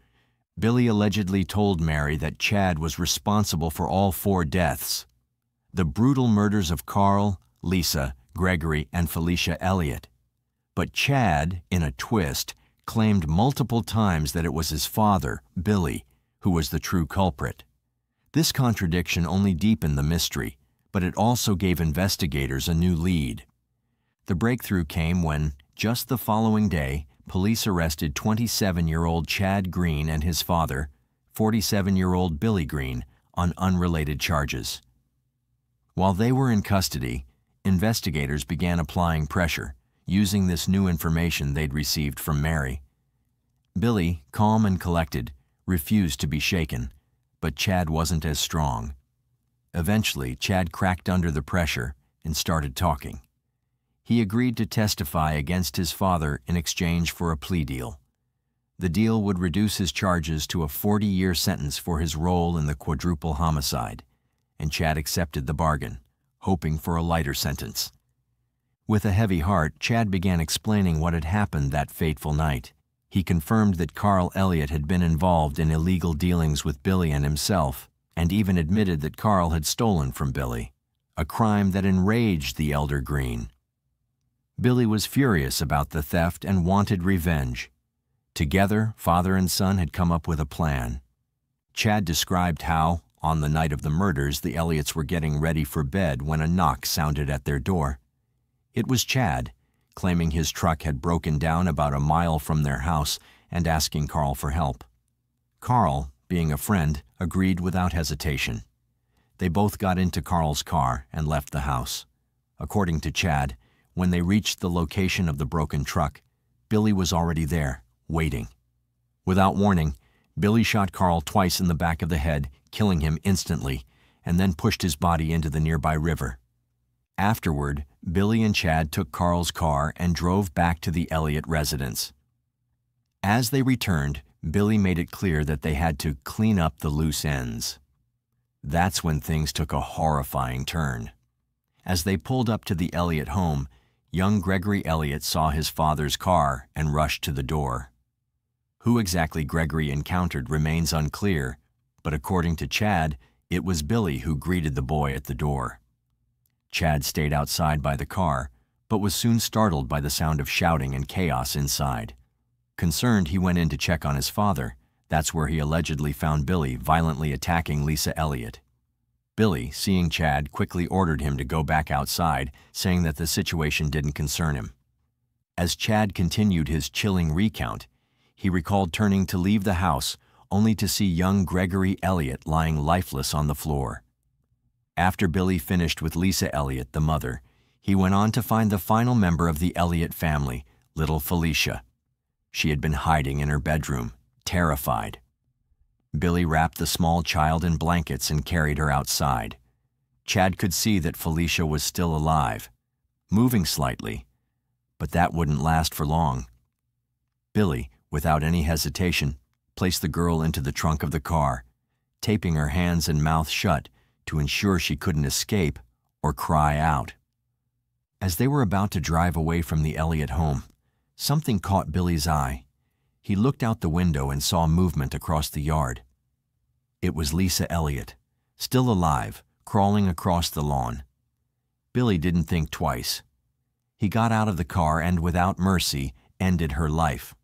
Billy allegedly told Mary that Chad was responsible for all 4 deaths: the brutal murders of Carl, Lisa, Gregory, and Felicia Elliott. But Chad, in a twist, claimed multiple times that it was his father, Billy, who was the true culprit. This contradiction only deepened the mystery, but it also gave investigators a new lead. The breakthrough came when, just the following day, police arrested 27-year-old Chad Green and his father, 47-year-old Billy Green, on unrelated charges. While they were in custody, investigators began applying pressure, using this new information they'd received from Mary. Billy, calm and collected, refused to be shaken, but Chad wasn't as strong. Eventually, Chad cracked under the pressure and started talking. He agreed to testify against his father in exchange for a plea deal. The deal would reduce his charges to a 40-year sentence for his role in the quadruple homicide, and Chad accepted the bargain, hoping for a lighter sentence. With a heavy heart, Chad began explaining what had happened that fateful night. He confirmed that Carl Elliott had been involved in illegal dealings with Billy and himself, and even admitted that Carl had stolen from Billy, a crime that enraged the elder Green. Billy was furious about the theft and wanted revenge. Together, father and son had come up with a plan. Chad described how, on the night of the murders, the Elliots were getting ready for bed when a knock sounded at their door. It was Chad, claiming his truck had broken down about a mile from their house and asking Carl for help. Carl, being a friend, agreed without hesitation. They both got into Carl's car and left the house. According to Chad, when they reached the location of the broken truck, Billy was already there, waiting. Without warning, Billy shot Carl twice in the back of the head, killing him instantly, and then pushed his body into the nearby river. Afterward, Billy and Chad took Carl's car and drove back to the Elliott residence. As they returned, Billy made it clear that they had to clean up the loose ends. That's when things took a horrifying turn. As they pulled up to the Elliott home, young Gregory Elliott saw his father's car and rushed to the door. Who exactly Gregory encountered remains unclear, but according to Chad, it was Billy who greeted the boy at the door. Chad stayed outside by the car, but was soon startled by the sound of shouting and chaos inside. Concerned, he went in to check on his father. That's where he allegedly found Billy violently attacking Lisa Elliott. Billy, seeing Chad, quickly ordered him to go back outside, saying that the situation didn't concern him. As Chad continued his chilling recount, he recalled turning to leave the house, only to see young Gregory Elliott lying lifeless on the floor. After Billy finished with Lisa Elliott, the mother, he went on to find the final member of the Elliott family, little Felicia. She had been hiding in her bedroom, terrified. Billy wrapped the small child in blankets and carried her outside. Chad could see that Felicia was still alive, moving slightly, but that wouldn't last for long. Billy, without any hesitation, placed the girl into the trunk of the car, taping her hands and mouth shut to ensure she couldn't escape or cry out. As they were about to drive away from the Elliott home, something caught Billy's eye. He looked out the window and saw movement across the yard. It was Lisa Elliott, still alive, crawling across the lawn. Billy didn't think twice. He got out of the car and, without mercy, ended her life.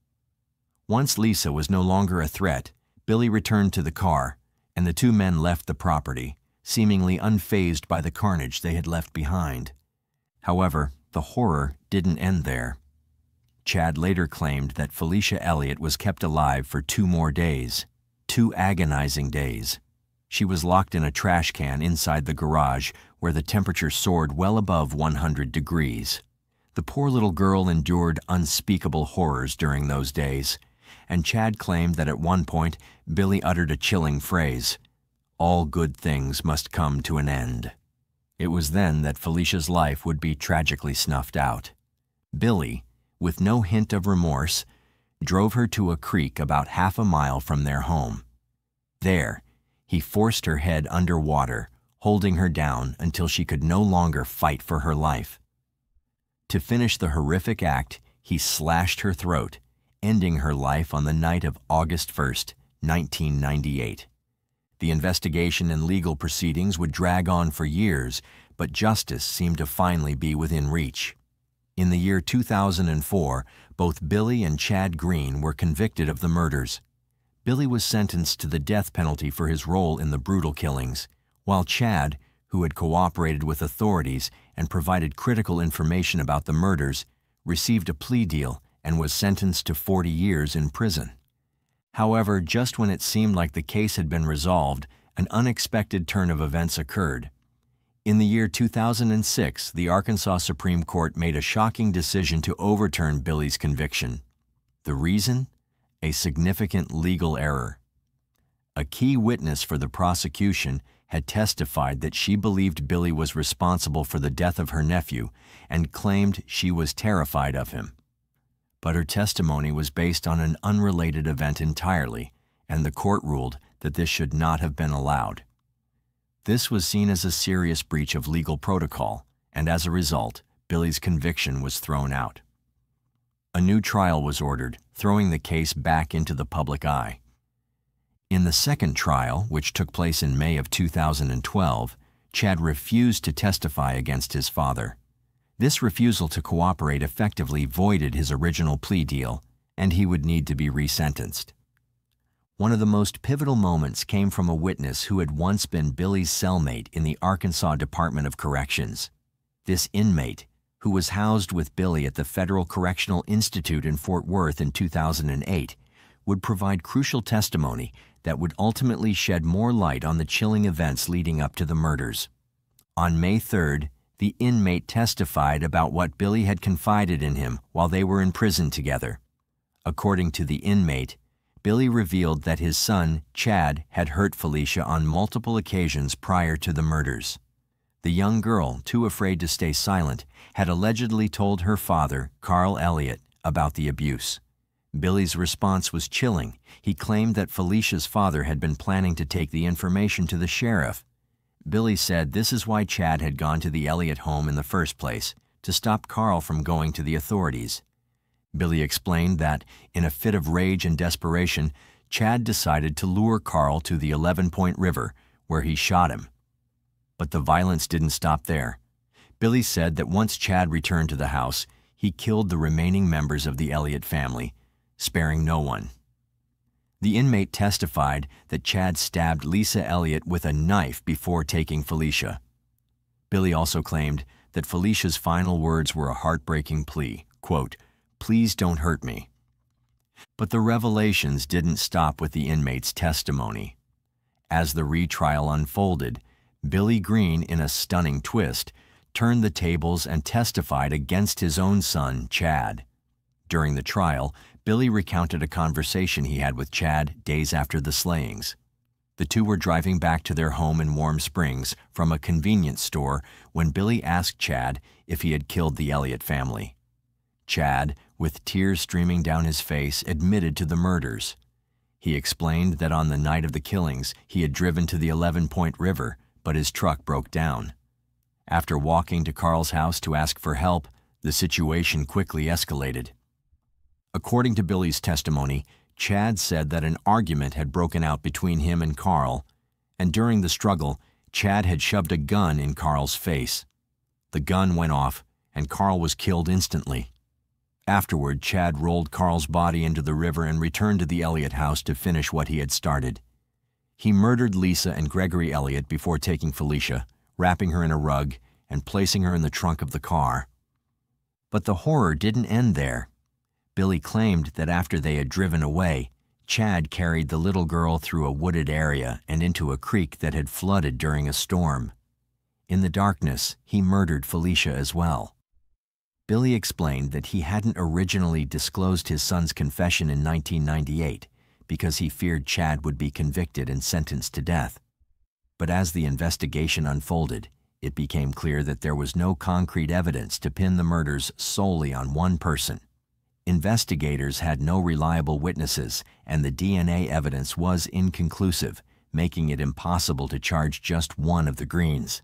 Once Lisa was no longer a threat, Billy returned to the car, and the two men left the property, seemingly unfazed by the carnage they had left behind. However, the horror didn't end there. Chad later claimed that Felicia Elliott was kept alive for 2 more days, 2 agonizing days. She was locked in a trash can inside the garage where the temperature soared well above 100 degrees. The poor little girl endured unspeakable horrors during those days, and Chad claimed that at one point Billy uttered a chilling phrase, "All good things must come to an end." It was then that Felicia's life would be tragically snuffed out. Billy, with no hint of remorse, drove her to a creek about half a mile from their home. There, he forced her head under water, holding her down until she could no longer fight for her life. To finish the horrific act, he slashed her throat, ending her life on the night of August 1st, 1998. The investigation and legal proceedings would drag on for years, but justice seemed to finally be within reach. In the year 2004, both Billy and Chad Green were convicted of the murders. Billy was sentenced to the death penalty for his role in the brutal killings, while Chad, who had cooperated with authorities and provided critical information about the murders, received a plea deal and was sentenced to 40 years in prison. However, just when it seemed like the case had been resolved, an unexpected turn of events occurred. In the year 2006, the Arkansas Supreme Court made a shocking decision to overturn Billy's conviction. The reason? A significant legal error. A key witness for the prosecution had testified that she believed Billy was responsible for the death of her nephew and claimed she was terrified of him. But her testimony was based on an unrelated event entirely, and the court ruled that this should not have been allowed. This was seen as a serious breach of legal protocol, and as a result, Billy's conviction was thrown out. A new trial was ordered, throwing the case back into the public eye. In the second trial, which took place in May of 2012, Chad refused to testify against his father. This refusal to cooperate effectively voided his original plea deal, and he would need to be resentenced. One of the most pivotal moments came from a witness who had once been Billy's cellmate in the Arkansas Department of Corrections. This inmate, who was housed with Billy at the Federal Correctional Institute in Fort Worth in 2008, would provide crucial testimony that would ultimately shed more light on the chilling events leading up to the murders. On May 3rd, the inmate testified about what Billy had confided in him while they were in prison together. According to the inmate, Billy revealed that his son, Chad, had hurt Felicia on multiple occasions prior to the murders. The young girl, too afraid to stay silent, had allegedly told her father, Carl Elliott, about the abuse. Billy's response was chilling. He claimed that Felicia's father had been planning to take the information to the sheriff. Billy said this is why Chad had gone to the Elliott home in the first place, to stop Carl from going to the authorities. Billy explained that, in a fit of rage and desperation, Chad decided to lure Carl to the 11-Point River, where he shot him. But the violence didn't stop there. Billy said that once Chad returned to the house, he killed the remaining members of the Elliott family, sparing no one. The inmate testified that Chad stabbed Lisa Elliott with a knife before taking Felicia. Billy also claimed that Felicia's final words were a heartbreaking plea, quote, "Please don't hurt me." But the revelations didn't stop with the inmate's testimony. As the retrial unfolded, Billy Green, in a stunning twist, turned the tables and testified against his own son, Chad. During the trial, Billy recounted a conversation he had with Chad days after the slayings. The two were driving back to their home in Warm Springs from a convenience store when Billy asked Chad if he had killed the Elliott family. Chad, with tears streaming down his face, admitted to the murders. He explained that on the night of the killings, he had driven to the 11-Point River, but his truck broke down. After walking to Carl's house to ask for help, the situation quickly escalated. According to Billy's testimony, Chad said that an argument had broken out between him and Carl, and during the struggle, Chad had shoved a gun in Carl's face. The gun went off, and Carl was killed instantly. Afterward, Chad rolled Carl's body into the river and returned to the Elliott house to finish what he had started. He murdered Lisa and Gregory Elliott before taking Felicia, wrapping her in a rug, and placing her in the trunk of the car. But the horror didn't end there. Billy claimed that after they had driven away, Chad carried the little girl through a wooded area and into a creek that had flooded during a storm. In the darkness, he murdered Felicia as well. Billy explained that he hadn't originally disclosed his son's confession in 1998 because he feared Chad would be convicted and sentenced to death. But as the investigation unfolded, it became clear that there was no concrete evidence to pin the murders solely on one person. Investigators had no reliable witnesses, and the DNA evidence was inconclusive, making it impossible to charge just one of the Greens.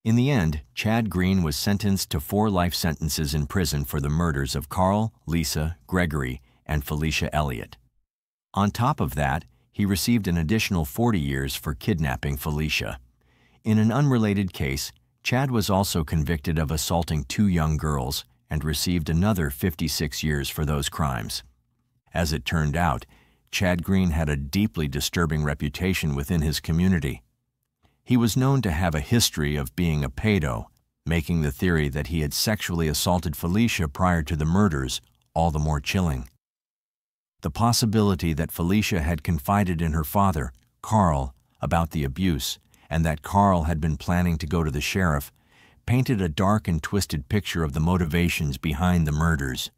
In the end, Chad Green was sentenced to 4 life sentences in prison for the murders of Carl, Lisa, Gregory, and Felicia Elliott. On top of that, he received an additional 40 years for kidnapping Felicia. In an unrelated case, Chad was also convicted of assaulting 2 young girls and received another 56 years for those crimes. As it turned out, Chad Green had a deeply disturbing reputation within his community. He was known to have a history of being a pedo, making the theory that he had sexually assaulted Felicia prior to the murders all the more chilling. The possibility that Felicia had confided in her father, Carl, about the abuse, and that Carl had been planning to go to the sheriff, painted a dark and twisted picture of the motivations behind the murders.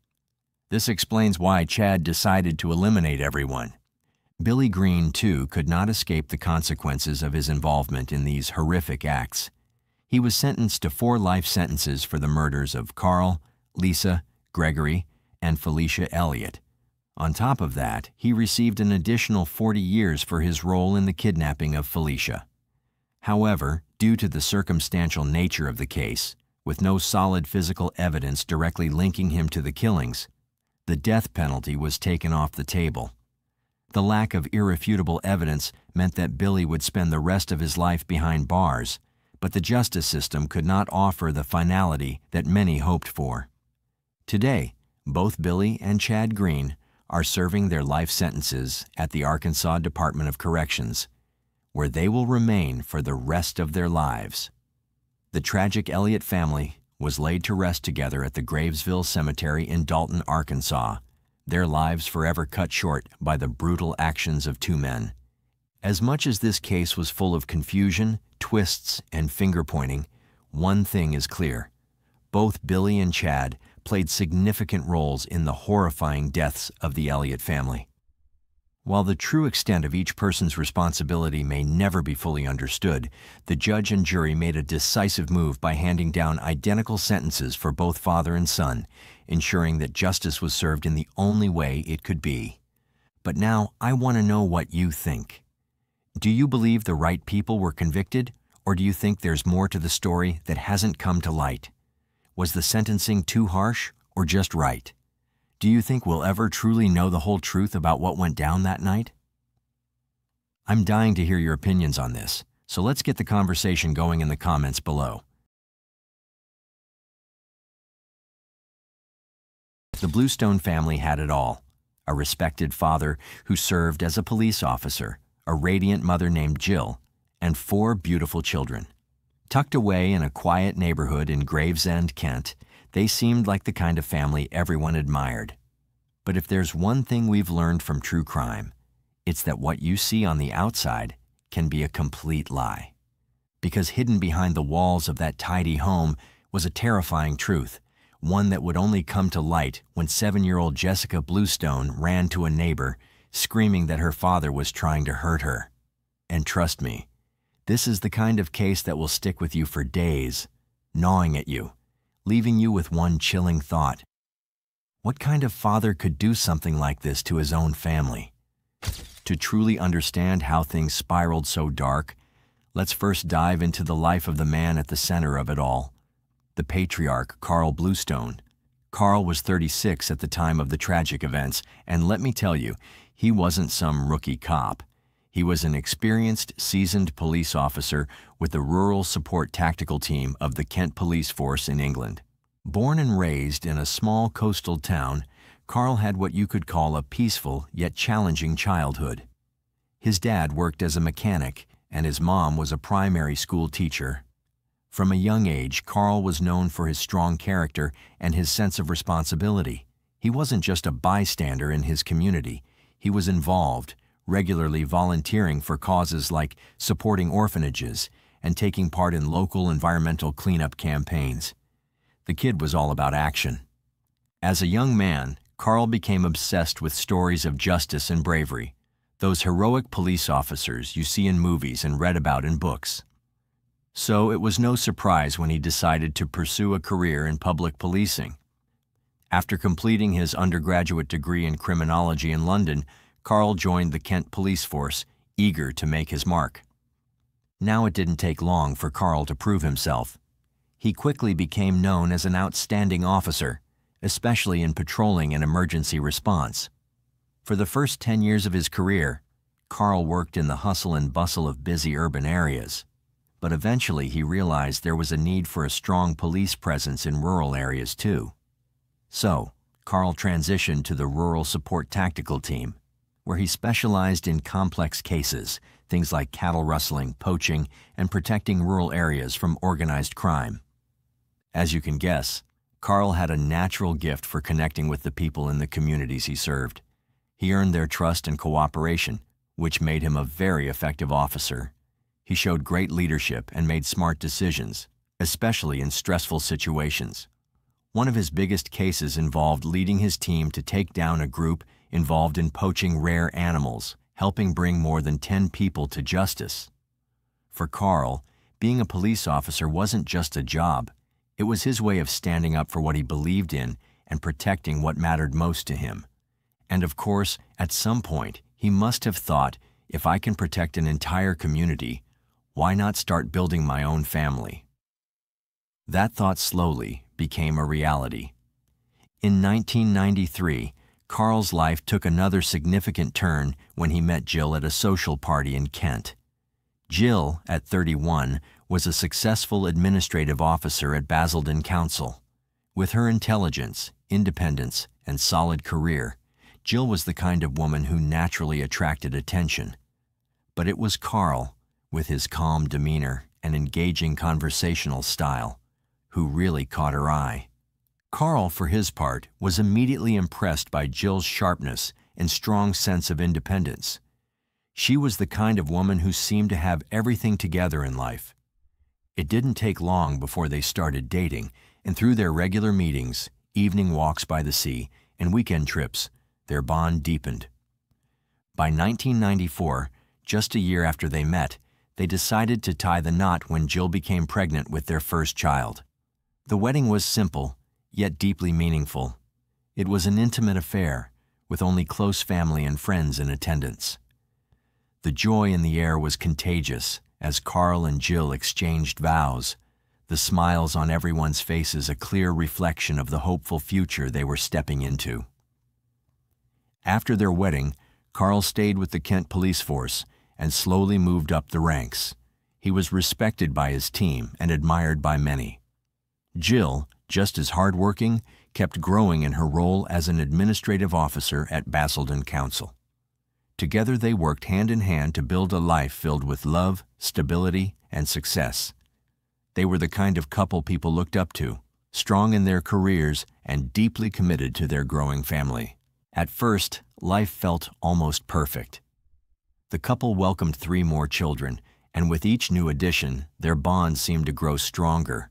This explains why Chad decided to eliminate everyone. Billy Green, too, could not escape the consequences of his involvement in these horrific acts. He was sentenced to 4 life sentences for the murders of Carl, Lisa, Gregory, and Felicia Elliott. On top of that, he received an additional 40 years for his role in the kidnapping of Felicia. However, due to the circumstantial nature of the case, with no solid physical evidence directly linking him to the killings, the death penalty was taken off the table. The lack of irrefutable evidence meant that Billy would spend the rest of his life behind bars, but the justice system could not offer the finality that many hoped for. Today, both Billy and Chad Green are serving their life sentences at the Arkansas Department of Corrections, where they will remain for the rest of their lives. The tragic Elliott family was laid to rest together at the Gravesville Cemetery in Dalton, Arkansas, their lives forever cut short by the brutal actions of 2 men. As much as this case was full of confusion, twists, and finger-pointing, one thing is clear. Both Billy and Chad played significant roles in the horrifying deaths of the Elliott family. While the true extent of each person's responsibility may never be fully understood, the judge and jury made a decisive move by handing down identical sentences for both father and son, ensuring that justice was served in the only way it could be. But now I want to know what you think. Do you believe the right people were convicted, or do you think there's more to the story that hasn't come to light? Was the sentencing too harsh or just right? Do you think we'll ever truly know the whole truth about what went down that night? I'm dying to hear your opinions on this, so let's get the conversation going in the comments below. The Bluestone family had it all: a respected father who served as a police officer, a radiant mother named Jill, and 4 beautiful children. Tucked away in a quiet neighborhood in Gravesend, Kent, they seemed like the kind of family everyone admired. But if there's one thing we've learned from true crime, it's that what you see on the outside can be a complete lie. Because hidden behind the walls of that tidy home was a terrifying truth, one that would only come to light when 7-year-old Jessica Bluestone ran to a neighbor, screaming that her father was trying to hurt her. And trust me, this is the kind of case that will stick with you for days, gnawing at you, leaving you with one chilling thought. What kind of father could do something like this to his own family? To truly understand how things spiraled so dark, let's first dive into the life of the man at the center of it all, the patriarch Carl Bluestone. Carl was 36 at the time of the tragic events, and let me tell you, he wasn't some rookie cop. He was an experienced, seasoned police officer with the Rural Support Tactical Team of the Kent Police Force in England. Born and raised in a small coastal town, Carl had what you could call a peaceful yet challenging childhood. His dad worked as a mechanic, and his mom was a primary school teacher. From a young age, Carl was known for his strong character and his sense of responsibility. He wasn't just a bystander in his community. He was involved, regularly volunteering for causes like supporting orphanages and taking part in local environmental cleanup campaigns. The kid was all about action. As a young man, Carl became obsessed with stories of justice and bravery, those heroic police officers you see in movies and read about in books. So it was no surprise when he decided to pursue a career in public policing. After completing his undergraduate degree in criminology in London, Carl joined the Kent Police Force, eager to make his mark. Now it didn't take long for Carl to prove himself. He quickly became known as an outstanding officer, especially in patrolling and emergency response. For the first 10 years of his career, Carl worked in the hustle and bustle of busy urban areas. But eventually he realized there was a need for a strong police presence in rural areas too. So, Carl transitioned to the Rural Support Tactical Team, where he specialized in complex cases, things like cattle rustling, poaching, and protecting rural areas from organized crime. As you can guess, Carl had a natural gift for connecting with the people in the communities he served. He earned their trust and cooperation, which made him a very effective officer. He showed great leadership and made smart decisions, especially in stressful situations. One of his biggest cases involved leading his team to take down a group involved in poaching rare animals, helping bring more than 10 people to justice. For Carl, being a police officer wasn't just a job. It was his way of standing up for what he believed in and protecting what mattered most to him. And of course, at some point, he must have thought, if I can protect an entire community, why not start building my own family? That thought slowly became a reality. In 1993, Carl's life took another significant turn when he met Jill at a social party in Kent. Jill, at 31, was a successful administrative officer at Basildon Council. With her intelligence, independence, and solid career, Jill was the kind of woman who naturally attracted attention. But it was Carl, with his calm demeanor and engaging conversational style, who really caught her eye. Carl, for his part, was immediately impressed by Jill's sharpness and strong sense of independence. She was the kind of woman who seemed to have everything together in life. It didn't take long before they started dating, and through their regular meetings, evening walks by the sea, and weekend trips, their bond deepened. By 1994, just a year after they met, they decided to tie the knot when Jill became pregnant with their first child. The wedding was simple, yet deeply meaningful. It was an intimate affair, with only close family and friends in attendance. The joy in the air was contagious as Carl and Jill exchanged vows, the smiles on everyone's faces a clear reflection of the hopeful future they were stepping into. After their wedding, Carl stayed with the Kent Police Force and slowly moved up the ranks. He was respected by his team and admired by many. Jill, just as hardworking, kept growing in her role as an administrative officer at Basildon Council. Together they worked hand in hand to build a life filled with love, stability, and success. They were the kind of couple people looked up to, strong in their careers and deeply committed to their growing family. At first, life felt almost perfect. The couple welcomed 3 more children, and with each new addition, their bond seemed to grow stronger.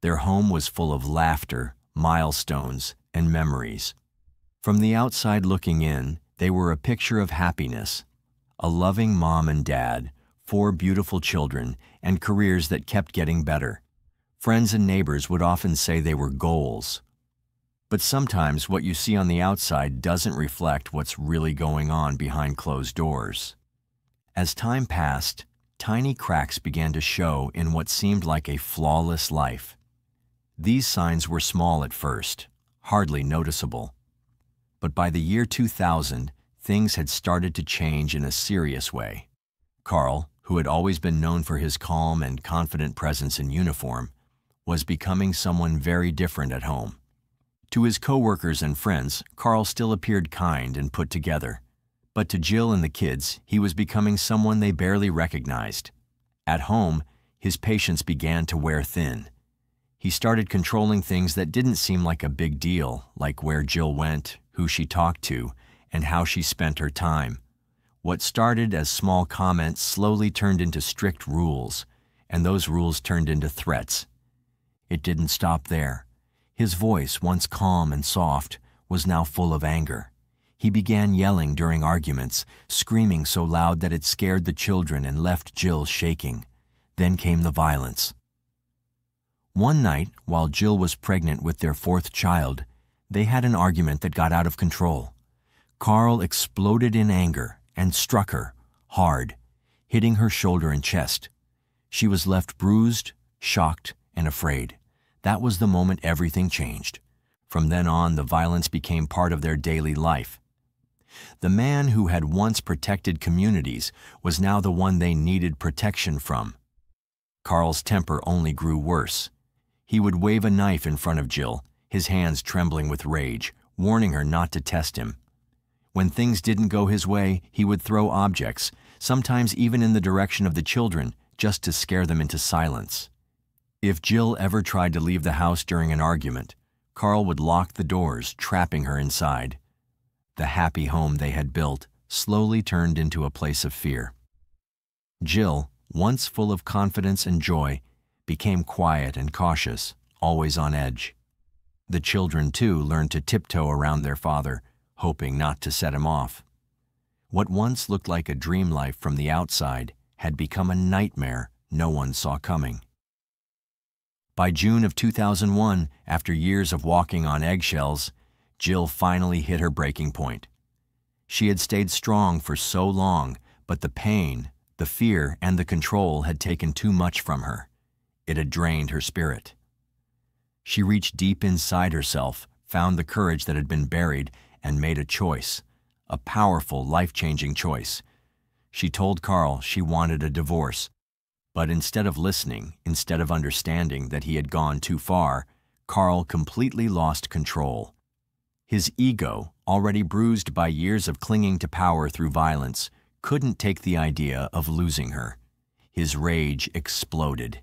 Their home was full of laughter, milestones, and memories. From the outside looking in, they were a picture of happiness. A loving mom and dad, 4 beautiful children, and careers that kept getting better. Friends and neighbors would often say they were goals. But sometimes what you see on the outside doesn't reflect what's really going on behind closed doors. As time passed, tiny cracks began to show in what seemed like a flawless life. These signs were small at first, hardly noticeable. But by the year 2000, things had started to change in a serious way. Carl, who had always been known for his calm and confident presence in uniform, was becoming someone very different at home. To his coworkers and friends, Carl still appeared kind and put together. But to Jill and the kids, he was becoming someone they barely recognized. At home, his patience began to wear thin. He started controlling things that didn't seem like a big deal, like where Jill went, who she talked to, and how she spent her time. What started as small comments slowly turned into strict rules, and those rules turned into threats. It didn't stop there. His voice, once calm and soft, was now full of anger. He began yelling during arguments, screaming so loud that it scared the children and left Jill shaking. Then came the violence. One night, while Jill was pregnant with their 4th child, they had an argument that got out of control. Carl exploded in anger and struck her, hard, hitting her shoulder and chest. She was left bruised, shocked, and afraid. That was the moment everything changed. From then on, the violence became part of their daily life. The man who had once protected communities was now the one they needed protection from. Carl's temper only grew worse. He would wave a knife in front of Jill, his hands trembling with rage, warning her not to test him. When things didn't go his way, he would throw objects, sometimes even in the direction of the children, just to scare them into silence. If Jill ever tried to leave the house during an argument, Carl would lock the doors, trapping her inside. The happy home they had built slowly turned into a place of fear. Jill, once full of confidence and joy, became quiet and cautious, always on edge. The children, too, learned to tiptoe around their father, hoping not to set him off. What once looked like a dream life from the outside had become a nightmare no one saw coming. By June of 2001, after years of walking on eggshells, Jill finally hit her breaking point. She had stayed strong for so long, but the pain, the fear, and the control had taken too much from her. It had drained her spirit. She reached deep inside herself, found the courage that had been buried, and made a choice, a powerful, life-changing choice. She told Carl she wanted a divorce, but instead of listening, instead of understanding that he had gone too far, Carl completely lost control. His ego, already bruised by years of clinging to power through violence, couldn't take the idea of losing her. His rage exploded.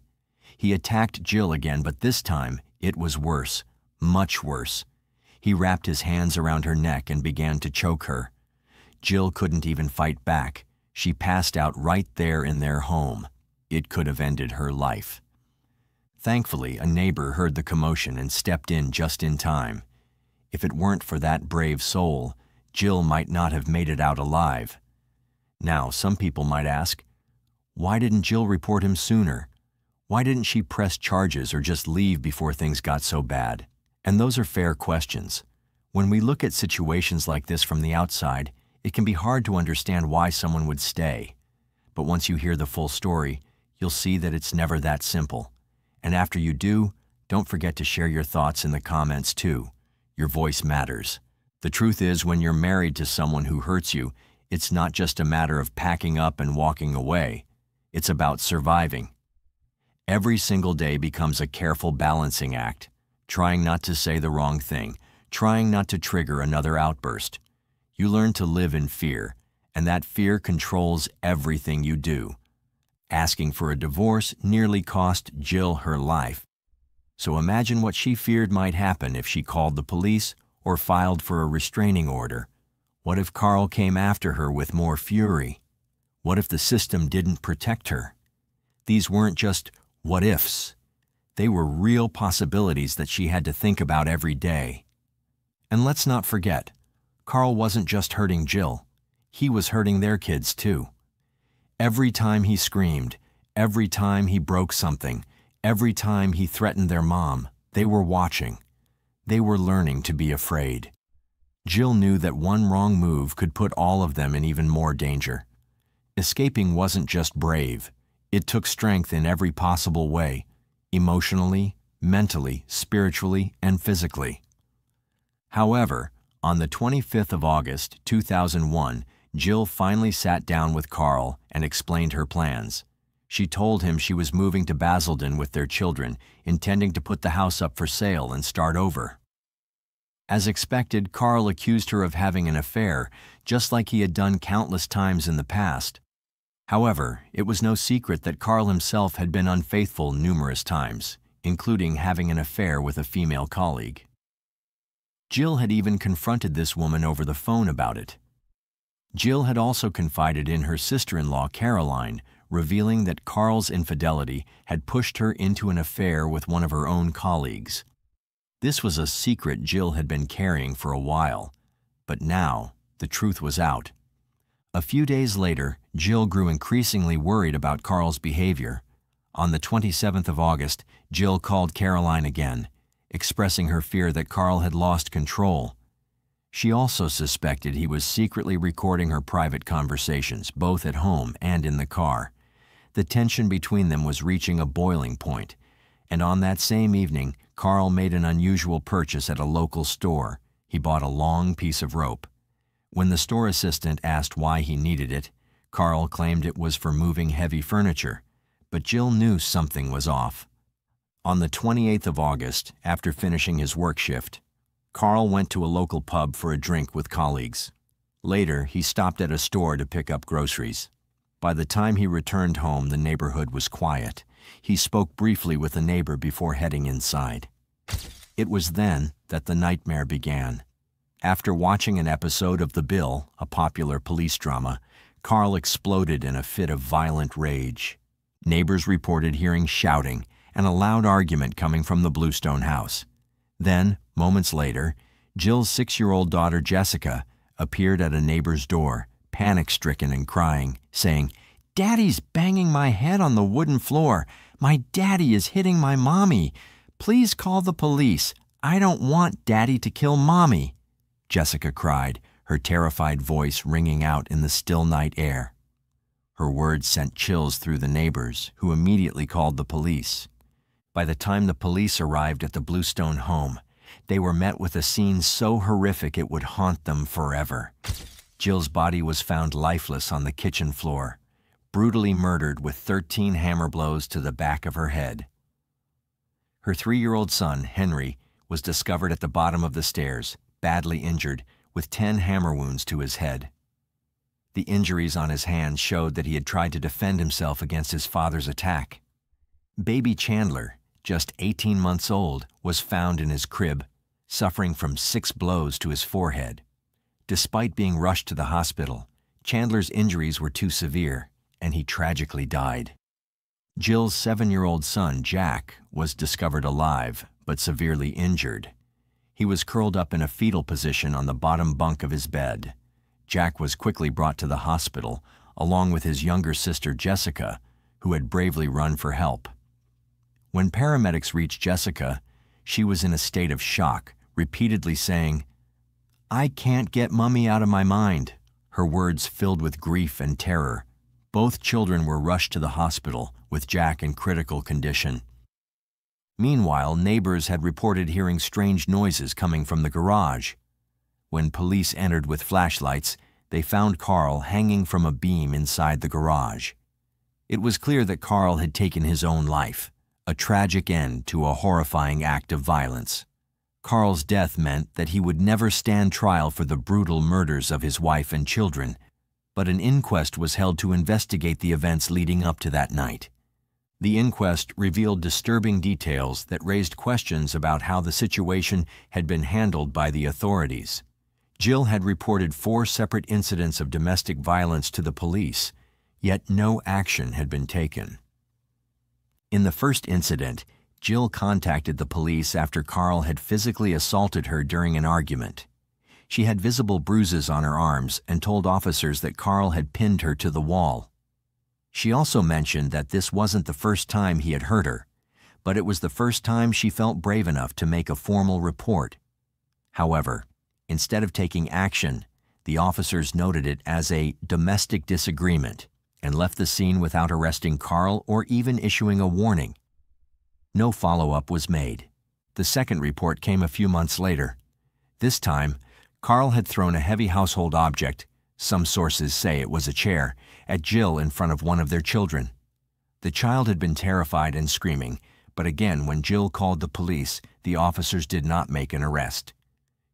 He attacked Jill again, but this time it was worse, much worse. He wrapped his hands around her neck and began to choke her. Jill couldn't even fight back. She passed out right there in their home. It could have ended her life. Thankfully, a neighbor heard the commotion and stepped in just in time. If it weren't for that brave soul, Jill might not have made it out alive. Now, some people might ask, why didn't Jill report him sooner? Why didn't she press charges or just leave before things got so bad? And those are fair questions. When we look at situations like this from the outside, it can be hard to understand why someone would stay. But once you hear the full story, you'll see that it's never that simple. And after you do, don't forget to share your thoughts in the comments too. Your voice matters. The truth is, when you're married to someone who hurts you, it's not just a matter of packing up and walking away. It's about surviving. Every single day becomes a careful balancing act, trying not to say the wrong thing, trying not to trigger another outburst. You learn to live in fear, and that fear controls everything you do. Asking for a divorce nearly cost Jill her life. So imagine what she feared might happen if she called the police or filed for a restraining order? What if Carl came after her with more fury? What if the system didn't protect her? These weren't just what ifs. They were real possibilities that she had to think about every day. And let's not forget, Carl wasn't just hurting Jill. He was hurting their kids too. Every time he screamed, every time he broke something, every time he threatened their mom, they were watching. They were learning to be afraid. Jill knew that one wrong move could put all of them in even more danger. Escaping wasn't just brave. It took strength in every possible way, emotionally, mentally, spiritually, and physically. However, on the 25th of August, 2001, Jill finally sat down with Carl and explained her plans. She told him she was moving to Basildon with their children, intending to put the house up for sale and start over. As expected, Carl accused her of having an affair, just like he had done countless times in the past. However, it was no secret that Carl himself had been unfaithful numerous times, including having an affair with a female colleague. Jill had even confronted this woman over the phone about it. Jill had also confided in her sister-in-law, Caroline, revealing that Carl's infidelity had pushed her into an affair with one of her own colleagues. This was a secret Jill had been carrying for a while, but now the truth was out. A few days later, Jill grew increasingly worried about Carl's behavior. On the 27th of August, Jill called Caroline again, expressing her fear that Carl had lost control. She also suspected he was secretly recording her private conversations, both at home and in the car. The tension between them was reaching a boiling point, and on that same evening, Carl made an unusual purchase at a local store. He bought a long piece of rope. When the store assistant asked why he needed it, Carl claimed it was for moving heavy furniture, but Jill knew something was off. On the 28th of August, after finishing his work shift, Carl went to a local pub for a drink with colleagues. Later, he stopped at a store to pick up groceries. By the time he returned home, the neighborhood was quiet. He spoke briefly with a neighbor before heading inside. It was then that the nightmare began. After watching an episode of The Bill, a popular police drama, Carl exploded in a fit of violent rage. Neighbors reported hearing shouting and a loud argument coming from the Bluestone house. Then, moments later, Jill's 6-year-old daughter Jessica appeared at a neighbor's door, panic-stricken and crying, saying, "Daddy's banging my head on the wooden floor. My daddy is hitting my mommy. Please call the police. I don't want Daddy to kill Mommy," Jessica cried, her terrified voice ringing out in the still night air. Her words sent chills through the neighbors, who immediately called the police. By the time the police arrived at the Bluestone home, they were met with a scene so horrific it would haunt them forever. Jill's body was found lifeless on the kitchen floor, brutally murdered with 13 hammer blows to the back of her head. Her 3-year-old son, Henry, was discovered at the bottom of the stairs, badly injured, with 10 hammer wounds to his head. The injuries on his hands showed that he had tried to defend himself against his father's attack. Baby Chandler, just 18 months old, was found in his crib, suffering from 6 blows to his forehead. Despite being rushed to the hospital, Chandler's injuries were too severe, and he tragically died. Jill's 7-year-old son, Jack, was discovered alive, but severely injured. He was curled up in a fetal position on the bottom bunk of his bed. Jack was quickly brought to the hospital, along with his younger sister, Jessica, who had bravely run for help. When paramedics reached Jessica, she was in a state of shock, repeatedly saying, "I can't get Mommy out of my mind," her words filled with grief and terror. Both children were rushed to the hospital, with Jack in critical condition. Meanwhile, neighbors had reported hearing strange noises coming from the garage. When police entered with flashlights, they found Carl hanging from a beam inside the garage. It was clear that Carl had taken his own life, a tragic end to a horrifying act of violence. Carl's death meant that he would never stand trial for the brutal murders of his wife and children, but an inquest was held to investigate the events leading up to that night. The inquest revealed disturbing details that raised questions about how the situation had been handled by the authorities. Jill had reported 4 separate incidents of domestic violence to the police, yet no action had been taken. In the first incident, Jill contacted the police after Carl had physically assaulted her during an argument. She had visible bruises on her arms and told officers that Carl had pinned her to the wall. She also mentioned that this wasn't the first time he had hurt her, but it was the first time she felt brave enough to make a formal report. However, instead of taking action, the officers noted it as a domestic disagreement and left the scene without arresting Carl or even issuing a warning. No follow-up was made. The second report came a few months later. This time, Carl had thrown a heavy household object, some sources say it was a chair, at Jill in front of one of their children. The child had been terrified and screaming, but again, when Jill called the police, the officers did not make an arrest.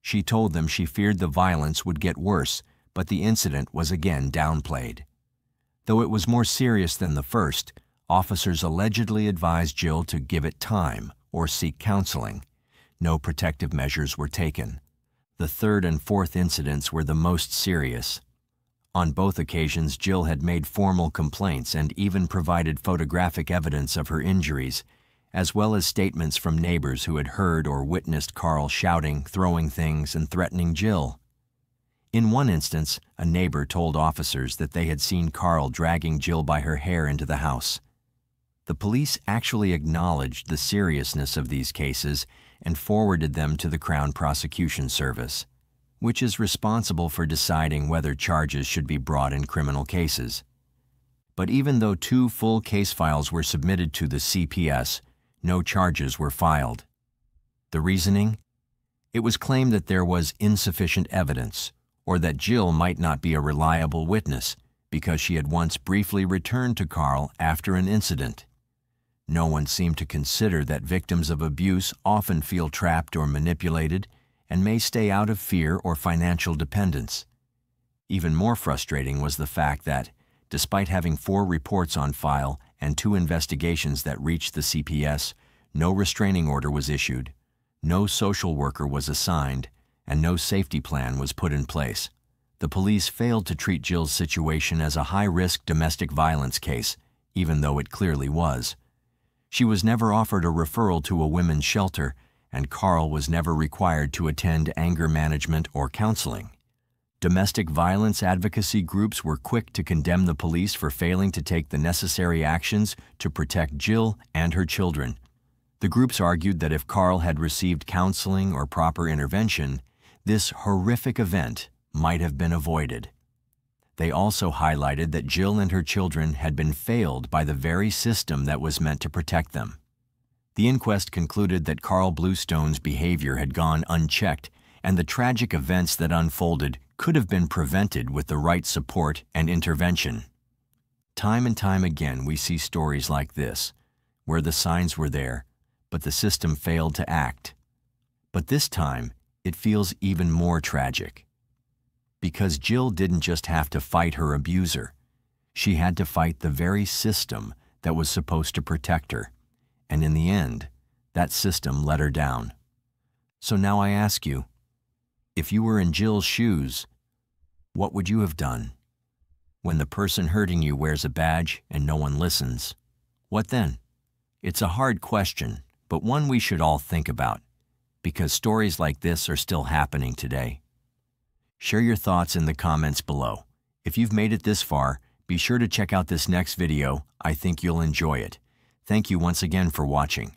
She told them she feared the violence would get worse, but the incident was again downplayed. Though it was more serious than the first, officers allegedly advised Jill to give it time or seek counseling. No protective measures were taken. The third and fourth incidents were the most serious. On both occasions, Jill had made formal complaints and even provided photographic evidence of her injuries, as well as statements from neighbors who had heard or witnessed Carl shouting, throwing things, and threatening Jill. In one instance, a neighbor told officers that they had seen Carl dragging Jill by her hair into the house. The police actually acknowledged the seriousness of these cases and forwarded them to the Crown Prosecution Service, which is responsible for deciding whether charges should be brought in criminal cases. But even though 2 full case files were submitted to the CPS, no charges were filed. The reasoning? It was claimed that there was insufficient evidence, or that Jill might not be a reliable witness because she had once briefly returned to Carl after an incident. No one seemed to consider that victims of abuse often feel trapped or manipulated and may stay out of fear or financial dependence. Even more frustrating was the fact that, despite having 4 reports on file and 2 investigations that reached the CPS, no restraining order was issued, no social worker was assigned, and no safety plan was put in place. The police failed to treat Jill's situation as a high-risk domestic violence case, even though it clearly was. She was never offered a referral to a women's shelter, and Carl was never required to attend anger management or counseling. Domestic violence advocacy groups were quick to condemn the police for failing to take the necessary actions to protect Jill and her children. The groups argued that if Carl had received counseling or proper intervention, this horrific event might have been avoided. They also highlighted that Jill and her children had been failed by the very system that was meant to protect them. The inquest concluded that Carl Bluestone's behavior had gone unchecked, and the tragic events that unfolded could have been prevented with the right support and intervention. Time and time again, we see stories like this, where the signs were there, but the system failed to act. But this time, it feels even more tragic. Because Jill didn't just have to fight her abuser. She had to fight the very system that was supposed to protect her. And in the end, that system let her down. So now I ask you, if you were in Jill's shoes, what would you have done? When the person hurting you wears a badge and no one listens, what then? It's a hard question, but one we should all think about, because stories like this are still happening today. Share your thoughts in the comments below. If you've made it this far, be sure to check out this next video. I think you'll enjoy it. Thank you once again for watching.